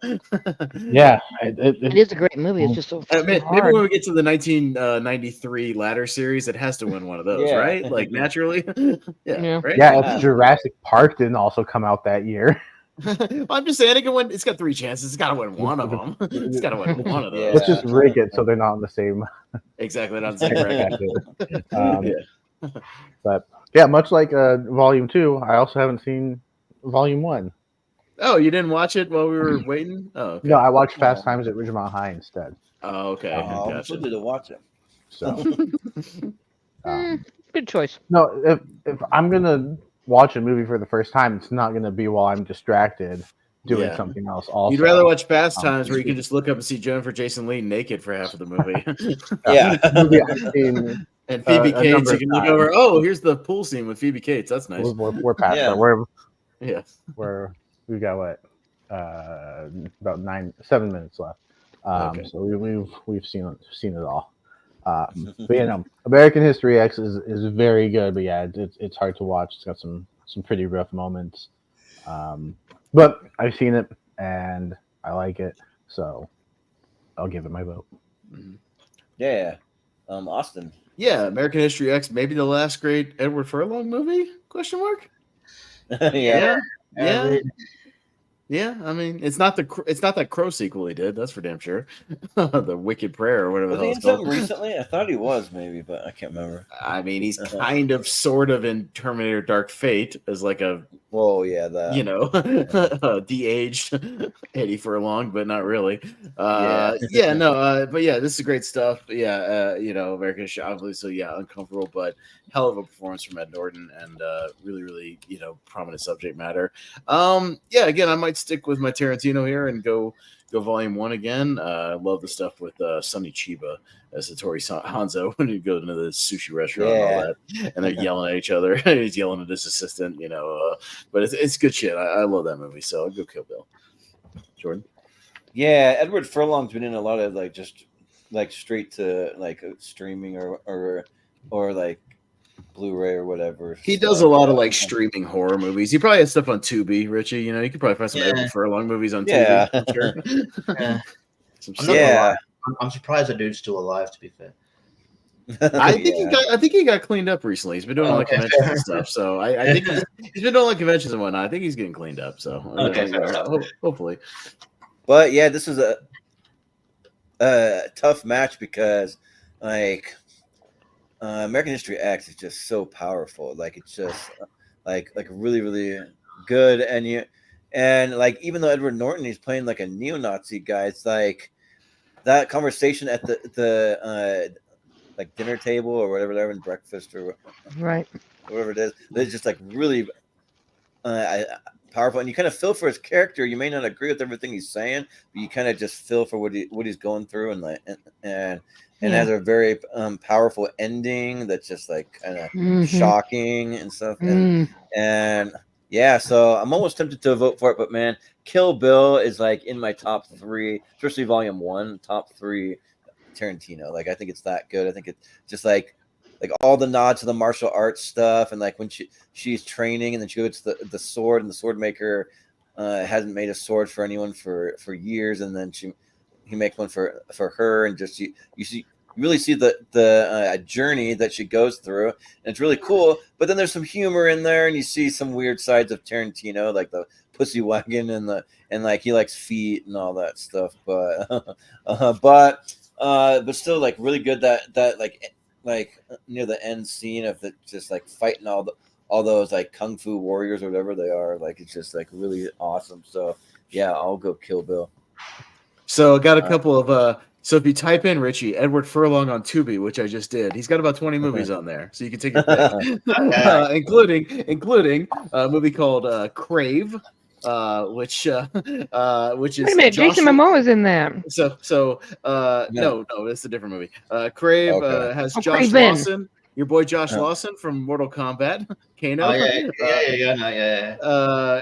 Yeah, It is a great movie. It's just so Maybe hard. when we get to the 1993 ladder series, it has to win one of those, Yeah. right? Like naturally. Yeah. Right. yeah. If Jurassic Park didn't also come out that year. Well, I'm just saying it can win. It's got 3 chances. It's got to win one of them. It's got to win one of those. Yeah. Let's just rig it so they're not on the same. Exactly. Not saying right. Yeah. But yeah, much like Volume 2, I also haven't seen Volume 1. Oh, you didn't watch it while we were waiting? Oh, okay. No, I watched Fast Times at Ridgemont High instead. Oh, okay. I'm Gotcha. supposed to watch it. So Good choice. no, if I'm gonna watch a movie for the first time, it's not gonna be while I'm distracted doing Yeah. something else. Also, You'd rather watch Fast Times where you can just look up and see Jennifer Jason Leigh naked for half of the movie. Yeah. movie I've seen, And Phoebe a Cates, number you of can look times. over, oh, here's the pool scene with Phoebe Cates. That's nice. we're past Yeah. that. We're Yeah. we've got what about 7 minutes left. Okay. So we've seen it all. But you know, American History X is very good. But yeah, it's hard to watch. It's got some pretty rough moments. But I've seen it and I like it, so I'll give it my vote. Yeah. Austin. Yeah, American History X, maybe the last great Edward Furlong movie? Question mark? Yeah. Yeah. Yeah, I mean, it's not that Crow sequel he did. That's for damn sure. The Wicked Prayer or whatever Was the he hell in it's called. something recently? I thought he was maybe, but I can't remember. I mean, he's kind of, sort of in Terminator Dark Fate as like a, Whoa, yeah, that. you know, de-aged Eddie Furlong, but not really. Yeah. But yeah, this is great stuff. Yeah, you know, American History, obviously, yeah, uncomfortable, but hell of a performance from Ed Norton and really, really, you know, prominent subject matter. Yeah, again, I might stick with my Tarantino here and go Volume 1 again. I love the stuff with Sonny Chiba as Hattori Hanzo when you go into the sushi restaurant and all that, and they're yelling at each other. He's yelling at his assistant, you know. But it's good shit. I love that movie, so I'll go Kill Bill. Jordan. Yeah, Edward Furlong's been in a lot of like just like straight to like streaming or like Blu-ray or whatever. He does a lot of like streaming horror movies. He probably has stuff on Tubi, Richie. You know, you could probably find some Edward Furlong movies on Yeah. Tubi. I'm sure. Yeah. Some I'm stuff. not gonna lie. I'm surprised the dude's still alive. To be fair, I think he got cleaned up recently. He's been doing like conventions and stuff. So I think he's been doing like conventions and whatnot. I think he's getting cleaned up. So hopefully. But yeah, this is a tough match because like American History X is just so powerful. Like it's just like really really good, and like even though Edward Norton he's playing like a neo-Nazi guy, it's like that conversation at the like dinner table or whatever they're having breakfast or whatever it is. It's just like really powerful, and you kind of feel for his character. You may not agree with everything he's saying, but you kind of just feel for what he's going through, and has a very powerful ending that's just like kind of shocking and stuff. And yeah, so I'm almost tempted to vote for it, but man, Kill Bill is like in my top 3, especially Volume 1, top 3 Tarantino. Like I think it's that good. I think it's just like all the nods to the martial arts stuff, and like when she's training, and then she goes to the sword, and the sword maker hasn't made a sword for anyone for years, and then he makes one for her, and just you really see the journey that she goes through, and it's really cool. But then there's some humor in there, and you see some weird sides of Tarantino, like the pussy wagon and like he likes feet and all that stuff. But still like really good that like near the end scene of the just like fighting all those like kung fu warriors or whatever they are. Like it's just like really awesome. So yeah, I'll go Kill Bill. So I got a couple of so if you type in Richie Edward Furlong on Tubi, which I just did, he's got about 20 movies on there, so you can take your pick, including a movie called Crave, which is wait a minute, Jason Momoa is in that. So no, it's a different movie. Crave has Josh Craven. Lawson, your boy Josh Lawson from Mortal Kombat, Kano. Oh yeah.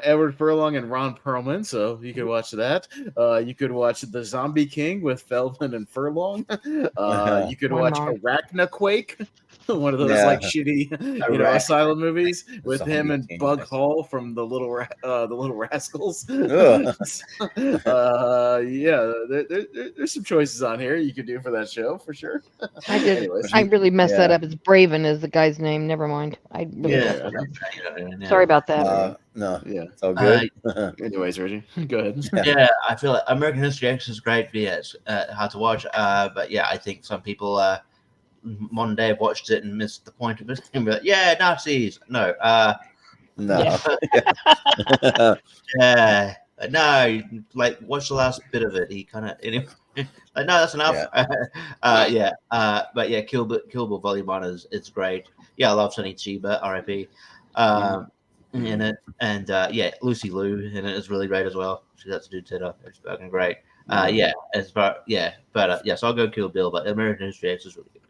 Edward Furlong and Ron Perlman, so you could watch that. You could watch The Zombie King with Feldman and Furlong. You could watch Arachnaquake, one of those like shitty, asylum movies with him and Bug Hall from the Little Rascals. There's some choices on here you could do for that show for sure. I really messed that up. It's Braven is the guy's name. Never mind. I really messed that up. Sorry about that. No, it's all good. Anyways, Reggie, go ahead. Yeah, I feel like American History X is great. But yeah, it's hard to watch. But yeah, I think some people modern day have watched it and missed the point of it. And be like, yeah, Nazis. No. No. Yeah. No, like watch the last bit of it. He kind of like, no, that's enough. But yeah, Kill Bill Volume 1 it's great. Yeah, I love Sonny Chiba, R.I.P. In it, and Lucy Liu in it is really great as well. She got to do Titter. It's fucking great. So I'll go Kill Bill, but American History X is really good.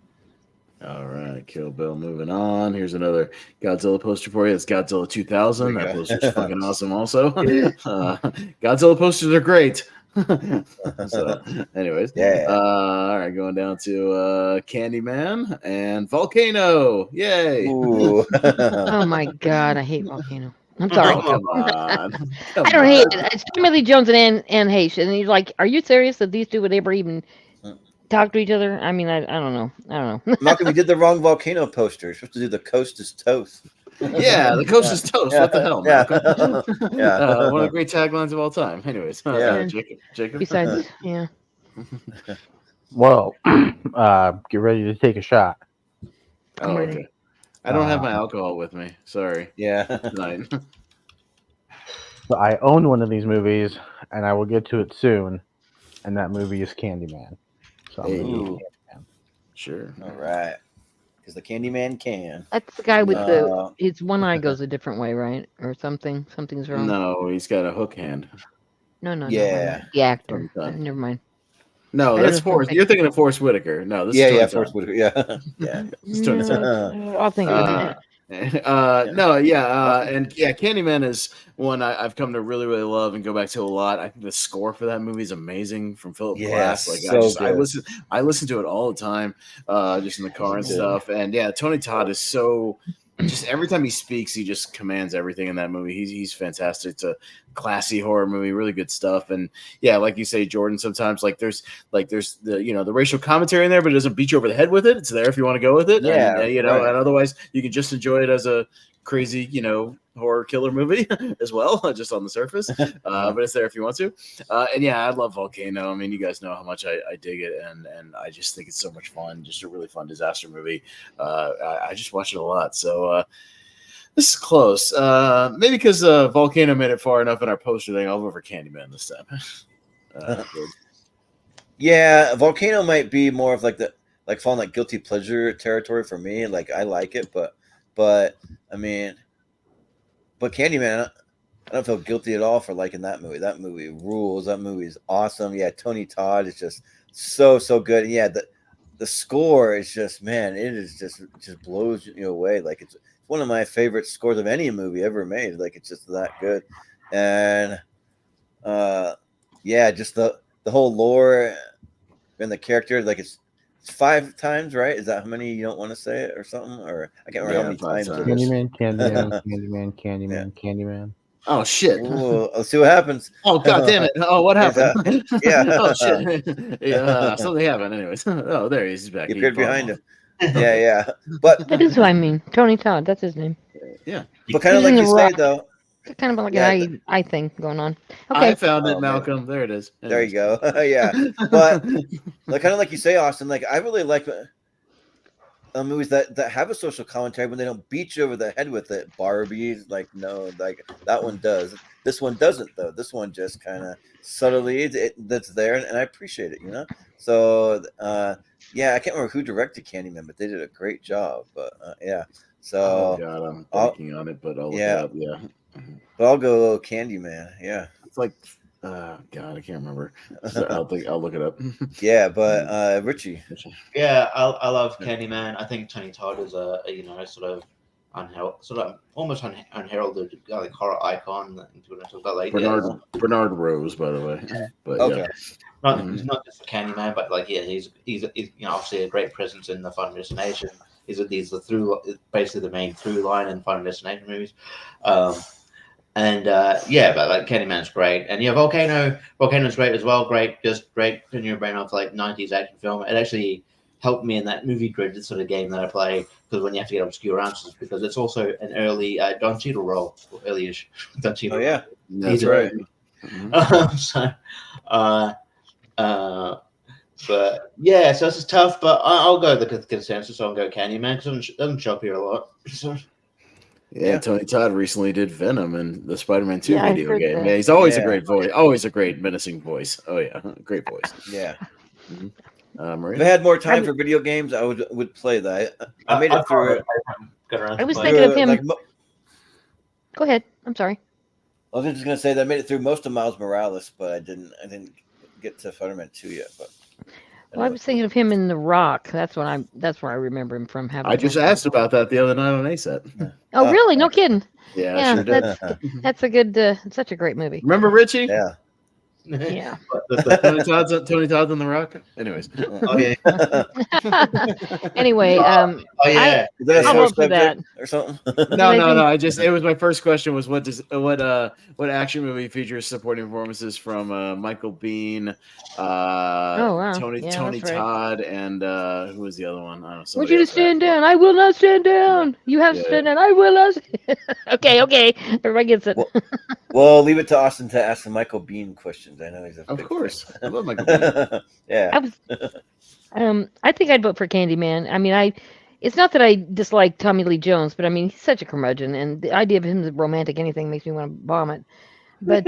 All right, Kill Bill. Moving on. Here's another Godzilla poster for you. It's Godzilla 2000. That poster's fucking awesome. Also, Godzilla posters are great. So, anyways, all right, going down to Candyman and Volcano. Yay! Oh my god, I hate Volcano. I'm sorry. Oh, come on. I don't hate it. It's Tommy Lee Jones and Anne Heche, and you're like, are you serious that these two would ever even talk to each other? I mean, I don't know. Malcolm, we did the wrong Volcano poster. You're supposed to do the Coast is Toast. Yeah, the Coast is Toast. What the hell, Malcolm? One of the great taglines of all time. Anyways, Jacob. Besides, Well, get ready to take a shot. Oh, okay. I don't have my alcohol with me. Sorry. Yeah. Tonight. So I own one of these movies, and I will get to it soon. And that movie is Candyman. So I'm gonna do Candyman. Sure. All right. Because the Candyman can. that's the guy with his one eye goes a different way, right? Or something. Something's wrong. No, he's got a hook hand. No. Yeah. The actor. Never mind. No, that's Forrest. You're thinking of Forrest Whitaker. No, this is Forrest Whitaker. Yeah. I'll think of it. No, yeah, and yeah, Candyman is one I've come to really, really love and go back to a lot. I think the score for that movie is amazing from Philip Glass. Like I listen to it all the time, just in the car and stuff. And yeah, Tony Todd is so. Just every time he speaks, he just commands everything in that movie. He's fantastic. It's a classy horror movie, really good stuff. And yeah, like you say, Jordan, sometimes there's the the racial commentary in there, but it doesn't beat you over the head with it. It's there if you want to go with it. Yeah, and, and otherwise you can just enjoy it as a crazy horror killer movie as well, just on the surface. But it's there if you want to. And yeah, I love Volcano. I mean, you guys know how much I dig it, and I just think it's so much fun. Just a really fun disaster movie. I just watch it a lot. So this is close. Maybe because Volcano made it far enough in our poster thing. I'll vote for Candyman this time. Yeah, Volcano might be more of falling like guilty pleasure territory for me. Like I like it, but I mean. But Candyman, I don't feel guilty at all for liking that movie. That movie rules. That movie is awesome. Yeah, Tony Todd is just so good. And yeah, the score is just, man, it is just blows you away. Like it's one of my favorite scores of any movie ever made. Like it's just that good. And yeah, just the whole lore and the character, like it's 5 times, right? Is that how many you don't want to say it or something? Or I can't remember how many times. Candyman. Oh shit! Ooh, let's see what happens. Oh god damn it! Oh, what happened? Yeah. Oh shit! Yeah, something happened. Anyways, oh there he is. He's back. He appeared behind him. Yeah. But that is who I mean. Tony Todd. That's his name. Yeah. But kind of like you say though. It's kind of like an eye thing going on. Okay. I found it, Malcolm. There it is. There you go. Yeah. But kind of like you say, Austin, like I really like movies that have a social commentary when they don't beat you over the head with it. Barbie, like no, like that one does. This one doesn't though. This one just kind of subtly that's there, and I appreciate it. So yeah, I can't remember who directed Candyman, but they did a great job. But yeah. So God, I'm blanking on it, but I'll look it up. Yeah. But I'll go Candyman. Yeah. It's like God, I can't remember. I'll look it up. Yeah, but Richie. Yeah, I love Candyman. I think Tony Todd is a almost unheralded like horror icon. Bernard Rose, by the way. But okay. Yeah. He's not just a Candyman, but like he's obviously a great presence in the Final Destination. He's basically the main through line in Final Destination movies. Yeah, but like Candyman's great, and yeah, Volcano's great as well. Great putting your brain off like 90s action film. It actually helped me in that movie grid sort of game that I play, because when you have to get obscure answers, because it's also an early Don Cheadle role, or early-ish Don Cheadle. Oh yeah, that's right. But yeah, so this is tough, but I'll go the consensus. I'll go Candyman because it doesn't show up here a lot. So. Yeah, Tony Todd recently did Venom in the Spider-Man 2 video game. That. Yeah, he's always a great voice. Always a great menacing voice. Oh yeah, great voice. Yeah. Maria? If I had more time for video games, I would play that. I made it through. I was thinking of him. Go ahead. I'm sorry. I was just gonna say that I made it through most of Miles Morales, but I didn't get to Spider-Man 2 yet. But well, I was thinking of him in The Rock. That's where I remember him from. I just asked about that the other night on ASAP. Oh, really? No kidding. Yeah, I sure did. That's a good, such a great movie. Remember Richie? Yeah. Yeah. Tony Todd's on The Rock. Anyways. Oh yeah. Anyway, oh yeah. I'll vote for that or something. No. It was my first question was what action movie features supporting performances from Michael Biehn, Tony Todd, and who was the other one? I don't know. Want you to stand down? I will not stand down. You have to stand down. I will not. Okay. Everybody gets it. Well, leave it to Austin to ask the Michael Biehn questions. I know he's of course. I love Michael Biehn. Yeah. I think I'd vote for Candyman. I mean, it's not that I dislike Tommy Lee Jones, but I mean, he's such a curmudgeon, and the idea of him as romantic anything makes me want to vomit. But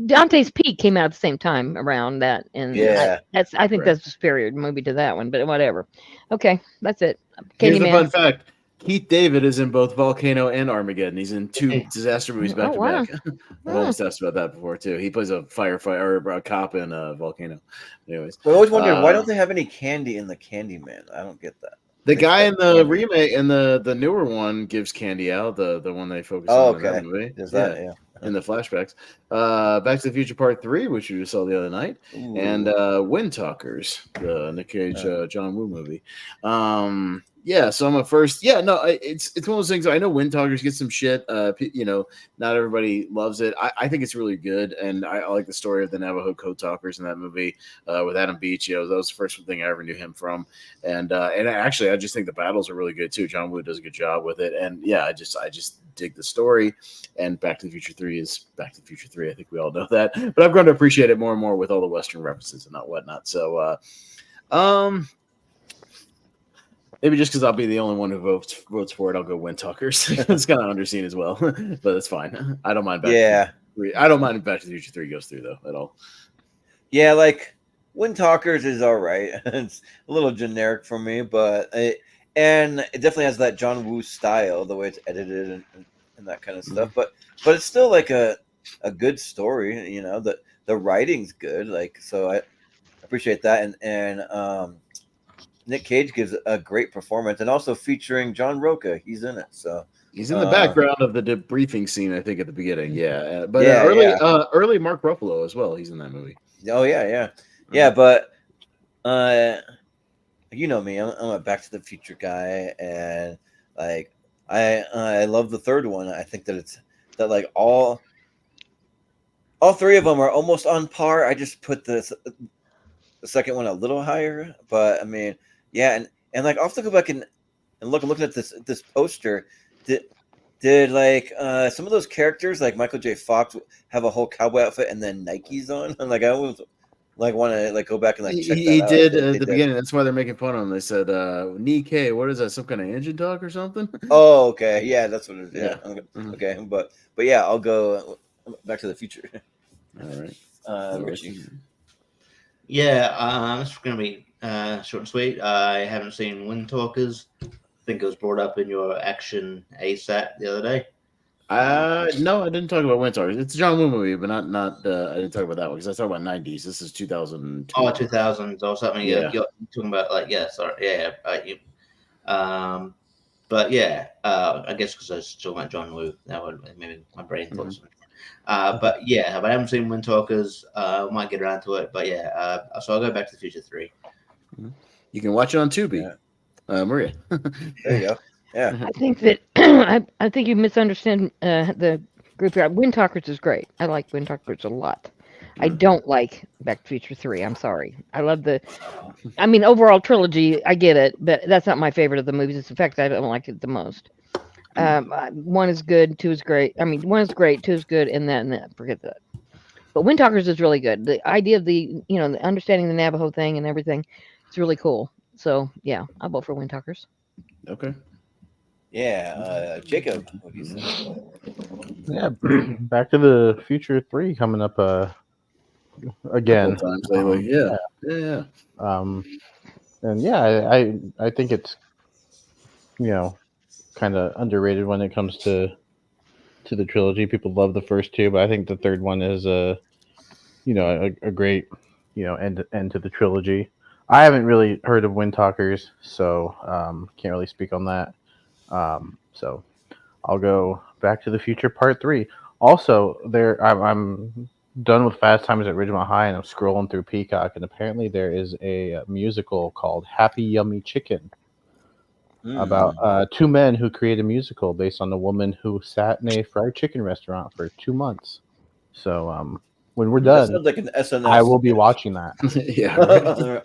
Dante's Peak came out at the same time around that, and yeah, I think that's a superior movie to that one. But whatever. Okay, that's it. Candyman. Here's the fun fact. Keith David is in both Volcano and Armageddon. He's in 2 disaster movies back to back. I've almost asked about that before too. He plays a firefighter or a cop in Volcano. Anyways, I always wondered why don't they have any candy in the Candyman? I don't get that. The guy in the remake and the newer one gives candy out. The one they focus on in that movie. Is that yeah? In the flashbacks. Back to the Future Part 3, which you just saw the other night, and Wind Talkers, the Nick Cage John Woo movie. So I'm a first. Yeah, no, it's one of those things. I know Wind Talkers get some shit. Not everybody loves it. I think it's really good, and I like the story of the Navajo Code Talkers in that movie with Adam Beach. That was the first thing I ever knew him from, and actually, I just think the battles are really good too. John Woo does a good job with it, and yeah, I just dig the story. And Back to the Future 3 is Back to the Future 3. I think we all know that, but I've grown to appreciate it more and more with all the Western references and whatnot. So, maybe just because I'll be the only one who votes for it, I'll go Wind Talkers. It's kind of underseen as well, but it's fine. I don't mind. I don't mind if Back to the Future 3 goes through though at all. Yeah, like Wind Talkers is all right. It's a little generic for me, but it definitely has that John Woo style, the way it's edited and that kind of stuff. But it's still like a good story. The writing's good. Like, so I appreciate that. And Nick Cage gives a great performance, and also featuring John Roca. He's in it. So he's in the background of the debriefing scene, I think, at the beginning. Yeah, but early Mark Ruffalo as well. He's in that movie. Oh yeah. But you know me, I'm a Back to the Future guy, and like I love the third one. I think that like all three of them are almost on par. I just put the second one a little higher, but I mean, yeah, and like I'll have to go back and look. I'm looking at this poster. Did like some of those characters like Michael J. Fox have a whole cowboy outfit and then Nikes on? Like I always like want to like go back and like check he that out. Did at the beginning. That's why they're making fun of him. They said Nikkei, what is that, some kind of engine talk or something? Oh, okay, yeah, that's what it is. Yeah. Okay, but yeah, I'll go Back to the Future. All right. Richie. Yeah, it's going to be short and sweet. I haven't seen Wind Talkers. I think it was brought up in your Action ASAP the other day. No, I didn't talk about Wind Talkers. It's a John Woo movie, but not. I didn't talk about that one because I talked about 90s. This is 2002. Oh, 2000s or something. Yeah. You're talking about but yeah, I guess because I was talking about John Woo, that would maybe my brain thought something. But I haven't seen Wind Talkers. Might get around to it, but yeah. So I'll go Back to the Future 3. You can watch it on Tubi. Maria. There you go. Yeah. I think that I think you misunderstand the group here. Wind Talkers is great. I like Wind Talkers a lot. I don't like Back to the Future 3. I'm sorry. I love overall trilogy. I get it, but that's not my favorite of the movies. It's the fact that I don't like it the most. One is good. Two is great. I mean, one is great. Two is good, and then forget that. But Wind Talkers is really good. The idea of the understanding the Navajo thing and everything, it's really cool. So yeah, I'll vote for Wind Talkers. Okay. Yeah, Jacob, what do you say? Yeah, Back to the Future 3 coming up again. Times lately. Yeah. And yeah, I think it's kind of underrated when it comes to the trilogy. People love the first two, but I think the third one is a great end to the trilogy. I haven't really heard of Wind Talkers, so can't really speak on that. So I'll go Back to the Future Part 3. Also, I'm done with Fast Times at Ridgemont High, and I'm scrolling through Peacock, and apparently there is a musical called Happy Yummy Chicken about two men who create a musical based on a woman who sat in a fried chicken restaurant for 2 months. So when we're done, sounds like an SNL. I will be watching that. Yeah, right.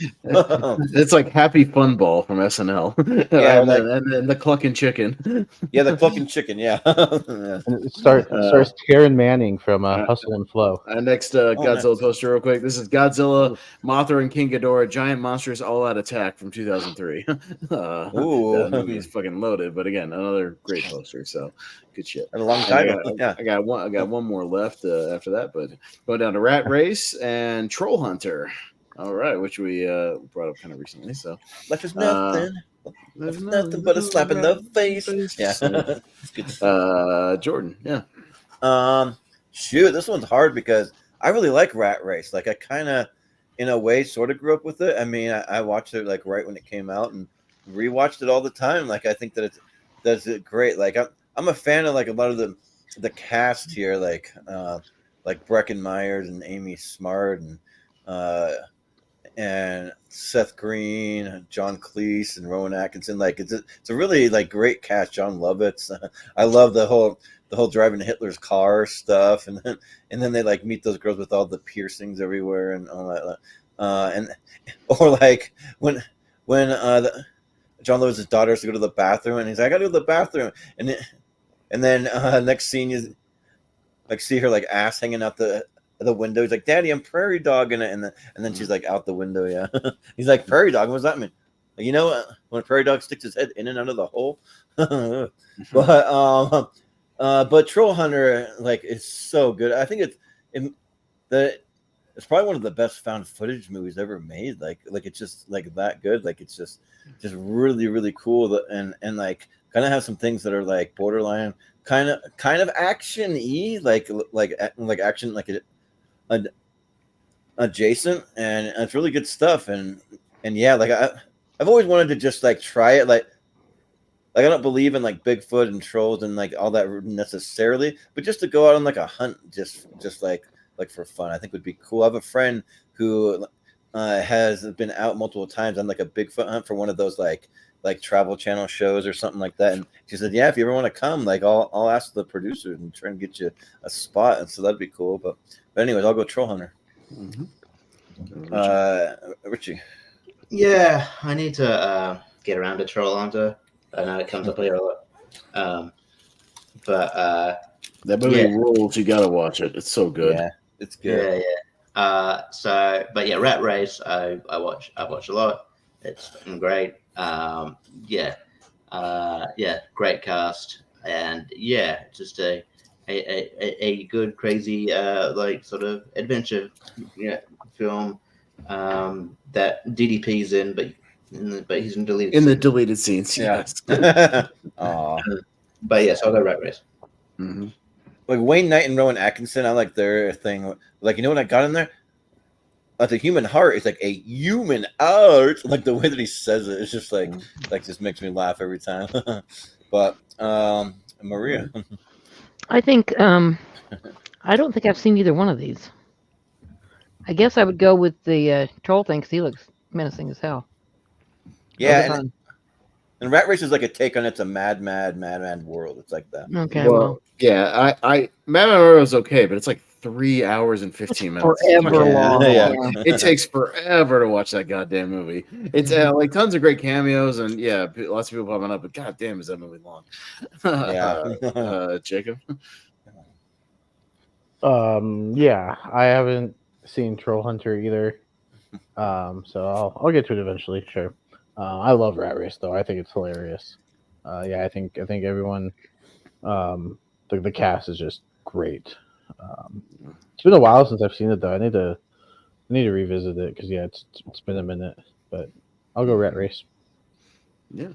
It's like Happy Fun Ball from SNL. Yeah, and then the Clucking Chicken. Yeah, the Clucking Chicken. Yeah. And it stars Taryn Manning from Hustle and Flow. Next Godzilla poster, real quick. This is Godzilla, Mothra, and King Ghidorah, Giant Monstrous All-Out Attack from 2003. That movie is fucking loaded, but again, another great poster. So good shit. A long time. I got one more left after that, but going down to Rat Race and Troll Hunter. All right, which we brought up kind of recently. So life is nothing. There's nothing but a slap in the face. Yeah. It's good. Jordan. Yeah. Shoot, this one's hard because I really like Rat Race. Like I kind of, in a way, sort of grew up with it. I mean, I watched it like right when it came out, and rewatched it all the time. Like I think that that's great. Like I'm a fan of like a lot of the cast here, like Breckin Myers and Amy Smart and Seth Green, John Cleese, and Rowan Atkinson. Like it's a really like great cast. John Lovitz. I love the whole driving Hitler's car stuff, and then they like meet those girls with all the piercings everywhere and all that. Or like when John Lovitz's daughter has to go to the bathroom, and he's like, I gotta go to the bathroom, and then next scene you like see her like ass hanging out the window. He's like, Daddy, I'm prairie dogging it, and then she's like out the window. Yeah, he's like, prairie dog. What does that mean? Like, you know, when a prairie dog sticks his head in and out of the hole. But Troll Hunter like is so good. I think it's probably one of the best found footage movies ever made. Like it's just like that good. Like it's just really really cool. And like kind of have some things that are like borderline kind of action-y, like action like adjacent, and it's really good stuff. And yeah, like I've always wanted to just like try it. Like I don't believe in like Bigfoot and trolls and like all that necessarily, but just to go out on like a hunt, just like for fun, I think would be cool. I have a friend who has been out multiple times on like a Bigfoot hunt for one of those like Travel Channel shows or something like that. And she said, yeah, if you ever want to come, like I'll ask the producers and try and get you a spot. And so that'd be cool. But anyways, I'll go Troll Hunter. Richie. Yeah, I need to get around to Troll Hunter. I know it comes up here a lot. But that movie rules. You gotta watch it. It's so good. Yeah, it's good. Yeah. But yeah, Rat Race. I watch a lot. It's great. Great cast, and yeah, just a good crazy like sort of adventure film that DDP's in, but he's in deleted the deleted scenes. Yes. But yes, I'll go Rat Race. Mm-hmm. Like Wayne Knight and Rowan Atkinson, I like their thing. Like, you know what I got in there? Like the human heart is like a human heart. Like the way that he says it, it's just like just makes me laugh every time. But Maria, I think I don't think I've seen either one of these. I guess I would go with the troll thing because he looks menacing as hell. Yeah, and Rat Race is like a take on It's a Mad World. It's like that. Okay. Well, yeah, I Mad World is okay, but it's like 3 hours and 15 minutes. Forever long. Yeah. It takes forever to watch that goddamn movie. It's like tons of great cameos and yeah, lots of people popping up, but goddamn, is that movie long? Yeah. Jacob. Yeah, I haven't seen Troll Hunter either. So I'll get to it eventually. Sure. I love Rat Race though. I think it's hilarious. I think everyone, the cast is just great. It's been a while since I've seen it though. I need to revisit it because it's been a minute. But I'll go Rat Race. Yeah.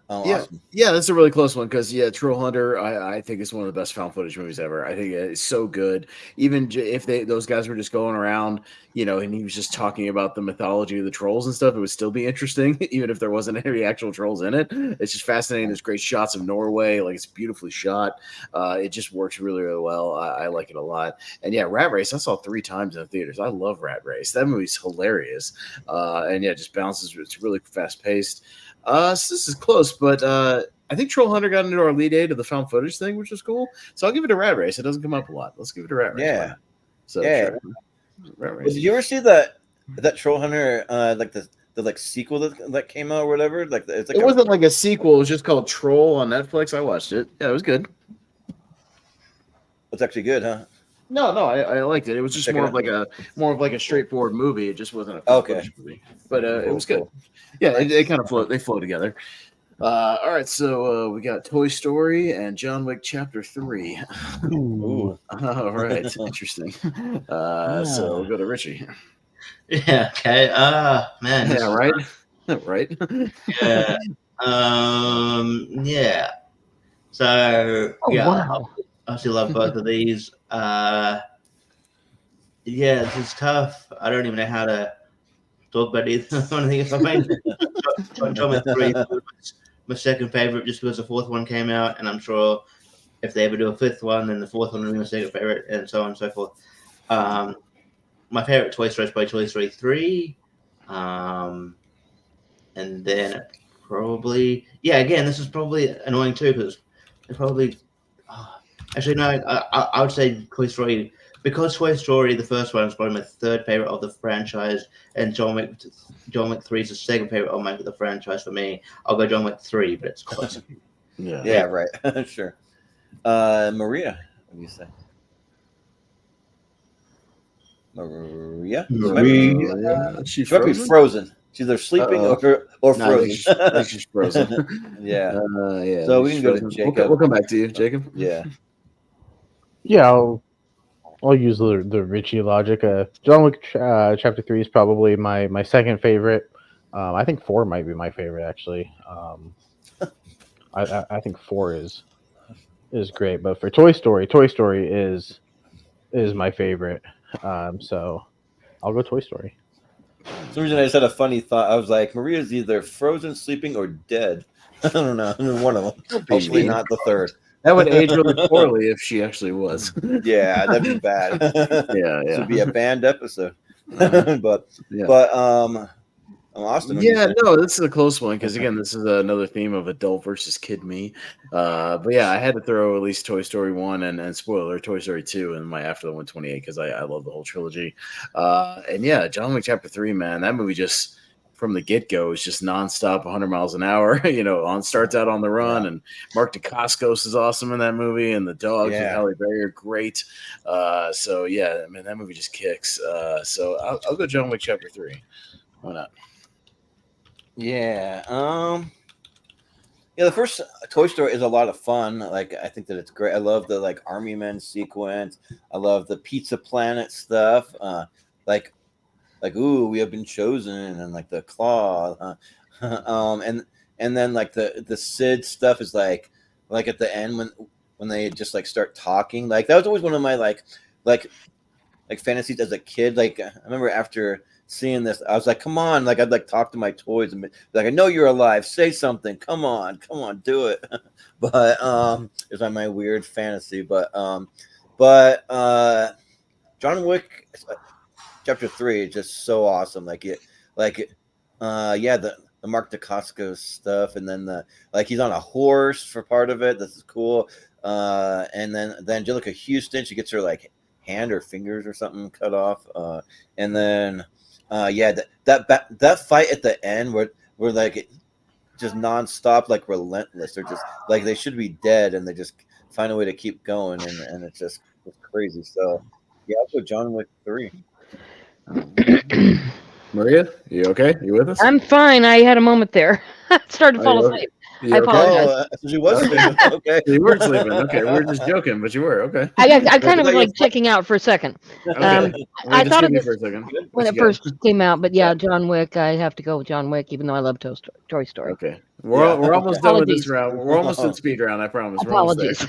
Awesome. Yeah, that's a really close one because Troll Hunter, I think is one of the best found footage movies ever. I think it's so good. Even if those guys were just going around, and he was just talking about the mythology of the trolls and stuff, it would still be interesting, even if there wasn't any actual trolls in it. It's just fascinating. There's great shots of Norway, like it's beautifully shot. It just works really, really well. I like it a lot. And yeah, Rat Race, I saw 3 times in the theaters. I love Rat Race. That movie's hilarious. And it just bounces. It's really fast paced. So this is close, but I think Troll Hunter got into our lead aid of the found footage thing, which is cool. So I'll give it a Rat Race. It doesn't come up a lot. Let's give it a Rat Race. Yeah. So yeah. Rat Race. Did you ever see that Troll Hunter like the like sequel that came out or whatever? Like it's like it wasn't like a sequel. It was just called Troll on Netflix. I watched it. Yeah, it was good. It's actually good, huh? No, I liked it. It was just more of like a straightforward movie. It just wasn't a found footage movie, but it was good. Yeah, they kind of flow. They flow together. All right, so we got Toy Story and John Wick Chapter 3. Ooh. All right, interesting. So we'll go to Richie. Yeah. Okay. Man. Yeah. Right. Right. Yeah. Yeah. So wow. I still love both of these. Yeah, this is tough. I don't even know how to talk about either. I think if I made John Wick 3 my second favorite, just because the fourth one came out, and I'm sure if they ever do a fifth one, then the fourth one will be my second favorite, and so on and so forth. My favorite Toy Story is probably Toy Story 3. And then probably, again, this is probably annoying too, because it's probably, actually, no, I would say Toy Story, because Toy Story, the first one, is probably my third favorite of the franchise, and John Wick 3 is the second favorite of the franchise for me. I'll go John Wick 3, but it's close. Yeah, right. Sure. Maria, what do you say? Maria? She's She might be frozen. She's either sleeping or frozen. I think she's frozen. Yeah. Yeah. So we can go to Jacob. We'll come back to you, Jacob. Yeah. Yeah, I'll use the Richie logic. John Wick Chapter 3 is probably my second favorite. I think 4 might be my favorite actually. I think 4 is great, but for Toy Story is my favorite. So I'll go Toy Story. For some reason, I just had a funny thought. I was like, Maria's either frozen, sleeping, or dead. I don't know. One of them. Hopefully not the third. That would age really poorly if she actually was. Yeah, that'd be bad. Yeah. This would be a banned episode. But Austin. No, this is a close one because again, this is another theme of adult versus kid me. But yeah, I had to throw at least Toy Story 1 and spoiler Toy Story 2 in my after the 128 because I love the whole trilogy. And yeah, John Wick Chapter 3, man, that movie just from the get-go is just nonstop 100 miles an hour. Starts out on the run, and Mark Dacascos is awesome in that movie, and the dogs with Halle Berry are great. So yeah, man, that movie just kicks. So I'll go John Wick Chapter 3. Why not? Yeah. The first Toy Story is a lot of fun. Like, I think that it's great. I love the Army Men sequence. I love the Pizza Planet stuff. Ooh, we have been chosen, and the claw. And then the Sid stuff is like at the end when they just start talking. That was always one of my fantasies as a kid. I remember after seeing this, I was like, come on, I'd talk to my toys and be like, I know you're alive, say something, come on, do it. But it's my weird fantasy. But John Wick Chapter 3 is just so awesome. The Mark Dacascos stuff, and then he's on a horse for part of it. This is cool. And then Angelica Houston, she gets her hand or fingers or something cut off. And then that fight at the end where just nonstop, relentless. They're just they should be dead, and they just find a way to keep going, and it's crazy. So yeah, I'll go John Wick 3. Maria, you okay? You with us? I'm fine. I had a moment there. I started to fall asleep. I apologize. She was sleeping. Okay. You weren't sleeping. Okay, we were just joking, but you were. Okay. I kind of was checking out for a second. Okay. I thought of it for a second. when it first came out, but yeah, John Wick. I have to go with John Wick, even though I love Toy Story. Okay. We're almost done with this round. We're almost in speed round. I promise. Apologies.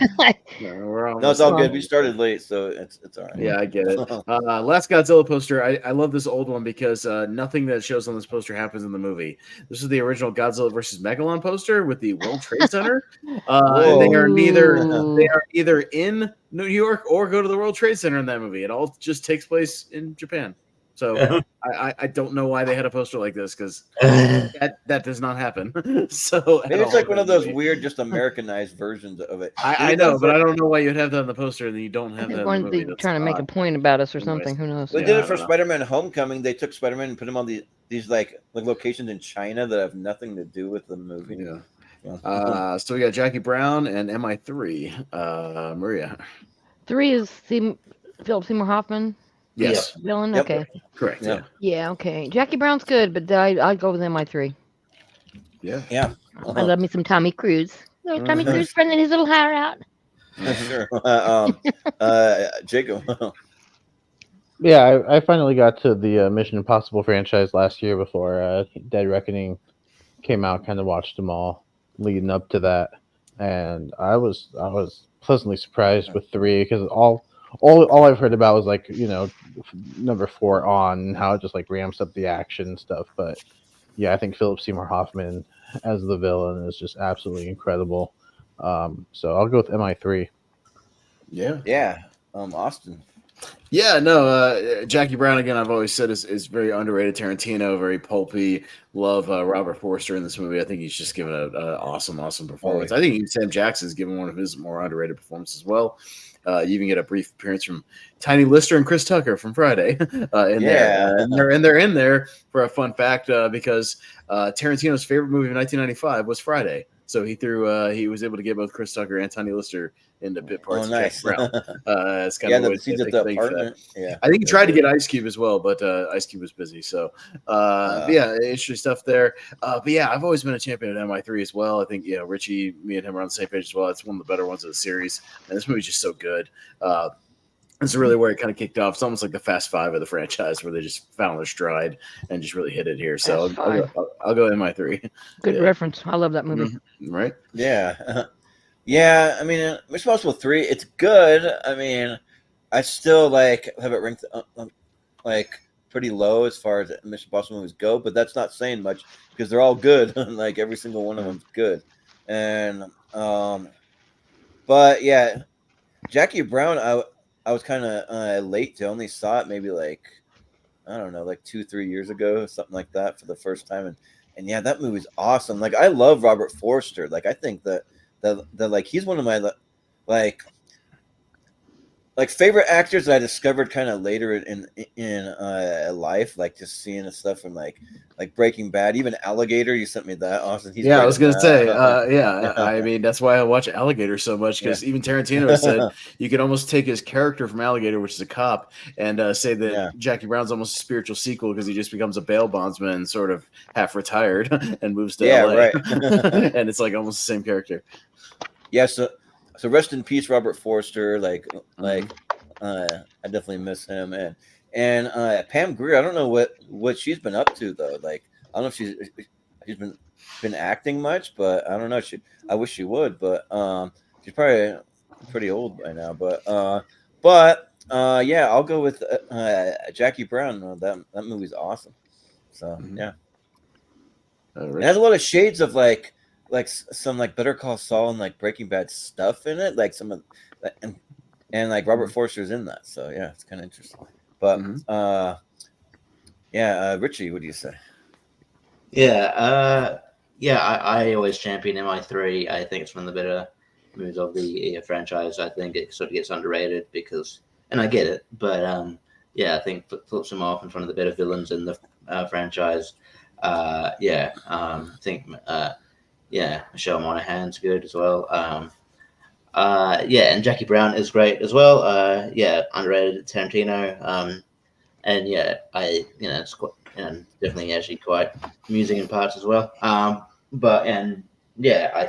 No, it's all good. We started late, so it's all right. Yeah, I get it. Last Godzilla poster. I love this old one because nothing that shows on this poster happens in the movie. This is the original Godzilla versus Megalon poster with the World Trade Center. They are either in New York or go to the World Trade Center in that movie. It all just takes place in Japan. So I don't know why they had a poster like this because that does not happen. So maybe it's one of those weird, just Americanized versions of it. I know, but I don't know why you'd have that in the poster and then you don't have that in the movie. They're trying to make a point about us or something. Who knows? They did it for Spider-Man Homecoming. They took Spider-Man and put him on these locations in China that have nothing to do with the movie. Yeah. So we got Jackie Brown and MI3. Maria. 3 is Philip Seymour Hoffman. Yes. Villain? Yep. Okay. Correct. Yeah. Yeah, okay. Jackie Brown's good, but I'd go with MI3. Yeah. Yeah. I love me some Tommy Cruise. Tommy Cruise spreading his little hair out. Sure. Jacob. Yeah, I finally got to the Mission Impossible franchise last year before Dead Reckoning came out. Kind of watched them all leading up to that, and I was pleasantly surprised with 3 because all all I've heard about was like number 4 on how it just like ramps up the action and stuff. But yeah, I think Philip Seymour Hoffman as the villain is just absolutely incredible. So I'll go with MI3. Yeah. Austin. Yeah, no, Jackie Brown, again, I've always said is very underrated Tarantino, very pulpy. Love Robert Forster in this movie. I think he's just given an awesome performance. I think even Sam Jackson's given one of his more underrated performances as well. You even get a brief appearance from Tiny Lister and Chris Tucker from Friday in there. And they're in there for a fun fact because Tarantino's favorite movie of 1995 was Friday. So he was able to get both Chris Tucker and Tiny Lister into bit parts of Jackie Brown. It's kind of the scenes at the apartment. Yeah, I think he tried to get Ice Cube as well, but Ice Cube was busy. So yeah, interesting stuff there. But yeah, I've always been a champion at MI3 as well. I think Richie, me and him are on the same page as well. It's one of the better ones of the series, and this movie's just so good. It's really where it kind of kicked off. It's almost like the Fast Five of the franchise, where they just found their stride and just really hit it here. So I'll go MI3. Good reference. I love that movie. Right? Yeah. Yeah, I mean, Mission Impossible 3, it's good. I mean, I still have it ranked pretty low as far as Mission Impossible movies go, but that's not saying much because they're all good. Like every single one of them's good. And but yeah, Jackie Brown, I was kind of late to only saw it maybe I don't know, 2-3 years ago, something like that for the first time. And yeah, that movie's awesome. Like I love Robert Forster. Like I think that he's one of my favorite actors that I discovered kind of later in life, like just seeing the stuff from like Breaking Bad, even Alligator. You sent me that, Austin. I was gonna say, I mean that's why I watch Alligator so much because even Tarantino said you could almost take his character from Alligator, which is a cop, and say that Jackie Brown's almost a spiritual sequel because he just becomes a bail bondsman, sort of half retired, and moves to LA. Right. And it's like almost the same character. Yeah, so rest in peace, Robert Forster. I definitely miss him. And Pam Grier, I don't know what she's been up to though. I don't know if she's been acting much, but I don't know. I wish she would, but she's probably pretty old by now. But yeah, I'll go with Jackie Brown. That movie's awesome. So yeah, it has a lot of shades of some Better Call Saul and Breaking Bad stuff in it, some of and Robert Forster's in that, so yeah, it's kind of interesting. But Richie, what do you say? I always champion MI3. I think it's one of the better movies of the franchise. I think it sort of gets underrated because, and I get it, but I think flips him off as one of the better villains in the franchise. I think Michelle Monaghan's good as well. And Jackie Brown is great as well. Underrated Tarantino. It's quite, definitely actually quite amusing in parts as well. I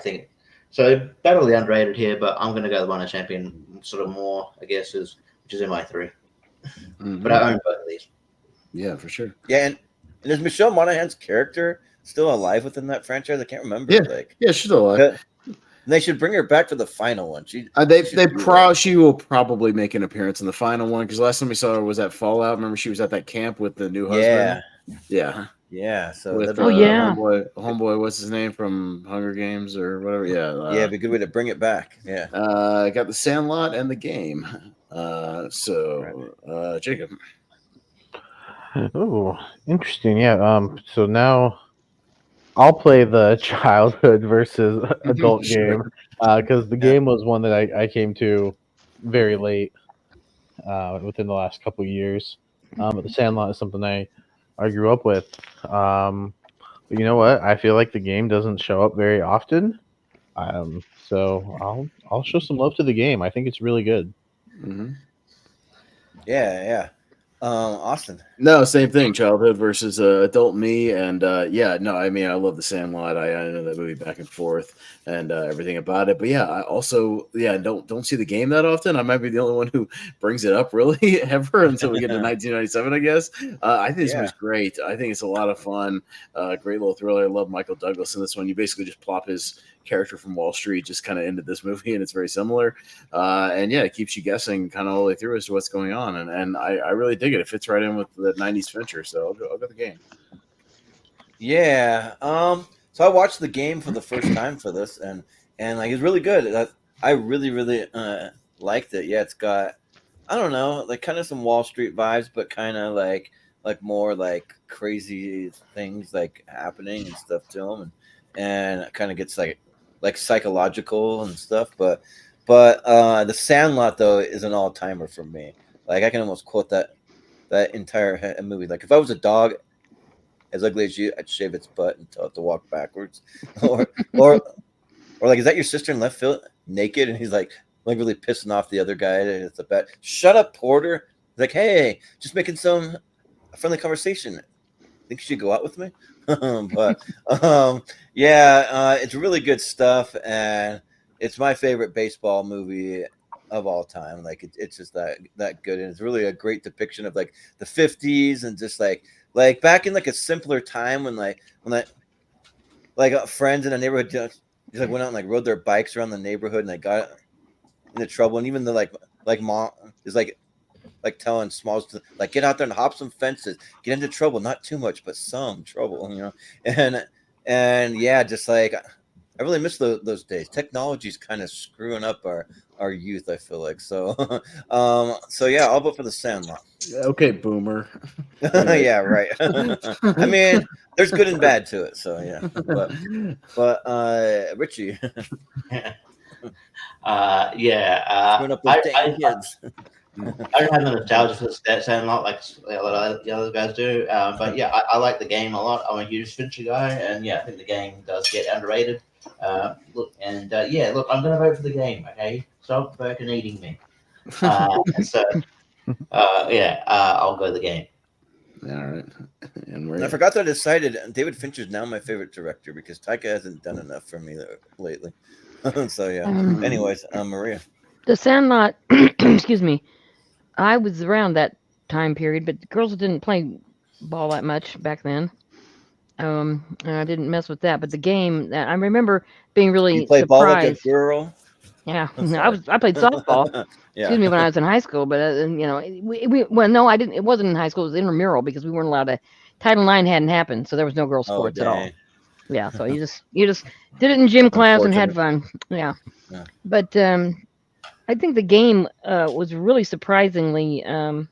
think so. Battle the underrated here, but I'm going to go the one I champion sort of more, I guess, which is MI3. But I own both of these. Yeah, for sure. Yeah, and is Michelle Monaghan's character still alive within that franchise? I can't remember. Yeah, she's still alive. They should bring her back for the final one. She will probably make an appearance in the final one because last time we saw her was at Fallout. Remember, she was at that camp with the new husband. Yeah. So with homeboy, what's his name from Hunger Games or whatever? It'd be a good way to bring it back. Yeah. Got the Sandlot and the Game. Jacob. Oh, interesting. Yeah. So now I'll play the childhood versus adult game because the game was one that I came to very late within the last couple of years. But the Sandlot is something I grew up with. But you know what? I feel like the game doesn't show up very often. So I'll show some love to the game. I think it's really good. Yeah. Austin. No, same thing. Childhood versus adult me, and yeah, no, I mean, I love The Sandlot. I know that movie back and forth, and everything about it. But yeah, I also don't see the game that often. I might be the only one who brings it up really ever until we get to 1997, I guess. I think this movie's great. I think it's a lot of fun. Great little thriller. I love Michael Douglas in this one. You basically just plop his character from Wall Street just kind of into this movie, and it's very similar. And yeah, it keeps you guessing kind of all the way through as to what's going on, and I really dig it. It fits right in with the 90s Fincher, so I'll go the game. Yeah. So I watched the game for the first time for this, and like it's really good. I really liked it. Yeah, it's got, I don't know, like kind of some Wall Street vibes, but kind of like more like crazy things like happening and stuff to them, and it kind of gets like psychological and stuff. But The Sandlot though is an all timer for me. Like I can almost quote that entire movie. Like if I was a dog as ugly as you, I'd shave its butt and tell it to walk backwards. or like, is that your sister in left field naked? And he's like really pissing off the other guy at the bat. Shut up, Porter. He's like, hey, just making some friendly conversation. Think you should go out with me? But it's really good stuff, and it's my favorite baseball movie of all time. Like it's just that good, and it's really a great depiction of like the 50s and just like back in like a simpler time when friends in a neighborhood just like went out and like rode their bikes around the neighborhood and they got into trouble, and even the like mom is like telling Smalls to like get out there and hop some fences, get into trouble, not too much, but some trouble, you know. And yeah, just like I really miss those days. Technology's kind of screwing up our youth, I feel like. So so yeah, I'll vote for The Sandlot. Okay, boomer. Yeah, right. I mean, there's good and bad to it, so yeah. But Richie. Screwing up those dang kids. I don't have no nostalgia for the Sandlot like a lot of the other guys do, but yeah, I like the game a lot. I'm a huge Fincher guy, and yeah, I think the game does get underrated. Look, I'm gonna vote for the game. Okay, stop fucking eating me. I'll go the game. All right, and I forgot that I decided David Fincher's now my favorite director because Taika hasn't done enough for me lately. So yeah. Anyways, Maria. The Sandlot. Excuse me. I was around that time period, but girls didn't play ball that much back then. I didn't mess with that. But the game, I remember being really you play surprised. Ball like a girl? Yeah, I played softball. Yeah. Excuse me, when I was in high school, but no, I didn't. It wasn't in high school. It was intramural because we weren't allowed to. Title IX hadn't happened, so there was no girls' sports at all. Yeah, so you just did it in gym class and had fun. Yeah. But I think the game was really surprisingly a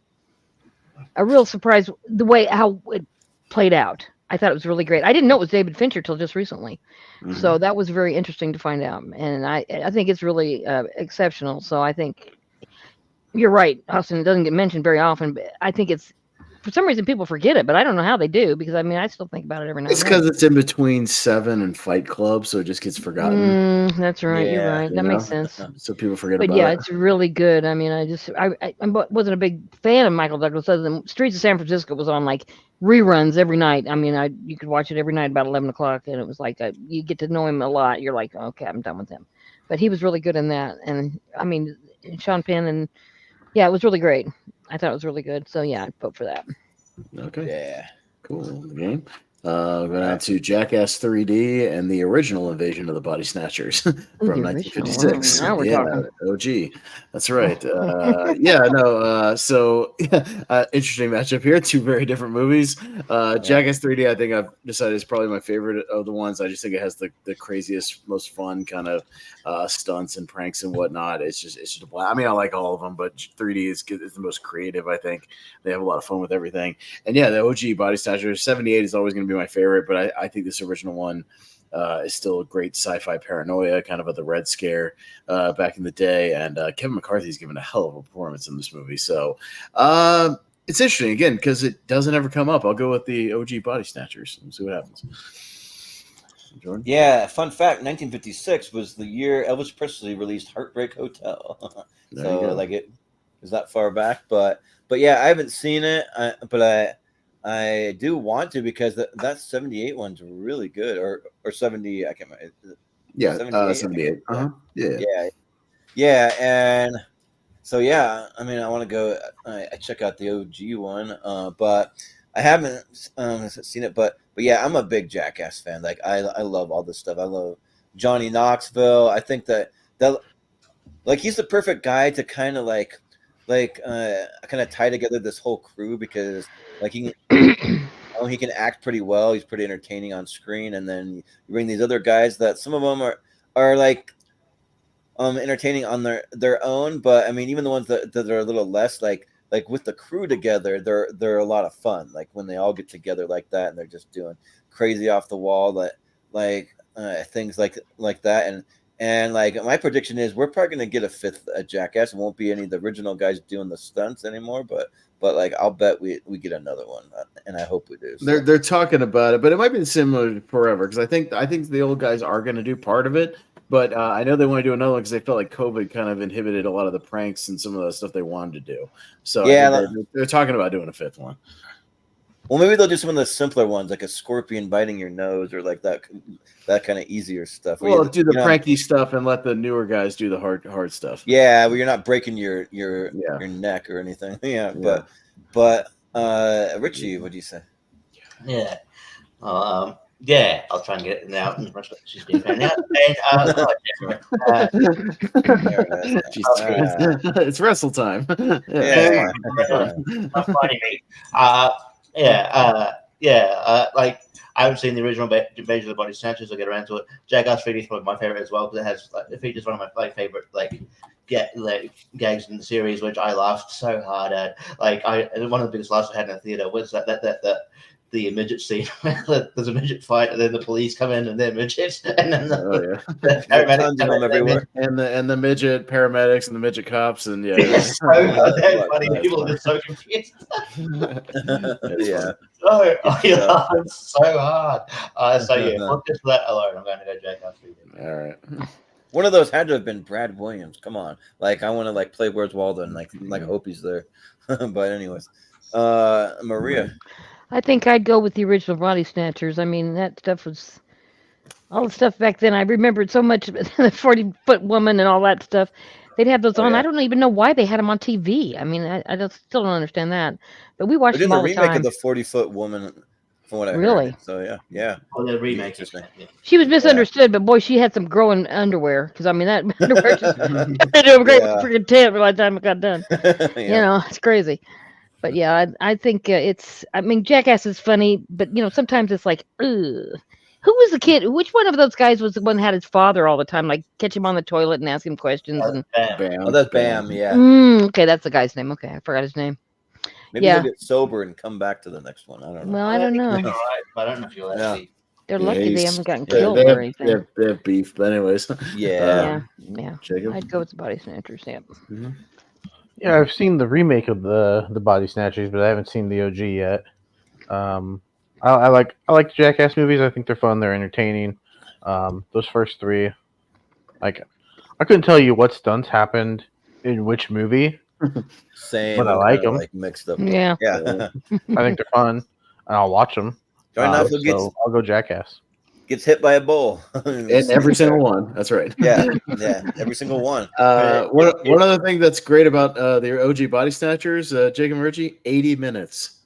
real surprise the way how it played out. I thought it was really great. I didn't know it was David Fincher till just recently, so that was very interesting to find out. And I think it's really exceptional. So I think you're right, Austin. It doesn't get mentioned very often, but I think it's. For some reason, people forget it, but I don't know how they do because I mean, I still think about it every now and then. It's because it's in between Seven and Fight Club, so it just gets forgotten. That's right. You're right. That makes sense. So people forget about it. But yeah, it's really good. I mean, I wasn't a big fan of Michael Douglas. Other than Streets of San Francisco was on like reruns every night. I mean, you could watch it every night about 11 o'clock, and it was like you get to know him a lot. You're like, okay, I'm done with him. But he was really good in that, and I mean, Sean Penn, and yeah, it was really great. I thought it was really good. So yeah, I'd vote for that. Okay. Yeah. Cool. The game. Going on to Jackass 3D and the original Invasion of the Body Snatchers from 1956. Wow. Now we're talking. OG. That's right. Interesting matchup here. Two very different movies. Jackass 3D, I think I've decided is probably my favorite of the ones. I just think it has the craziest, most fun kind of stunts and pranks and whatnot. It's just a blast. I mean, I like all of them, but 3D is the most creative. I think they have a lot of fun with everything. And yeah, the OG Body Snatchers 78 is always going to be my favorite, but I think this original one is still a great sci-fi paranoia, kind of the Red Scare back in the day. And Kevin McCarthy's given a hell of a performance in this movie. So it's interesting, again, because it doesn't ever come up. I'll go with the OG Body Snatchers and see what happens. Jordan? Yeah, fun fact, 1956 was the year Elvis Presley released Heartbreak Hotel. So like it that far back, but yeah, I haven't seen it, but I do want to because that 78 one's really good, or 70. I can't remember. Yeah, 78. 78. Yeah. Yeah, and so yeah, I mean, I want to go. I check out the OG one, but I haven't seen it. But yeah, I'm a big Jackass fan. Like I love all this stuff. I love Johnny Knoxville. I think that like he's the perfect guy to kind of kind of tie together this whole crew because like he can act pretty well. He's pretty entertaining on screen, and then you bring these other guys that some of them are like entertaining on their own, but I mean even the ones that are a little less like with the crew together, they're a lot of fun. Like when they all get together like that and they're just doing crazy off the wall things like that. And like my prediction is we're probably gonna get a fifth Jackass. It won't be any of the original guys doing the stunts anymore, but like I'll bet we get another one, and I hope we do. So. They're talking about it, but it might be similar to Forever because I think the old guys are going to do part of it, but I know they want to do another one because they felt like COVID kind of inhibited a lot of the pranks and some of the stuff they wanted to do. So yeah, they're talking about doing a fifth one. Well, maybe they'll do some of the simpler ones, like a scorpion biting your nose, or like that kind of easier stuff. Well, do the pranky stuff and let the newer guys do the hard stuff. Yeah, where you're not breaking your neck or anything. Yeah. But Richie, what do you say? Yeah. Yeah, I'll try and get it now. She's been paying out. It's wrestle time. Yeah. Like I haven't seen the original Invasion of the Body Snatchers. I'll get around to it. Jackass 3D is probably my favorite as well because it has it features one of my favorite gags in the series, which I laughed so hard at. Like one of the biggest laughs I had in the theater was the midget scene where there's a midget fight and then the police come in and they're midgets and then the paramedics come in everywhere and the midget paramedics and the midget cops and it's so funny. People are just so confused. Yeah. I laughed so hard. So yeah, just for that alone, I'm going to go Jackass 3D. All right. One of those had to have been Brad Williams. Come on, like I want to play Where's Waldo and I hope he's there. But anyways, Maria. I think I'd go with the original Body Snatchers. I mean, that stuff was all the stuff back then. I remembered so much of it, the 40-foot woman and all that stuff. They'd have those on. Yeah. I don't even know why they had them on TV. I mean, I still don't understand that. But we watched them all the time. Remake of the 40-foot woman, from what I really heard. So yeah. Oh, the remake. She was misunderstood, but boy, she had some growing underwear. Because I mean, that underwear just did a great freaking tent by the time it got done. You know, it's crazy. But yeah, I think I mean, Jackass is funny, but sometimes it's like, ugh. Who was the kid? Which one of those guys was the one that had his father all the time, like catch him on the toilet and ask him questions? Bam. Oh, that's Bam. Yeah. Okay, that's the guy's name. Okay, I forgot his name. Maybe he'll get sober and come back to the next one. I don't know. Well, I don't know. All right, but I don't know if you'll actually. They're lucky they haven't gotten killed or anything. They have beef, but anyways. Yeah. Jacob? I'd go with the Body Snatchers. Yeah. Mm-hmm. Yeah, I've seen the remake of the Body Snatchers, but I haven't seen the OG yet. I like the Jackass movies. I think they're fun. They're entertaining. Those first three, like, I couldn't tell you what stunts happened in which movie. Same, but I like them. Mixed up. Yeah. I think they're fun, and I'll watch them. So I'll go Jackass. Gets hit by a bull. And every single one. That's right. Yeah, every single one. One other thing that's great about the OG Body Snatchers, Jacob and Richie, 80 minutes.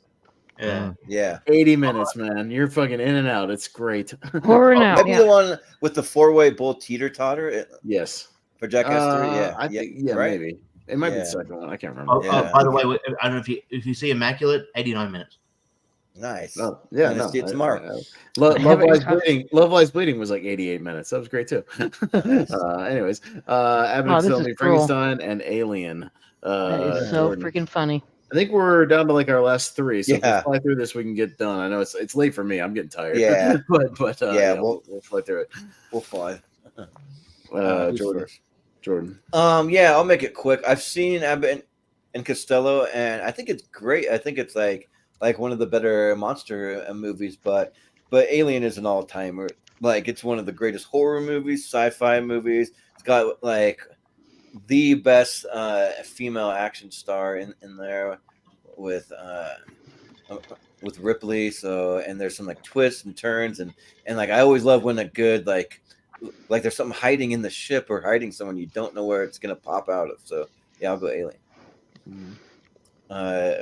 Yeah. 80 minutes, man. You're fucking in and out. It's great. Maybe the one with the 4-way bull teeter-totter. Yes. For Jackass 3, yeah. I think, right? Maybe. It might be the second one. I can't remember. By the way, I don't know if you see Immaculate, 89 minutes. Nice. Oh, yeah, no, see it tomorrow. Love Lies Bleeding was like 88 minutes. That was great too. Anyways, Abbott and Sylvie, Frankenstein, and Alien. That is so freaking funny. I think we're down to like our last three. So if we fly through this, we can get done. I know it's late for me. I'm getting tired. Yeah. but we'll fly through it. We'll fly. Jordan. Yeah, I'll make it quick. I've seen Abbott and Costello, and I think it's great. I think it's like one of the better monster movies, but Alien is an all-timer. Like, it's one of the greatest horror movies, sci-fi movies. It's got like the best female action star in there with Ripley. So, and there's some like twists and turns, and like I always love when a good like there's something hiding in the ship or hiding someone, you don't know where it's gonna pop out of. So yeah, I'll go Alien.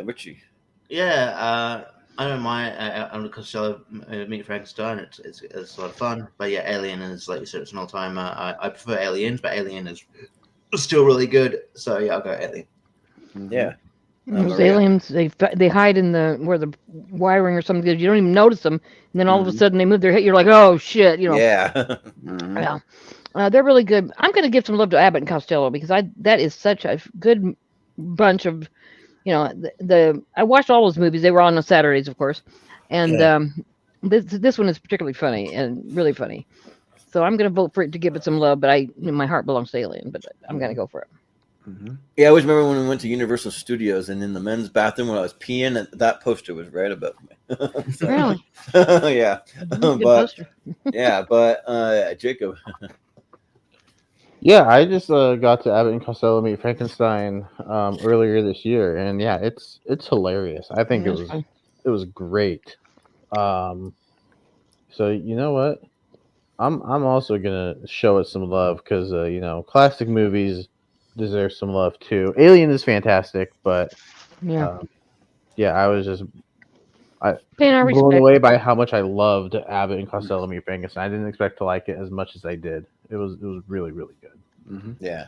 Richie. Yeah, I don't mind. I'm Costello Meet Frankenstein. It's a lot of fun. But yeah, Alien is, like you said, it's an all timer. I prefer Aliens, but Alien is still really good. So yeah, I'll go Alien. Yeah. Those aliens, they hide in where the wiring or something is. You don't even notice them, and then all of a sudden they move their head. You're like, oh shit, you know. Yeah. Yeah. They're really good. I'm going to give some love to Abbott and Costello because that is such a good bunch of, you know, I watched all those movies. They were on Saturdays, of course, and this one is particularly funny and really funny. So I'm going to vote for it to give it some love. But my heart belongs to Alien, but I'm going to go for it. Yeah, I always remember when we went to Universal Studios and in the men's bathroom when I was peeing, that poster was right above me. Really? Yeah. But Jacob. Yeah, I just got to Abbott and Costello Meet Frankenstein earlier this year, and yeah, it's hilarious. I think it was great. So you know what? I'm also gonna show it some love because you know, classic movies deserve some love too. Alien is fantastic, but I was just blown away by how much I loved Abbott and Costello Meet Frankenstein. I didn't expect to like it as much as I did. It was really, really good. Yeah.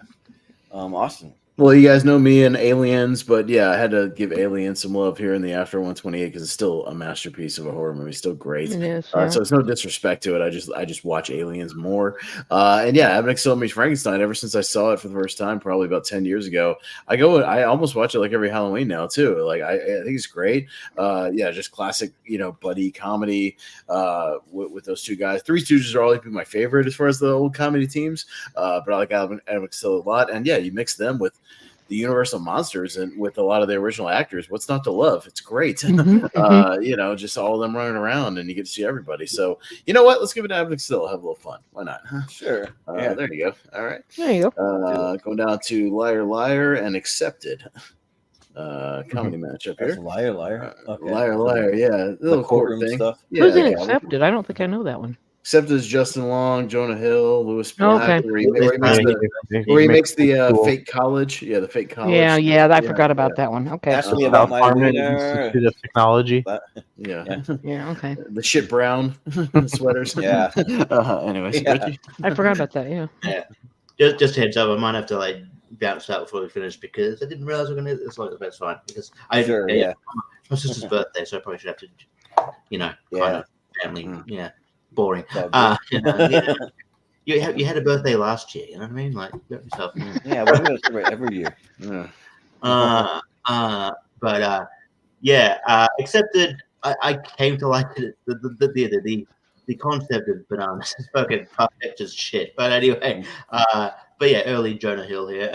Austin. Well, you guys know me and Aliens, but yeah, I had to give Aliens some love here in the After 128 because it's still a masterpiece of a horror movie, still great. It is, So it's no disrespect to it. I just watch Aliens more. And yeah, Abbott and Costello Meet Frankenstein. Ever since I saw it for the first time, probably about 10 years ago, I almost watch it like every Halloween now too. Like I think it's great. Yeah, just classic, you know, buddy comedy with those two guys. Three Stooges are always been my favorite as far as the old comedy teams, but I like Abbott and Costello a lot. And yeah, you mix them with the Universal monsters and with a lot of the original actors. What's not to love? It's great. You know, just all of them running around and you get to see everybody. So you know what? Let's give it to Abbott and Costello. Have a little fun. Why not? Sure. Yeah, there you go. All right. There you go. Going down to Liar Liar and Accepted. Comedy matchup here. Liar Liar. Okay. Liar Liar. Yeah, little courtroom thing. stuff. Yeah, Who's in Accepted? I don't think I know that one. Accepted is Justin Long, Jonah Hill, Lewis Black, Okay. where he makes the fake college. Yeah, the fake college. Yeah, I forgot about that one. Okay. Ask me about my Institute of Technology. Yeah. Yeah, okay. The shit brown sweaters. Yeah. Anyways, Yeah. I forgot about that, yeah. Yeah. Just a heads up, I might have to like bounce out before we finish because I didn't realize we're gonna. It's like that's fine because it's my sister's birthday, so I probably should have to, you know, kind of family. Yeah. Boring. You know, you had a birthday last year. You know what I mean? Like, you got yourself. Yeah, we're going to celebrate every year. Accepted. I came to like it. The concept of bananas is fucking perfect as shit. But anyway, but yeah, early Jonah Hill here.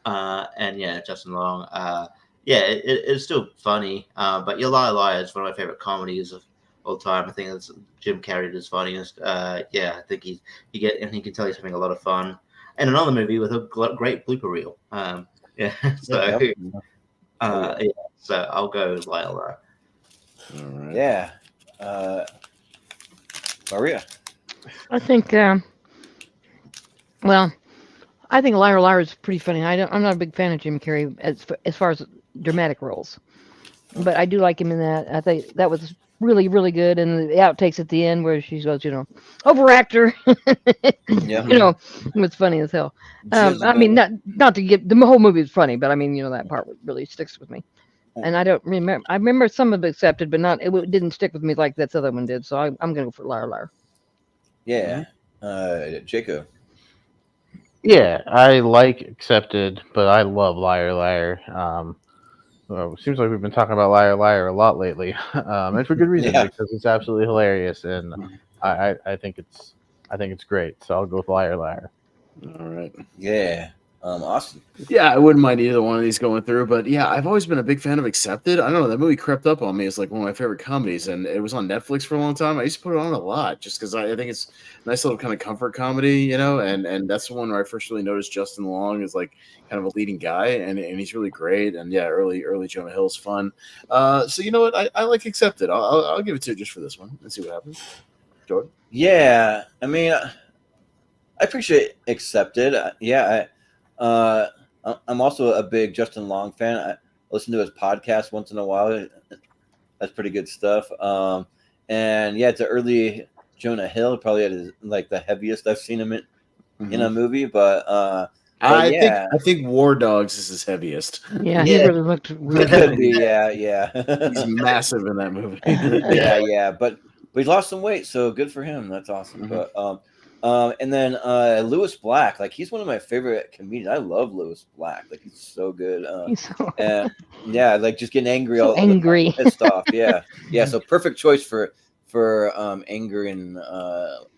And yeah, Justin Long. It's still funny. But Your Liar Liar is one of my favorite comedies of all time. I think it's Jim Carrey is funniest. I think he can tell you something a lot of fun. And another movie with a great blooper reel. So I'll go with Liar Liar. All right. Yeah. Maria. I think I think Liar Liar is pretty funny. I'm not a big fan of Jim Carrey as far as dramatic roles. But I do like him in that. I think that was really, really good. And the outtakes at the end where she goes, you know, overactor. Yeah. You know, it was funny as hell. I mean, not to get the whole movie is funny, but I mean, you know, that part really sticks with me. And I don't remember. I remember some of it Accepted, but it didn't stick with me like that other one did. So I'm gonna go for Liar Liar. Yeah. Jacob. Yeah, I like Accepted, but I love Liar Liar. Well, it seems like we've been talking about Liar Liar a lot lately, and for good reason because it's absolutely hilarious, and I think it's great. So I'll go with Liar Liar. All right. Yeah. Austin. Yeah, I wouldn't mind either one of these going through, but yeah, I've always been a big fan of Accepted. I don't know, that movie crept up on me as like one of my favorite comedies, and it was on Netflix for a long time. I used to put it on a lot just because I think it's a nice little kind of comfort comedy, you know, and that's the one where I first really noticed Justin Long is like kind of a leading guy, and he's really great, and yeah, early Jonah Hill's fun. So you know what, I like Accepted. I'll give it to you just for this one and see what happens. Jordan? Yeah, I mean, I appreciate Accepted. I'm also a big Justin Long fan. I listen to his podcast once in a while. That's pretty good stuff. And yeah, it's an early Jonah Hill, probably at his, like the heaviest I've seen him in a movie. But I think War Dogs is his heaviest. Yeah, he really looked it really could good. be. Yeah. He's massive in that movie. yeah. But he lost some weight, so good for him. That's awesome. But and then Lewis Black, like he's one of my favorite comedians. I love Lewis Black, like he's so good. He's so And yeah, like just getting angry, so angry, pissed off. Yeah. So perfect choice for anger and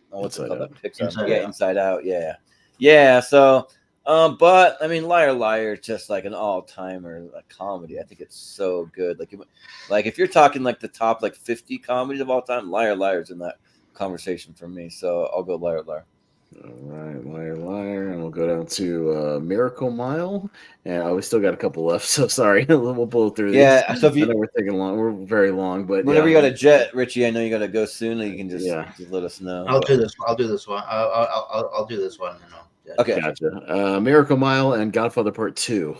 what's it called? That Pixar. Inside Out. Yeah. So, but I mean, Liar Liar is just like an all timer comedy. I think it's so good. Like if you're talking like the top like 50 comedies of all time, Liar Liar's in that conversation for me, so I'll go Liar Liar. All right, Liar Liar, and we'll go down to Miracle Mile, and we still got a couple left, so sorry, we'll blow through these. Yeah, so if you, I know we're taking long, we're very long, but whenever you got a jet, Richie, I know you got to go soon, and you can just let us know. I'll do this one. I'll do this one. Okay, gotcha. Miracle Mile and Godfather Part 2.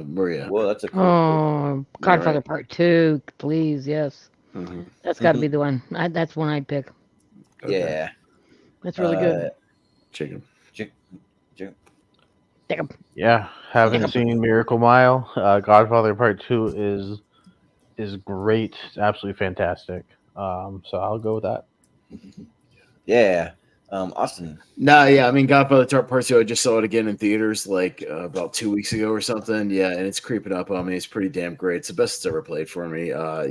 Maria. Well, that's a cool Godfather Part 2, please, yes. Mm-hmm. That's got to be the one. That's one I'd pick. Okay. Yeah, that's really good. Chicken. Yeah, haven't seen Miracle Mile. Godfather Part 2 is great. It's absolutely fantastic. So I'll go with that. Yeah. Austin. I mean Godfather Part 2, I just saw it again in theaters like about 2 weeks ago or something. Yeah, and it's creeping up on me. It's pretty damn great. It's the best it's ever played for me. I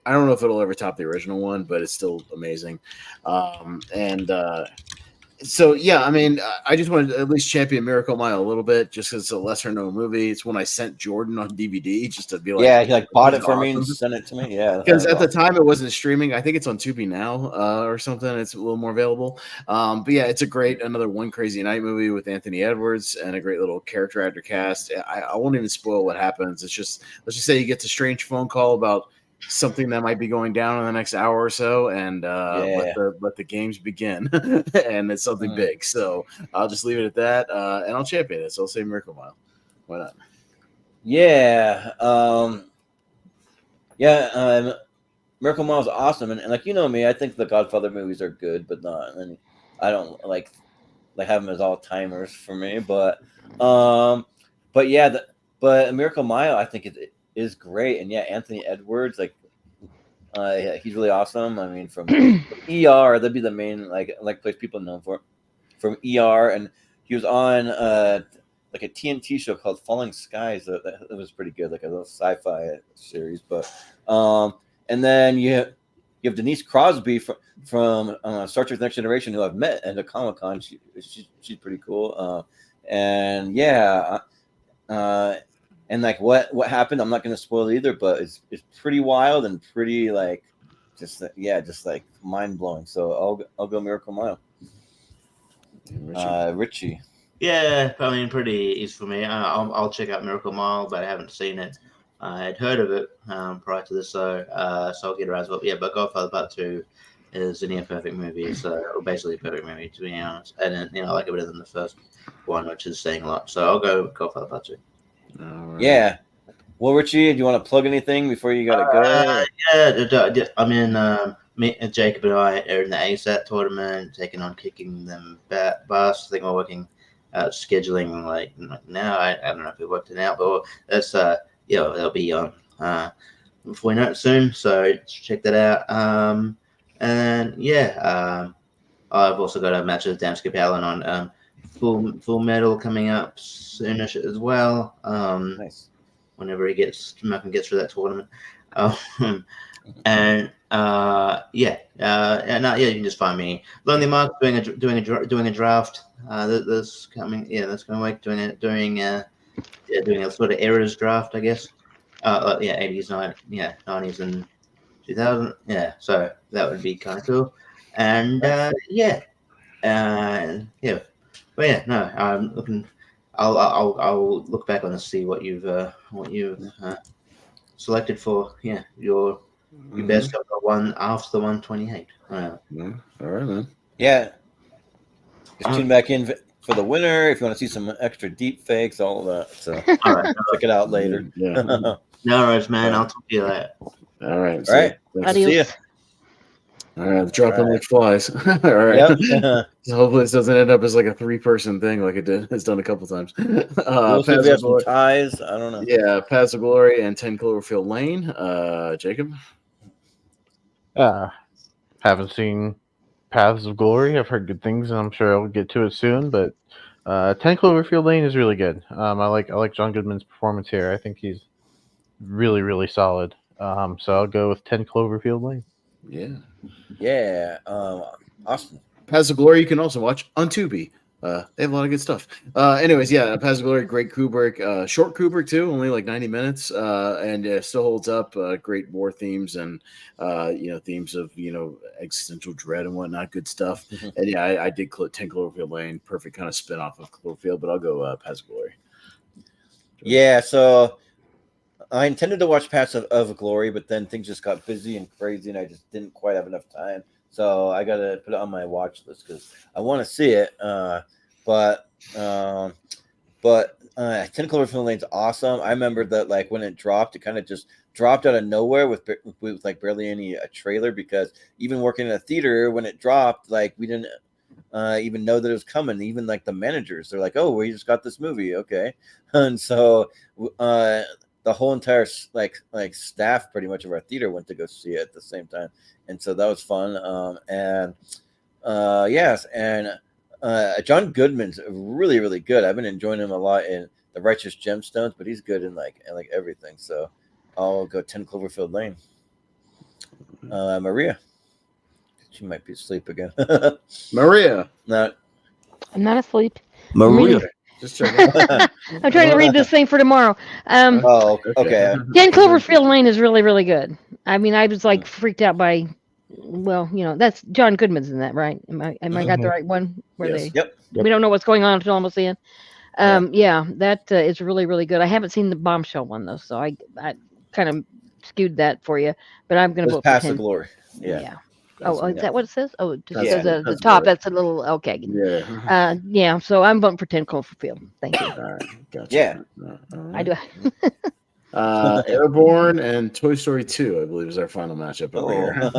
don't know if it'll ever top the original one, but it's still amazing. So yeah, I mean, I just wanted to at least champion Miracle Mile a little bit, just because it's a lesser known movie. It's one I sent Jordan on DVD just to be like, yeah, he like bought it for me and sent it to me. Yeah, because at the time it wasn't streaming. I think it's on Tubi now or something. It's a little more available. But yeah, it's another One Crazy Night movie with Anthony Edwards and a great little character actor cast. I won't even spoil what happens. It's just, let's just say he gets a strange phone call about something that might be going down in the next hour or so, and let the games begin. And it's something big, so I'll just leave it at that, and I'll champion it. So I'll say Miracle Mile. Why not? Miracle Mile is awesome, and like, you know me, I think the Godfather movies are good, but not, and I don't like have them as all timers for me, but Miracle Mile, I think it is great. And yeah, Anthony Edwards, like he's really awesome. I mean, from ER, that'd be the main like place people know him for, from ER, and he was on like a TNT show called Falling Skies. That was pretty good, like a little sci-fi series. But and then you have Denise Crosby from Star Trek: Next Generation, who I've met at a Comic-Con. She's pretty cool. And like what happened, I'm not going to spoil it either, but it's pretty wild and pretty like just like mind blowing. So I'll go Miracle Mile. Richie. Yeah, I mean, pretty easy for me. I'll check out Miracle Mile, but I haven't seen it. I had heard of it prior to this, so I'll get around to it. Yeah, but Godfather Part 2 is a near perfect movie, or basically a perfect movie, to be honest. And I like it better than the first one, which is saying a lot. So I'll go Godfather Part 2. Right. Yeah. Well, Richie, do you want to plug anything before you gotta go? I mean, me and Jacob and I are in the ASAT tournament, taking on Kicking Them Bus. I think we're working out scheduling like now. I don't know if we worked it out, but that's they'll be on before we know it soon. So check that out. I've also got a match with Dan Skip Allen on Full Metal coming up soonish as well. Nice. Whenever Malcolm gets through that tournament. And you can just find me Lonely Mark doing a draft. That's coming. Yeah, that's going to work. Doing a sort of eras draft, I guess. 80s, 90s, and 2000. Yeah, so that would be kind of cool. And but no, I'm looking. I'll look back on and see what you've selected for your best of the one after the 128. All right, man. Yeah. Just tune back in for the winner if you want to see some extra deep fakes, all of that. So All right, check it out later. Yeah. no worries, man. I'll talk to you later. All right. All right. See ya. All right, dropping like flies. All right. Yep. So hopefully this doesn't end up as like a 3-person thing like it did. It's done a couple times. We'll see if we have some ties. I don't know. Yeah, Paths of Glory and 10 Cloverfield Lane. Jacob? Haven't seen Paths of Glory. I've heard good things, and I'm sure I'll get to it soon. But 10 Cloverfield Lane is really good. I like John Goodman's performance here. I think he's really, really solid. So I'll go with 10 Cloverfield Lane. Yeah. Yeah. Austin. Paths of Glory you can also watch on Tubi. They have a lot of good stuff. Anyways, yeah, Paths of Glory, great Kubrick. Short Kubrick, too, only like 90 minutes. And still holds up. Great war themes and, themes of, existential dread and whatnot. Good stuff. And yeah, I did 10 Cloverfield Lane. Perfect kind of spin off of Cloverfield, but I'll go Paths of Glory. Yeah, so I intended to watch Paths of Glory, but then things just got busy and crazy, and I just didn't quite have enough time. So I got to put it on my watch list because I want to see it. But 10 Cloverfield Lane's awesome. I remember that like when it dropped, it kind of just dropped out of nowhere with like barely any trailer, because even working in a theater when it dropped, like we didn't even know that it was coming. Even like the managers, they're like, "Oh, we just got this movie, okay." And so the whole entire like staff pretty much of our theater went to go see it at the same time, and so that was fun. John Goodman's really, really good. I've been enjoying him a lot in The Righteous Gemstones, but he's good in like everything. So I'll go 10 Cloverfield Lane. Maria, she might be asleep again. Maria, no, I'm not asleep. Maria. Just checking. I'm trying to read this thing for tomorrow. Okay. 10 Cloverfield Lane is really, really good. I mean, I was like freaked out by, that's John Goodman's in that, right? Am I got the right one? Yep. We don't know what's going on until almost the end. That is really, really good. I haven't seen the Bombshell one though, so I kind of skewed that for you. But I'm going to vote for Paths 10. of Glory. Yeah. Is that what it says? Oh, it just Yeah, says the top. That's a little okay. Yeah. So I'm voting for 10 Cloverfield. Thank you. All right. Gotcha. Yeah. I do. Airborne and Toy Story 2, I believe, is our final matchup over here.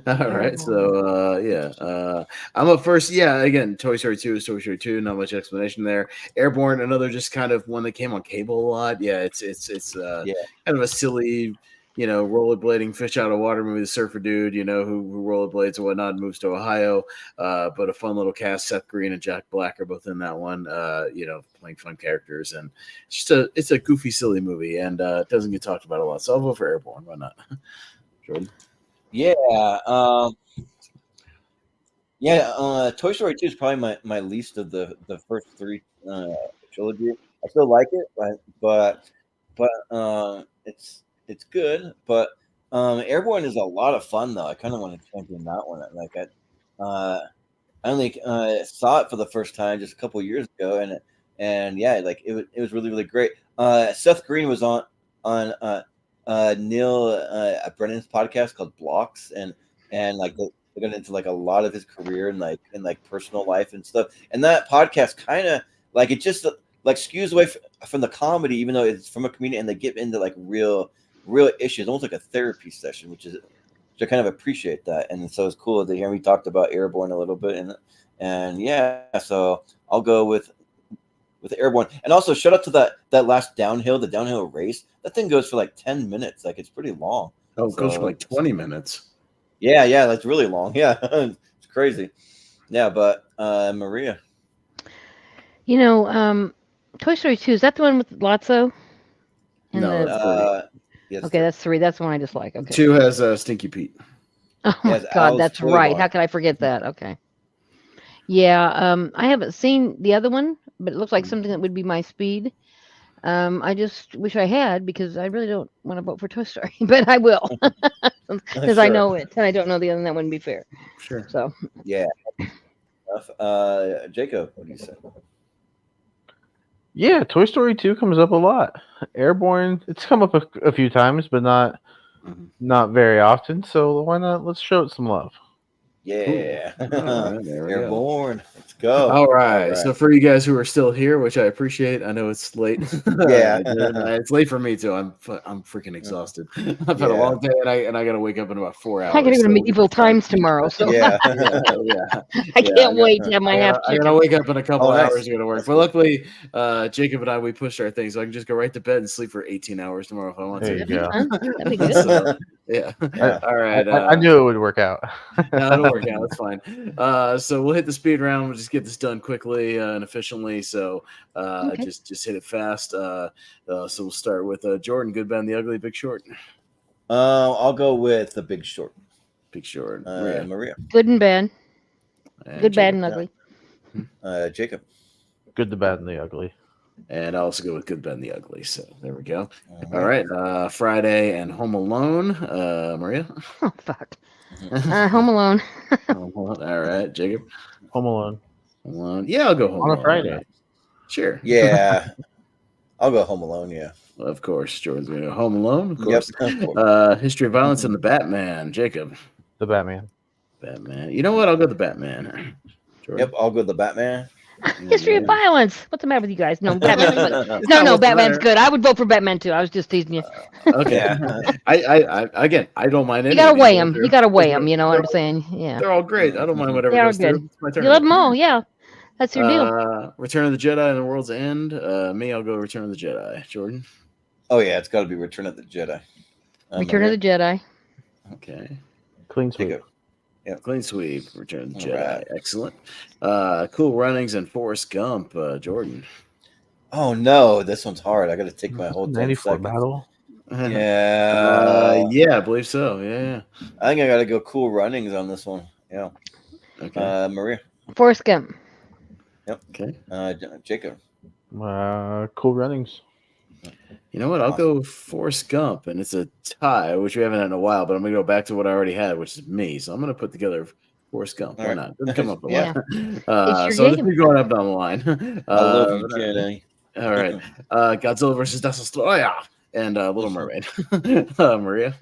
All right. So, I'm up first. Yeah, again, Toy Story 2 is Toy Story 2. Not much explanation there. Airborne, another just kind of one that came on cable a lot. Yeah, it's kind of a silly, rollerblading fish out of water movie. The surfer dude, who rollerblades and whatnot, and moves to Ohio. But a fun little cast. Seth Green and Jack Black are both in that one. Playing fun characters, and it's a goofy, silly movie, and it doesn't get talked about a lot. So I'll vote for Airborne. Why not? Jordan? Yeah. Toy Story 2 is probably my least of the first three trilogy. I still like it, but it's good. But Airborne is a lot of fun though. I kind of want to champion that one. I only saw it for the first time just a couple years ago, and it was really, really great. Seth Green was on Neil Brennan's podcast called Blocks, and like they got into like a lot of his career and like personal life and stuff. And that podcast kind of like it just like skews away from the comedy, even though it's from a comedian, and they get into like real issues, almost like a therapy session, which I kind of appreciate that. And so it's cool to hear me talked about Airborne a little bit, and so I'll go with Airborne. And also shout out to that last the downhill race. That thing goes for like 10 minutes. Like it's pretty long. Oh, it goes for like 20 minutes. Yeah, that's really long. Yeah, it's crazy. Yeah, but Maria. Toy Story 2, is that the one with Lotso? No, Yes, Okay, that's 3. That's the one I dislike. Okay. 2 has Stinky Pete. Oh my Yes, God, Al's that's Toy right. Barn. How could I forget that? Okay. Yeah, I haven't seen the other one, but it looks like something that would be my speed. I just wish I had because I really don't want to vote for Toy Story, but I will because I Sure. know it and I don't know the other. And that wouldn't be fair. Sure. So Yeah. Jacob, what do you say? Yeah, Toy Story 2 comes up a lot. Airborne, it's come up a few times, but not very often. So why not? Let's show it some love. Yeah. All right, there we go. Airborne. Let's go. All right. So for you guys who are still here, which I appreciate, I know it's late. Yeah. It's late for me too. I'm freaking exhausted. I've had a Yeah. long day, and I got to wake up in about 4 hours. I gotta go to so medieval times tomorrow. So Yeah. I can't wait to have my half I chicken. gotta wake up in a couple Oh, nice. hours to go to work. But luckily, Jacob and I we pushed our things, so I can just go right to bed and sleep for 18 hours tomorrow if I want There you to. go. That'd be good. So, yeah. All right. I knew it would work out. No, it'll work out. It's fine. So we'll hit the speed round. We'll just get this done quickly and efficiently. So Okay. just hit it fast. So we'll start with Jordan, Good, Bad, and the Ugly, Big Short. I'll go with The Big Short. Big Short. Maria. Good and bad. And Good, bad, Jacob. and ugly. Jacob. Good, the bad, and the ugly. And I'll also go with Good, Bad, and the Ugly. So there we go. All right. Friday and Home Alone. Maria. Oh fuck. Home Alone. Home Alone. All right. Jacob. Home Alone. Home Alone. Yeah, I'll go Home On a Alone. Friday. Sure. Yeah. I'll go Home Alone, yeah. Of course. Jordan's going to go Home Alone. Of course. Yep. Of course. History of Violence and the Batman. Jacob. The Batman. Batman. You know what? I'll go the Batman. Jordan. Yep, I'll go the Batman. History of violence. What's the matter with you guys? No, Batman's good. No, Batman's good. I would vote for Batman too. I was just teasing you. Okay. Yeah. I don't mind You any gotta of these. weigh them. You gotta weigh them. You know what I'm saying? Yeah. They're all great. I don't mind whatever They are goes through. good. It's my turn. You love them all. Yeah. That's your deal. Return of the Jedi and the World's End. Me, I'll go Return of the Jedi. Jordan. Oh, yeah, it's got to be Return of the Jedi. Return of the Jedi. Okay. Clean sweep. Jacob. Clean sweep. Return of the All Jedi. right. Excellent. Cool Runnings and Forrest Gump. Jordan. Oh, no, this one's hard. I got to take my whole 10 94 seconds. battle. Yeah. Yeah, I believe so. Yeah. I think I got to go Cool Runnings on this one. Yeah. Okay. Maria. Forrest Gump. Okay. Jacob. Cool Runnings. You know what? I'll go Forrest Gump, and it's a tie, which we haven't had in a while. But I'm gonna go back to what I already had, which is me. So I'm gonna put together Forrest Gump. Why All right. not? Doesn't come up a Yeah. lot. It's So your I'll just game. be going up down the line. I love you, Jenny. All right. Godzilla versus Destroyer and Little Mermaid. Maria.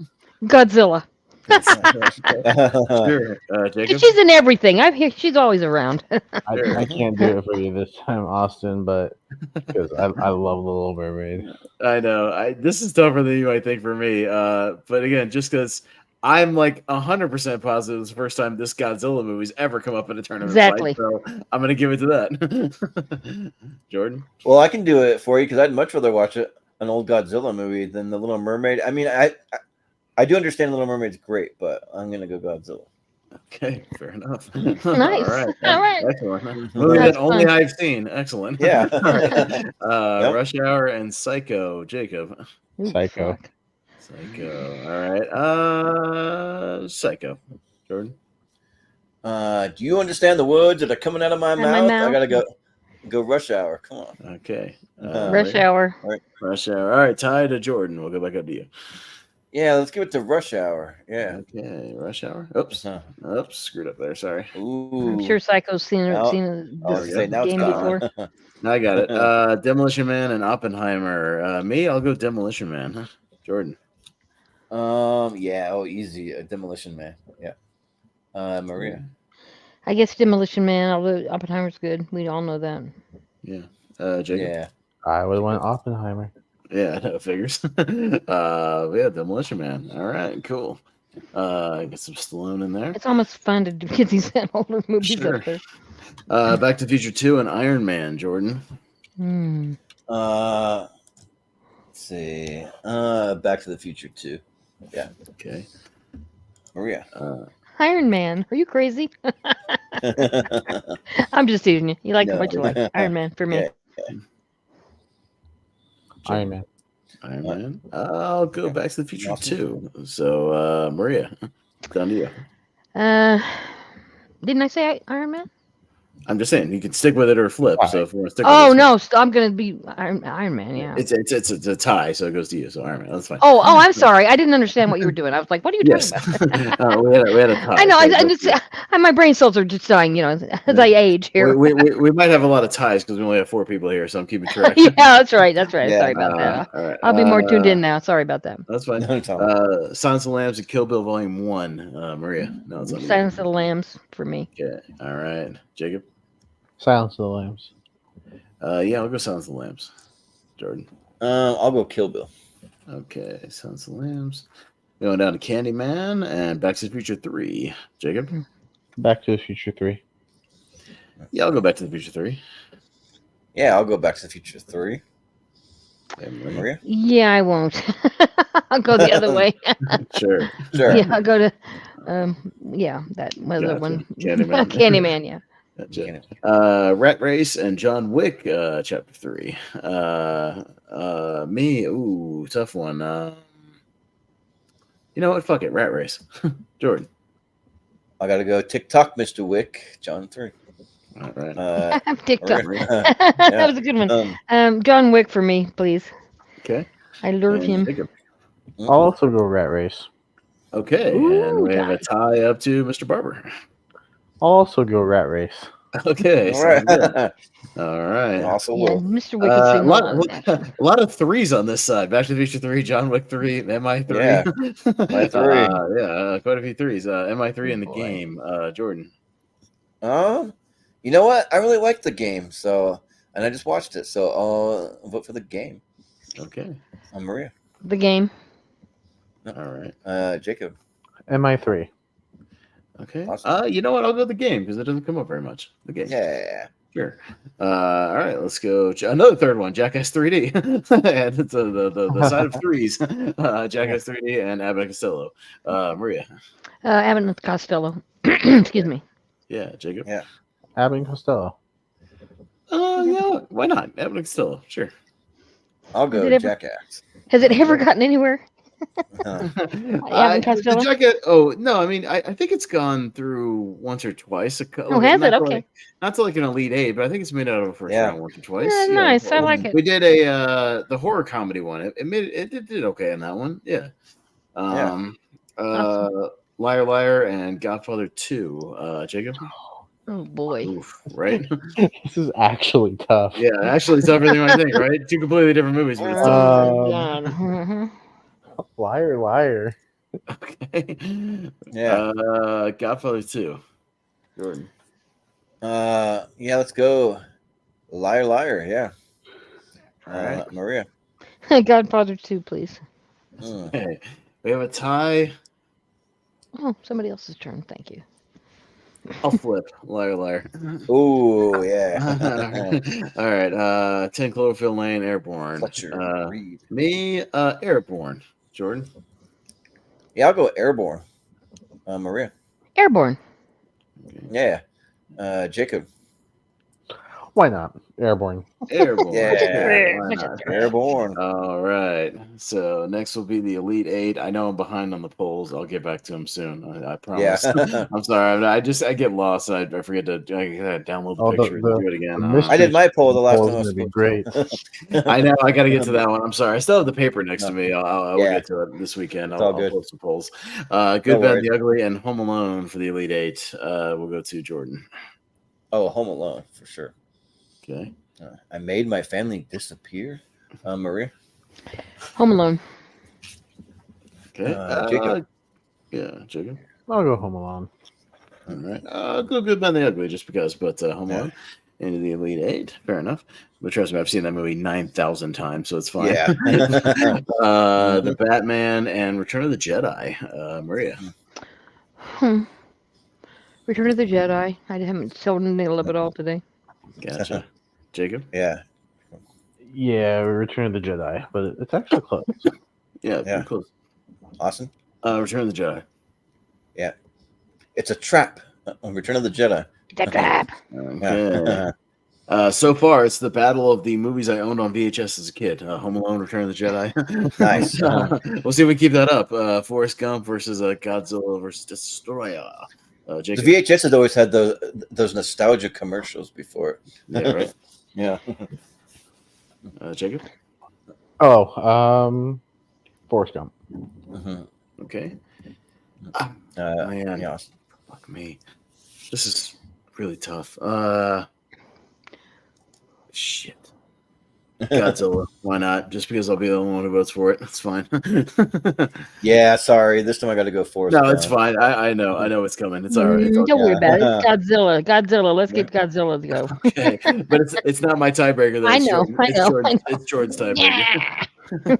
Godzilla. Sure. Jacob. She's in everything. She's always around. I can't do it for you this time, Austin, but because I love Little Mermaid. I know. This is tougher than you, I think, for me. But again, just because I'm like 100% positive it's the first time this Godzilla movie's ever come up in a tournament Exactly. fight, so I'm going to give it to that. Jordan? Well, I can do it for you because I'd much rather watch an old Godzilla movie than The Little Mermaid. I mean, I do understand Little Mermaid's great, but I'm going to go Godzilla. Okay, fair enough. Nice. All right. Excellent. Movie That's that only fun. I've seen. Excellent. Yeah. Yep. Rush Hour and Psycho. Jacob. Ooh, Psycho. fuck. Psycho. All right. Psycho. Jordan. Do you understand the words that are coming out of my mouth? I got to go Rush Hour. Come on. Okay. Rush Hour. Rush Hour. All right. Tie to Jordan. We'll go back up to you. Yeah, let's give it to Rush Hour. Yeah. Okay. Rush Hour. Oops. Oops. Screwed up there. Sorry. Ooh. I'm sure Psycho's seen Now- this say, now it's game gone. before. I got it. Demolition Man and Oppenheimer. Me, I'll go Demolition Man. Jordan. Yeah. Oh, easy. Demolition Man. Yeah. Maria. I guess Demolition Man, although Oppenheimer's good. We all know that. Yeah. Jacob. Yeah. I would have went Oppenheimer. Yeah, that figures. Yeah, Demolition Man. All right, cool. Get some Stallone in there. It's almost fun to get these older movies Sure. up there. Back to the Future 2 and Iron Man, Jordan. Let's see. Back to the Future 2. Yeah. Okay. Maria. Iron Man. Are you crazy? I'm just teasing you. You like No. what you like. Iron Man for me. Yeah. Iron Man. Iron Man. I'll go Back to the Future Awesome. 2. So, Maria, down to you. Didn't I say Iron Man? I'm just saying you can stick with it or flip. Right. So if we want to stick Oh with it, no, I'm gonna be Iron Man. Yeah. it's a tie, so it goes to you. So Iron Man, that's fine. Oh, I'm sorry. I didn't understand what you were doing. I was like, "What are you Yes, talking about?" we had a tie. I know. so it goes to you. My brain cells are just dying. As I age here. We might have a lot of ties because we only have 4 people here, so I'm keeping track. Yeah, that's right. That's right. Yeah. Sorry about that. All right. I'll be more tuned in now. Sorry about that. That's fine. No, it's all Silence of the Lambs and Kill Bill Volume 1. Maria, no, it's on you. Silence of the Lambs for me. Okay. All right. Jacob. Silence of the Lambs. Yeah, I'll go Silence of the Lambs. Jordan. I'll go Kill Bill. Okay, Silence of the Lambs. Going down to Candyman and Back to the Future 3. Jacob? Back to the Future 3. Yeah, I'll go Back to the Future 3. Yeah, I'll go Back to the Future 3. And Maria? Yeah, I won't. I'll go the other way. Sure. Yeah, I'll go to that other Gotcha. one. Candyman. Candyman, yeah. Gotcha. Rat Race and John Wick, Chapter 3. Me, ooh, tough one. You know what? Fuck it. Rat Race. Jordan. I gotta go TikTok, Mr. Wick, John 3. All right. TikTok. Yeah. That was a good one. John Wick for me, please. Okay. I love And him. Jacob. I'll also go Rat Race. Okay. Ooh, and we have a tie up to Mr. Barber. I'll also go Rat Race. Okay. All sounds good. right. All right. Also, Yeah, will. Mr. Wick is A single. lot of 3s on this side. Back to the Future 3, John Wick 3, MI3. Yeah. MI3. Yeah, quite a few 3s. MI3 in the Boy. game. Jordan. You know what? I really liked the game, and I just watched it, so I'll vote for the game. Okay. Maria. The game. All right. Jacob. MI3. Okay. Awesome. You know what? I'll go the game because it doesn't come up very much. The game. Yeah. Sure. All right. Let's go. Another third one. Jackass 3D. And it's the side of 3s. Jackass 3D and Abbott and Costello. Maria. Abbott and Costello. Excuse me. Yeah. Jacob. Yeah. Abbott and Costello. Yeah. Why not? Abbott and Costello. Sure. I'll go Has it ever- Jackass. Has it ever gotten anywhere? The Costello? jacket. Oh no! I mean, I think it's gone through once or twice. Oh, has it? Okay. Not to like an Elite 8, but I think it's made out of a first round once or twice. Yeah, nice. I like it. We did the horror comedy one. It did okay in that one. Yeah. Awesome. Liar Liar and Godfather 2. Jacob. Oh boy. Oof, right? This is actually tough. Yeah, actually, it's everything I think. Right? 2 completely different movies. But it's tough. Liar, liar. Okay. Yeah. Godfather 2. Jordan. Yeah, let's go. Liar, liar. Yeah. All right. Maria. Godfather 2, please. Okay. We have a tie. Oh, somebody else's turn. Thank you. I'll flip. Liar, liar. Oh, yeah. All right. 10 Cloverfield Lane, Airborne. Reed. Me, Airborne. Jordan. Yeah, I'll go Airborne. Maria. Airborne. Yeah. Jacob. Why not? Airborne. Airborne. Yeah. Why not? Airborne. All right. So next will be the Elite 8. I know I'm behind on the polls. I'll get back to them soon. I promise. Yeah. I'm sorry. I get lost. I forget to download the pictures and do it again. I did my poll the last time I Poll's was gonna be great. I know. I got to get to that one. I'm sorry. I still have the paper next to me. I'll Yeah. get to it this weekend. It's all I'll good. post some polls. Good, No Bad, worries. the Ugly, and Home Alone for the Elite 8. We'll go to Jordan. Oh, Home Alone, for sure. Okay. I made my family disappear. Maria. Home Alone. Okay. Jacob. Yeah, Jacob. I'll go Home Alone. All right. Go Good, Bad, the Ugly, just because. But Home Alone into the Elite 8. Fair enough. But trust me, I've seen that movie 9,000 times, so it's fine. Yeah. The Batman and Return of the Jedi. Maria. Return of the Jedi. I haven't sold a nail of it all today. Gotcha. Jacob. Yeah. Yeah, Return of the Jedi, but it's actually close. Yeah. Yeah. Pretty close. Austin. Return of the Jedi. Yeah. It's a trap. Return of the Jedi. It's a trap. Okay. So far, it's the battle of the movies I owned on VHS as a kid. Home Alone, Return of the Jedi. Nice. We'll see if we keep that up. Forrest Gump versus Godzilla versus Destroyer. The Jacob. VHS has always had those nostalgia commercials before. Yeah, right. Yeah. Jacob. Oh, Forrest Gump. Mhm. Okay. Man, yeah. Fuck me. This is really tough. Shit. Godzilla. Why not? Just because I'll be the only one who votes for it. That's fine. Yeah, sorry. This time I got to go Forrest No, Gump. it's fine. I know it's coming. It's all right. It's Don't worry okay. about it. It's Godzilla. Let's get Godzilla to go. okay. But it's not my tiebreaker. Though. I know. It's Jordan's tiebreaker. Yeah.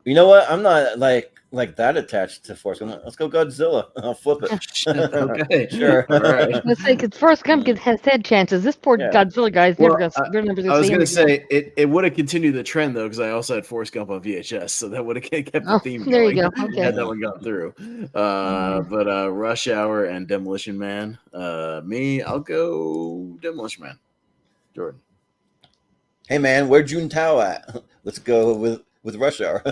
You know what? I'm not like that attached to Forrest Gump. Let's go Godzilla. I'll flip it. Okay. Sure. All right. Let's say because Forrest Gump has had chances. This poor Yeah. Godzilla guy's Well, never going to. I was going to say it would have continued the trend though because I also had Forrest Gump on VHS, so that would have kept the theme going. There you go. Okay. Had that one gone through. But Rush Hour and Demolition Man. Me, I'll go Demolition Man. Jordan. Hey man, where'd Juntao at? Let's go with Rush Hour.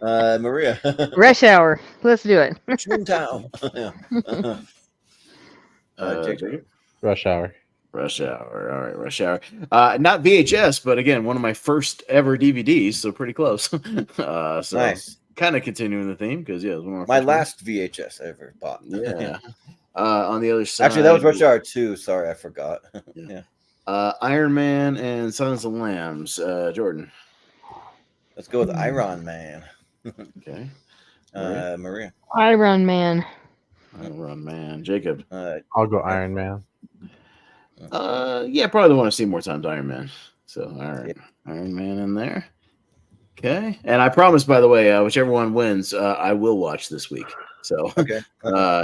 Maria. Rush Hour. Let's do it. Juntao. Jacob. Rush Hour. Rush Hour. All right, Rush Hour. Not VHS, but again, one of my first ever DVDs, so pretty close. So Nice. Kind of continuing the theme because it was one of My first last VHS I ever bought. Yeah. On the other side, Actually, that was Rush Hour 2. Sorry, I forgot. Yeah. Iron Man and Silence of the Lambs. Jordan. Let's go with Iron Man. Okay. Maria. Iron Man. Iron Man. Jacob. I'll go Iron Man. Yeah, probably the one I've seen more times. Iron Man. So Iron Man in there. Okay. And I promise, by the way, whichever one wins, I will watch this week. So Okay.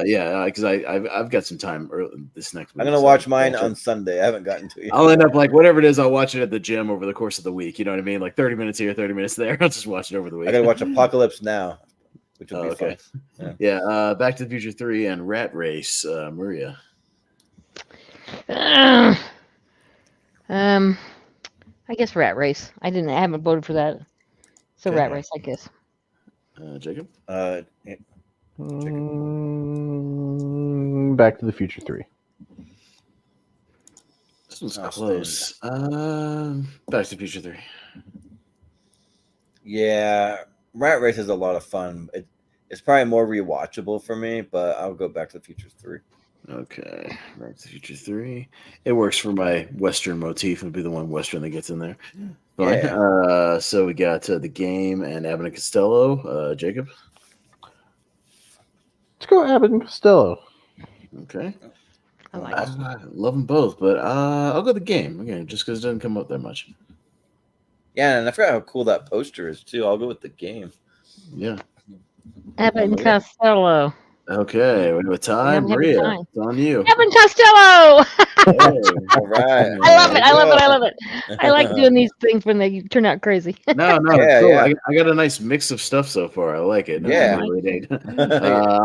yeah, because I've got some time this next week. I'm gonna watch mine on Sunday. I haven't gotten to it yet. I'll end up like whatever it is. I'll watch it at the gym over the course of the week. You know what I mean? Like 30 minutes here, 30 minutes there. I'll just watch it over the week. I gotta watch Apocalypse Now, which will be okay. fun. Yeah. Back to the Future 3 and Rat Race. Maria. I guess Rat Race. I haven't voted for that. So Okay. Rat Race, I guess. Jacob. Back to the Future 3. This one's close. Back to the Future 3. Yeah, Rat Race is a lot of fun. It's probably more rewatchable for me, but I'll go Back to the Future 3. Okay, Back to the Future 3. It works for my Western motif. It'll be the one Western that gets in there. Fine. Yeah. So we got The Game and Abbott and Costello. Jacob. Let's go Abbott and Costello. Okay. I like it. Love them both, but I'll go The Game again, just because it doesn't come up that much. Yeah, and I forgot how cool that poster is too. I'll go with The Game. Yeah. Abbott and Costello. Okay, we have a tie. Maria, it's on you. Abbott and Costello. All right. I love it. I love it. I love it. I like doing these things when they turn out crazy. No, Yeah, cool. yeah. I got a nice mix of stuff so far. I like it. Yeah. I'll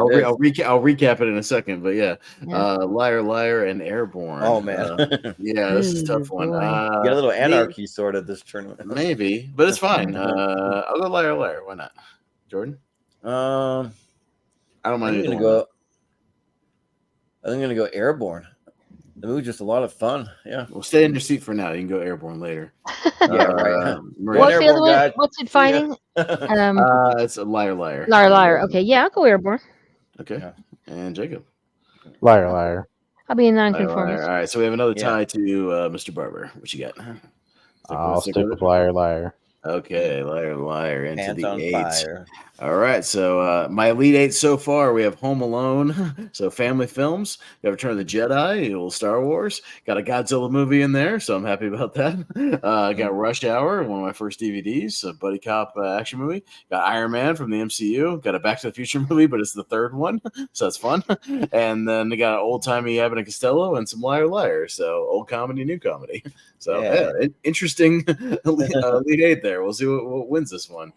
recap it in a second, but yeah. Liar, Liar, and Airborne. Oh man. Yeah, this is a tough one. boy. Get a little anarchy sort of this tournament. Maybe, but it's fine. I'll go Liar, Liar. Why not? Jordan? I don't mind. I'm gonna go Airborne. The movie's just a lot of fun. Yeah. Well, stay in your seat for now. You can go Airborne later. Yeah, right. Maria. What's the other Airborne one? guy. What's it fighting? It's a Liar, Liar. Liar, Liar. Okay, yeah, I'll go Airborne. Okay. Yeah. And Jacob. Liar, liar. I'll be a Liar, Liar. nonconformist. All right, so we have another Yeah. tie to Mr. Barber. What you got? I'll stick with liar, liar. Okay, Liar, Liar into Pants the on 8. fire. All right, so my Elite 8 so far, we have Home Alone, so family films. We have Return of the Jedi, a little Star Wars. Got a Godzilla movie in there, so I'm happy about that. Got Rush Hour, one of my first DVDs, a buddy cop action movie. Got Iron Man from the MCU. Got a Back to the Future movie, but it's the third one, so that's fun. And then they got old-timey Abbott and Costello and some Liar, Liar, so old comedy, new comedy. So Yeah. interesting Elite 8 there. We'll see what wins this one.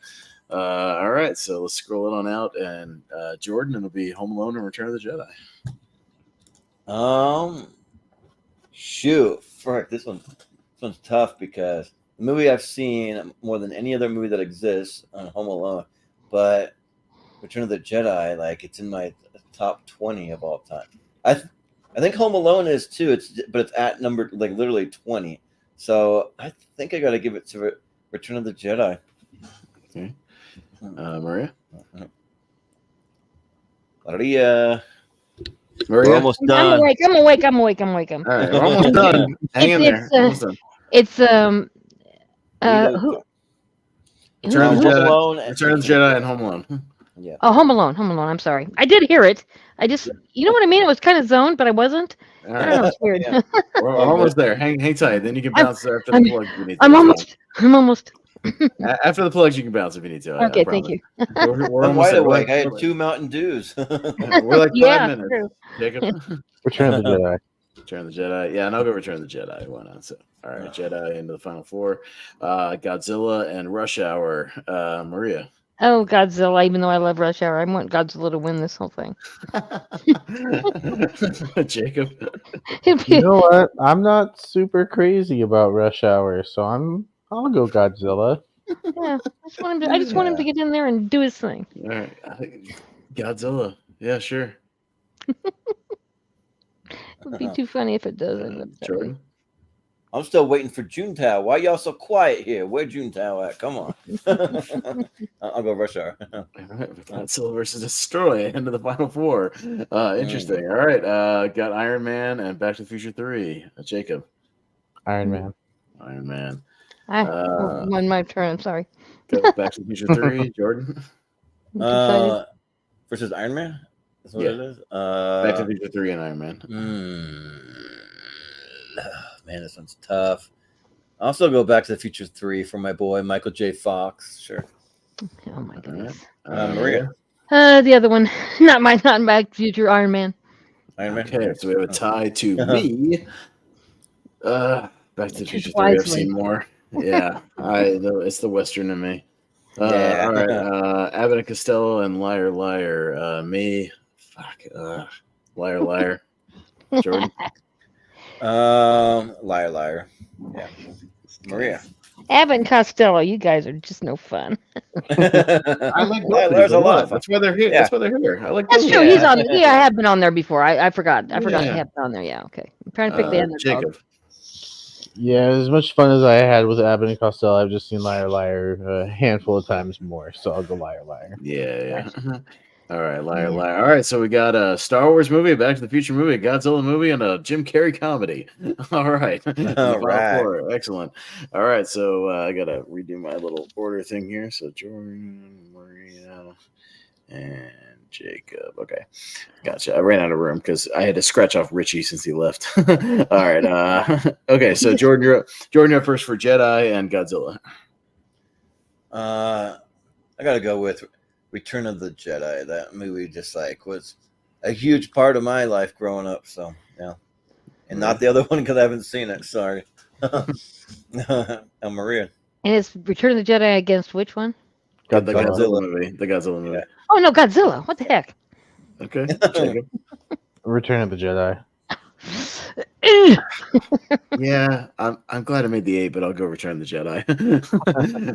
All right, so let's scroll it on out, and Jordan, it'll be Home Alone and Return of the Jedi. Shoot, frick, this one's tough because the movie I've seen more than any other movie that exists on Home Alone, but Return of the Jedi, like it's in my top 20 of all time. I think Home Alone is too. But it's at number like literally 20. So I think I got to give it to Return of the Jedi. Okay, Maria. Maria. Maria. We're almost done. I'm awake. All right, we're almost done. Hang in there. Almost done. It's Return of the Home Jedi. Alone Return of the Jedi and Home Alone. Yeah. Oh, Home Alone. I'm sorry. I did hear it. I just, you know what I mean? It was kind of zoned, but I wasn't. All I don't know. right. It's weird. Yeah. We're almost there. Hang tight. Then you can bounce after the I'm- plug if you need to. I'm almost. After the plugs, you can bounce if you need to. I Okay, promise. thank you. We're I'm almost wide there. awake. I had 2 Mountain Dews. We're like 5 Yeah, minutes. true. Jacob. Return of the Jedi. Return of the Jedi. Yeah, and I'll go Return of the Jedi. Why not? So, all right, Jedi into the final 4. Godzilla and Rush Hour. Maria. Oh, Godzilla. Even though I love Rush Hour, I want Godzilla to win this whole thing. Jacob. You know what? I'm not super crazy about Rush Hour, so I'll go Godzilla. Yeah, I just want him to get in there and do his thing. All right, I think Godzilla. Yeah, sure. It would be too funny if it doesn't. Jordan. I'm still waiting for Juntao. Why y'all so quiet here? Where Juntao at? Come on. I'll go Rush Hour. All right, Godzilla versus Destroy into the final 4. Interesting. All right, got Iron Man and Back to the Future 3. Jacob. Iron Man. Iron Man. On my turn. I'm sorry. Got Back to the Future 3. Jordan. I'm excited. Versus Iron Man? That's what Yeah. it is? Back to the Future 3 and Iron Man. Man, this one's tough. I'll also go Back to the Future 3 for my boy Michael J. Fox. Sure. Oh my goodness. Maria. The other one, not my future Iron Man. Iron Man. Okay, so we have a tie to me. Back to the Future 3. I've Wisely. seen more. Yeah, it's the Western in me. Yeah. All right, Abbott and Costello and Liar Liar. Me. Fuck. Liar Liar. Jordan. Liar Liar. Yeah. Maria. Abbott and Costello, you guys are just no fun. I like Liar Liar's a lot of fun. That's why they're here. Yeah. That's why they're here. I like That's both true. of them. He's on. Yeah, I have been on there before. I forgot. I forgot Yeah. he had been on there. Yeah. Okay. I'm trying to pick the underdog. Jacob. Yeah, as much fun as I had with Abbott and Costello, I've just seen Liar Liar a handful of times more, so I'll go Liar Liar. Yeah. All right, Liar Liar. All right, so we got a Star Wars movie, a Back to the Future movie, a Godzilla movie, and a Jim Carrey comedy. All right. All right. 4. Excellent. All right, so I got to redo my little border thing here. So Jordan, Maria, and Jacob. Okay, gotcha. I ran out of room because I had to scratch off Richie since he left. All right. Okay, so Jordan, you're up first for Jedi and Godzilla. I gotta go with Return of the Jedi. That movie just like was a huge part of my life growing up. So yeah, and not the other one because I haven't seen it. Sorry. Maria. And it's Return of the Jedi against which one? The Godzilla. Godzilla movie. The Godzilla movie. Yeah. Oh no, Godzilla. What the heck? Okay. Jacob. Return of the Jedi. Yeah, I'm glad I made the 8, but I'll go Return of the Jedi.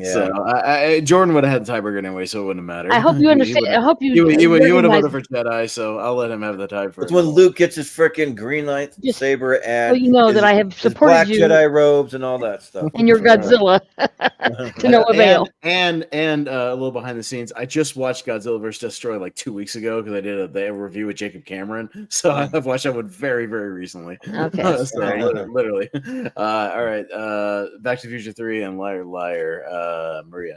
Yeah. So Jordan would have had the tiebreaker anyway, so it wouldn't matter. I hope you understand. I hope You would have recognize- voted for Jedi, so I'll let him have the tie for. It's when Luke gets his freaking green light Just saber so and you know his, that I have his supported black you Jedi robes and all that stuff. and your Godzilla to no avail. And a little behind the scenes, I just watched Godzilla vs. Destroy like 2 weeks ago because I did a review with Jacob Cameron. So I've watched that one very, very recently. Okay. So literally. All right. Back to the Future 3 and Liar Liar. Maria.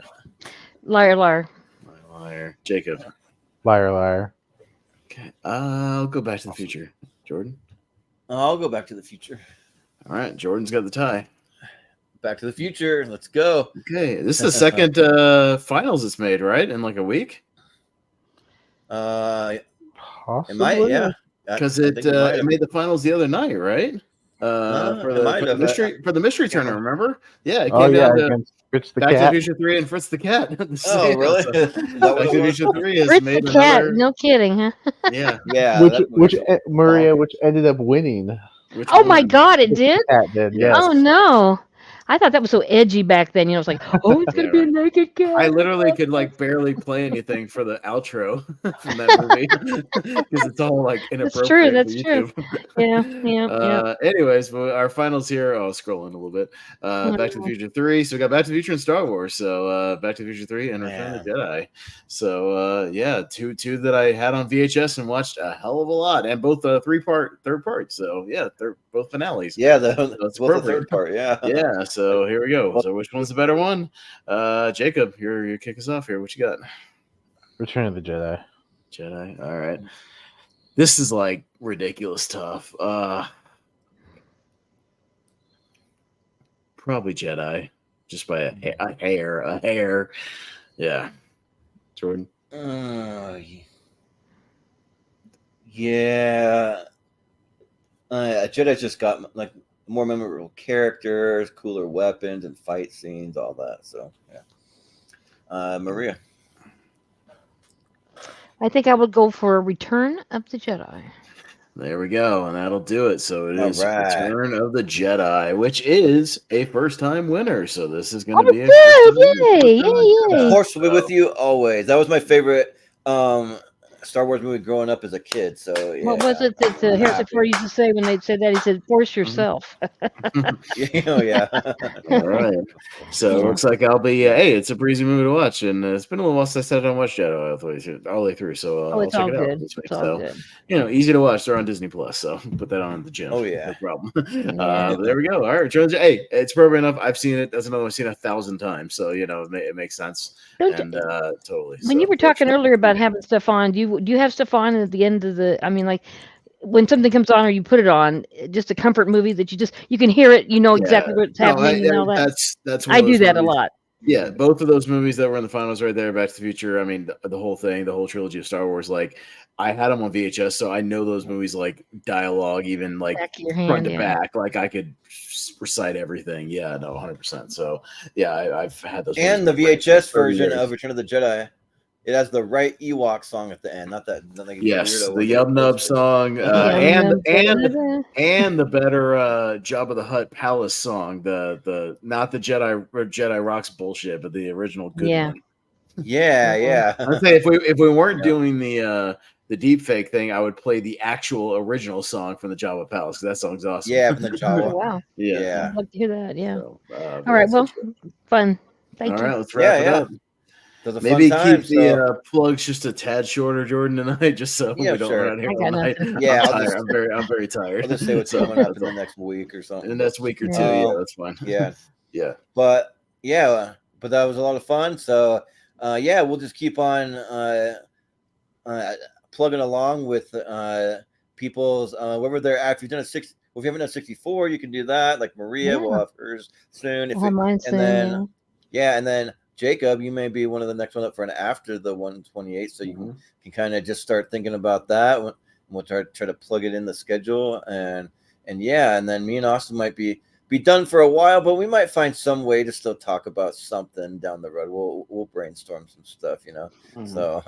Liar, liar. Liar Liar. Jacob. Liar Liar. Okay. I'll go Back to the Future. Jordan. I'll go Back to the Future. All right. Jordan's got the tie. Back to the Future. Let's go. Okay. This is the second finals it's made, right? In like a week? It Possibly. might, yeah. Because I it think might have. made the finals the other night, right? For it might have. the mystery tournament, remember? Yeah, it Oh came yeah, down to against Fritz the Back to the Cat. Future 3 and Fritz the Cat. Oh, really? So, That Back was to the one? Future 3 has Fritz made the cat. another. No kidding, huh? Yeah. Yeah. which that which was- Maria, which ended up winning. Which Oh my one? God, it did? Cat did, yes. Oh no. I thought that was so edgy back then. You know, it's like, oh, it's gonna Yeah, be right. a naked cat. I literally could like barely play anything for the outro from that movie because it's all like inappropriate That's for true. YouTube. Yeah. Anyways, but our finals here. Oh, scrolling a little bit. Back to the Future 3. So we got Back to the Future and Star Wars. So Back to the Future 3 and Return of the Jedi. So yeah, two that I had on VHS and watched a hell of a lot, and both third part. So yeah, they're both finales. Yeah, so it's both the appropriate. third part. Yeah. Yeah. So here we go. So which one's the better one? Jacob, you kick us off here. What you got? Return of the Jedi. Jedi. All right. This is like ridiculous tough. Probably Jedi, just by a hair. Yeah. Jordan. Yeah. Jedi's just got like more memorable characters, cooler weapons, and fight scenes, all that. So yeah. Maria. I think I would go for Return of the Jedi. There we go, and that'll do it. So it is right. Return of the Jedi, which is a first-time winner. So this is going to be a good! Yay! Of course, we'll be with you always. That was my favorite Star Wars movie growing up as a kid. So yeah. What was it that Harrison Ford used to say when they'd say that? He said, "Force yourself." Oh yeah. All right. So it looks like I'll be. Hey, it's a breezy movie to watch, and it's been a little while since I sat down and watched Jedi all the way through. So I'll it's check all it out. good. This week. It's all So good. easy to watch. They're on Disney Plus, so put that on at the gym. Oh yeah, no problem. Yeah. There we go. All right, hey, it's appropriate enough. I've seen it. That's another one I've seen 1,000 times. So it makes sense. And totally. When you were talking earlier about having stuff on, do you have stuff on at the end of the? I mean, like when something comes on or you put it on, just a comfort movie that you can hear it, you know exactly what's happening and all that. That's I do that a lot. Yeah, both of those movies that were in the finals right there, Back to the Future. I mean, the whole thing, the whole trilogy of Star Wars. Like, I had them on VHS, so I know those movies like dialogue, even like Back of your hand, front to back. Like I could recite everything. Yeah, no, 100%. So yeah, I've had those. And the VHS version of Return of the Jedi, it has the right Ewok song at the end. Not that. Yes, the Yub Nub song, and the better Jabba the Hutt Palace song. The not the Jedi Rocks bullshit, but the original good one. Yeah. I'd say if we weren't doing the deep fake thing, I would play the actual original song from the Jabba Palace because that song's awesome. Yeah, from the Jabba. Oh, wow. Yeah. I'd love to hear that. Yeah. So, all right. Well, fun. Thank you. All right, let's wrap it up. Maybe keep the plugs just a tad shorter, Jordan, tonight, just so we don't run out here all night. Yeah, I'm very tired. I'll just say what's coming up in the next week or something. In the next week or two, yeah, that's fine. Yeah. But that was a lot of fun. So we'll just keep on plugging along with people's wherever they're at. If you've done if you haven't done 64, you can do that. Like Maria will have hers soon. And then Jacob, you may be one of the next one up for an after the 128, so you can kind of just start thinking about that. We'll try to plug it in the schedule, and then me and Austin might be done for a while, but we might find some way to still talk about something down the road. We'll brainstorm some stuff, So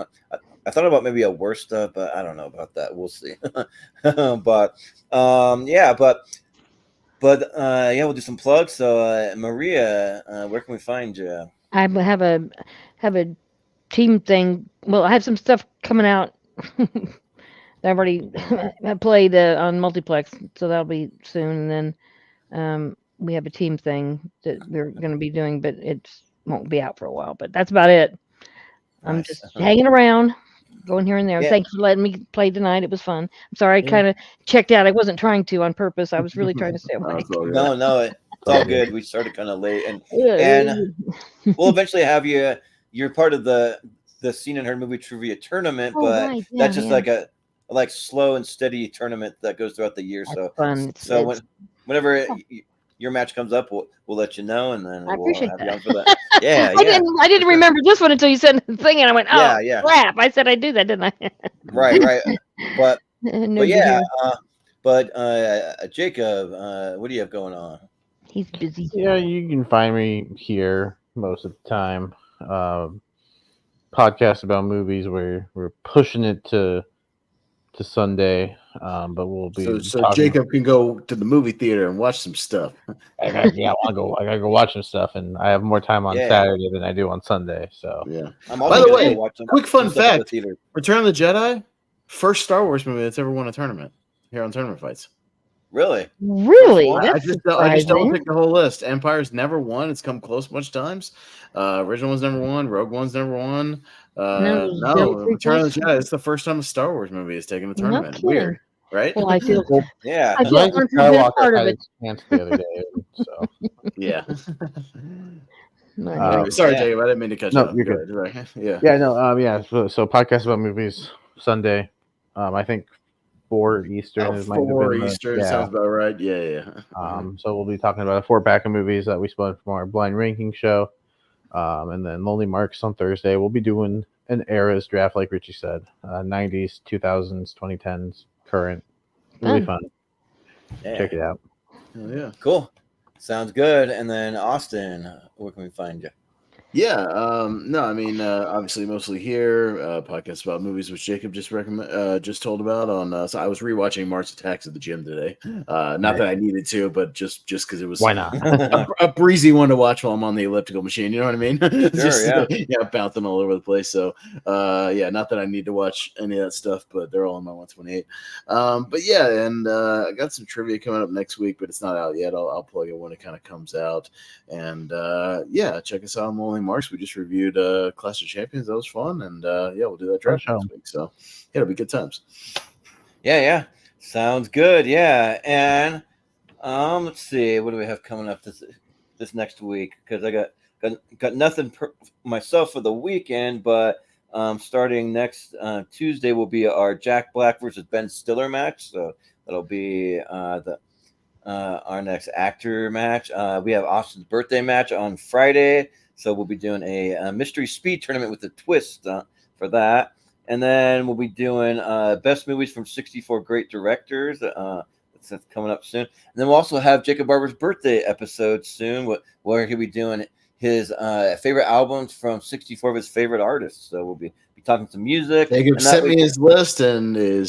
I thought about maybe a worse stuff, but I don't know about that. We'll see. But we'll do some plugs. So Maria, where can we find you? I have a team thing. Well, I have some stuff coming out. I've already played on multiplex, so that'll be soon. And then we have a team thing that we're going to be doing, but it won't be out for a while. But that's about it. I'm just hanging around, going here and there. Thanks for letting me play tonight. It was fun. I'm sorry I kind of checked out. I wasn't trying to on purpose. I was really trying to stay awake. No. It's all good. We started kind of late, and we'll eventually have you. You're part of the Seen and Heard Movie Trivia Tournament, but that's just like a slow and steady tournament that goes throughout the year. That's fun. Whenever your match comes up, we'll let you know, and then I appreciate have you on for that. Yeah, I didn't remember this one until you said the thing, and I went, "Oh, crap!" I said I do that, didn't I? Right. But no, Jacob, what do you have going on? He's busy. Yeah, you can find me here most of the time. Podcast about movies where we're pushing it to to Sunday, but we'll be So talking. Jacob can go to the movie theater and watch some stuff. I gotta go watch some stuff, and I have more time on Yeah. Saturday than I do on Sunday. So Yeah. I'm By also the gonna way, go watch some, quick fun some stuff at the fact: theater. Return of the Jedi, first Star Wars movie that's ever won a tournament here on Tournament Fights. Really? Really? one? I That's just surprising. double picked the whole list. Empire's never won. It's come close much times. Original one's never won. Rogue One's never won. No Return of prequels? the Jedi. It's the first time a Star Wars movie has taken a No tournament. kidding. Weird, right? Well, I feel Yeah. I feel Rise of honored to have been a Skywalker part of had it. its chance the other day. So Yeah. Anyway. Sorry, Yeah. Jacob. I didn't mean to cut No, you off. you're Go good. ahead. Right. Yeah. yeah, no, So podcast about movies Sunday. I think 4 Eastern is might have 4 been the- Eastern yeah. sounds about right. Yeah. So we'll be talking about a 4-pack of movies that we spun from our blind ranking show. And then Lonely Marks on Thursday. We'll be doing an eras draft, like Richie said. 90s, 2000s, 2010s, current. Really fun. Yeah. Check it out. Yeah. Cool. Sounds good. And then Austin, where can we find you? Yeah, no, I mean, obviously, mostly here, podcast about movies, which Jacob just told about. So I was rewatching Mars Attacks at the gym today. Not that I needed to, but just because it was Why not? a breezy one to watch while I'm on the elliptical machine. You know what I mean? Sure, yeah, bouncing all over the place. So, yeah, not that I need to watch any of that stuff, but they're all on my 128. But yeah, and I got some trivia coming up next week, but it's not out yet. I'll plug it when it kind of comes out. And yeah, check us out on Lonely Marks. We just reviewed Clash of Champions. That was fun, and yeah, we'll do that draft next week. So yeah, it'll be good times. Yeah. Sounds good. Yeah. And let's see, what do we have coming up this next week? Because I got nothing myself for the weekend, but starting next Tuesday will be our Jack Black versus Ben Stiller match. So that'll be our next actor match. We have Austin's birthday match on Friday. So we'll be doing a mystery speed tournament with a twist for that. And then we'll be doing best movies from 64 great directors. That's coming up soon. And then we'll also have Jacob Barber's birthday episode soon, where he'll be doing his favorite albums from 64 of his favorite artists. So we'll be talking some music. Jacob sent me his list, and he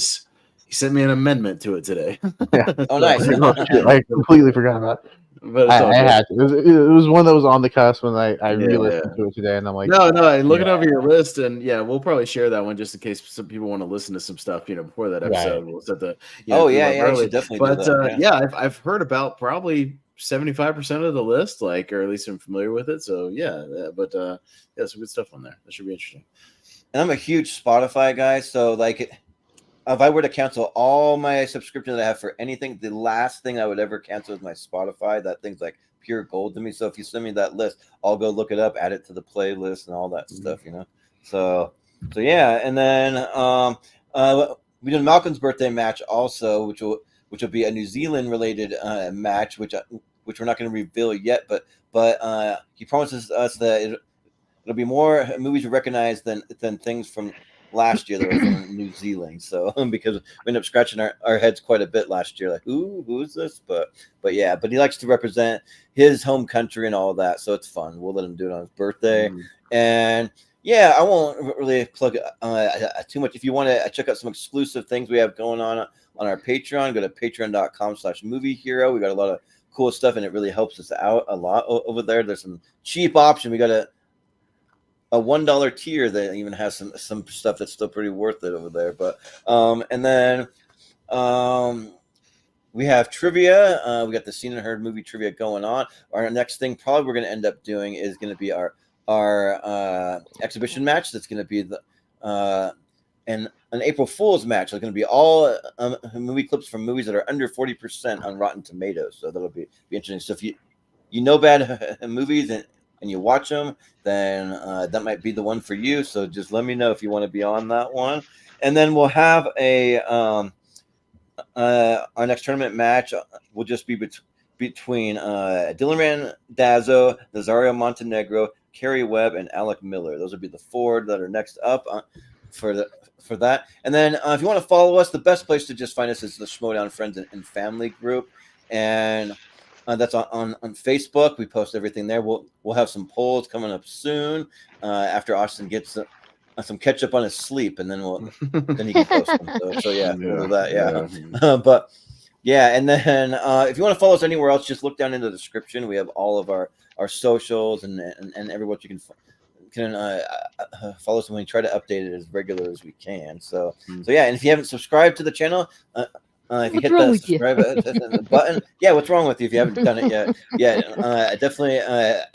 sent me an amendment to it today. Yeah. Oh, nice. I completely forgot about it. But it's all I good. had to. It was one that was on the cusp when I re-listened to it today, and I'm like, No, looking over your list, and yeah, we'll probably share that one just in case some people want to listen to some stuff, before that episode. We'll set the I should definitely but do that. I've heard about probably 75% of the list, or at least I'm familiar with it. So yeah, some good stuff on there. That should be interesting. And I'm a huge Spotify guy, so if I were to cancel all my subscriptions that I have for anything, the last thing I would ever cancel is my Spotify. That thing's like pure gold to me. So if you send me that list, I'll go look it up, add it to the playlist and all that stuff, So yeah, and then we did Malcolm's birthday match also, which will be a New Zealand related match, which we're not going to reveal yet, but he promises us that it'll be more movies we recognize than things from last year that were from New Zealand. So because we ended up scratching our heads quite a bit last year, like who's this? But he likes to represent his home country and all that. So it's fun. We'll let him do it on his birthday. And yeah, I won't really plug too much. If you want to check out some exclusive things we have going on our Patreon, go to patreon.com/moviehero. We got a lot of cool stuff, and it really helps us out a lot over there. There's some cheap option. We got a $1 tier that even has some stuff that's still pretty worth it over there. But and then we have trivia. We got the Seen and Heard movie trivia going on. Our next thing probably we're going to end up doing is going to be our exhibition match. That's going to be an April Fool's match. It's going to be all movie clips from movies that are under 40% on Rotten Tomatoes. So that'll be interesting. So if you know bad movies and you watch them, then that might be the one for you. So just let me know if you want to be on that one. And then we'll have our next tournament match will just be between Dylan Randazzo, Nazario Montenegro, Kerry Webb, and Alec Miller. Those will be the 4 that are next up for that. And then if you want to follow us, the best place to just find us is the Schmodown Friends and Family group. And that's on Facebook. We post everything there. We'll have some polls coming up soon after Austin gets some catch up on his sleep, and then then he can post them. So yeah, we'll do that. Yeah. But yeah, and then if you want to follow us anywhere else, just look down in the description. We have all of our socials and everywhere you can follow us, and we try to update it as regular as we can. So yeah, and if you haven't subscribed to the channel, if you hit the subscribe button, yeah, what's wrong with you if you haven't done it yet? Yeah, definitely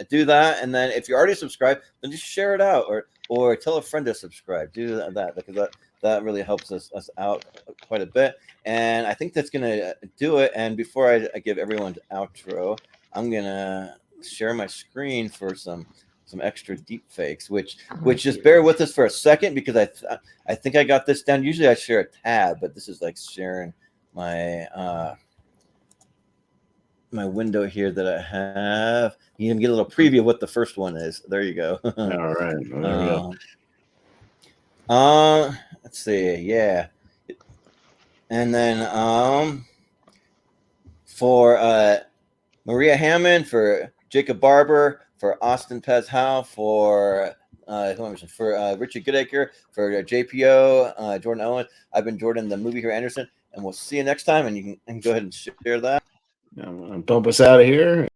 do that. And then if you're already subscribed, then just share it out or tell a friend to subscribe. Do that because that really helps us out quite a bit. And I think that's gonna do it. And before I give everyone the outro, I'm gonna share my screen for some extra deep fakes, which just bear with us for a second because I think I got this down. Usually I share a tab, but this is like sharing my my window here that I have. You can get a little preview of what the first one is. There you go. All right. There we go. Let's see. Yeah. And then for Maria Hammon, for Jacob Barber, for Austin Pez Howell, for Richie Goodacre, for JPO, Jordan Owens. I've been Jordan, the movie here, Anderson, and we'll see you next time. And you can go ahead and share that. Bump us out of here.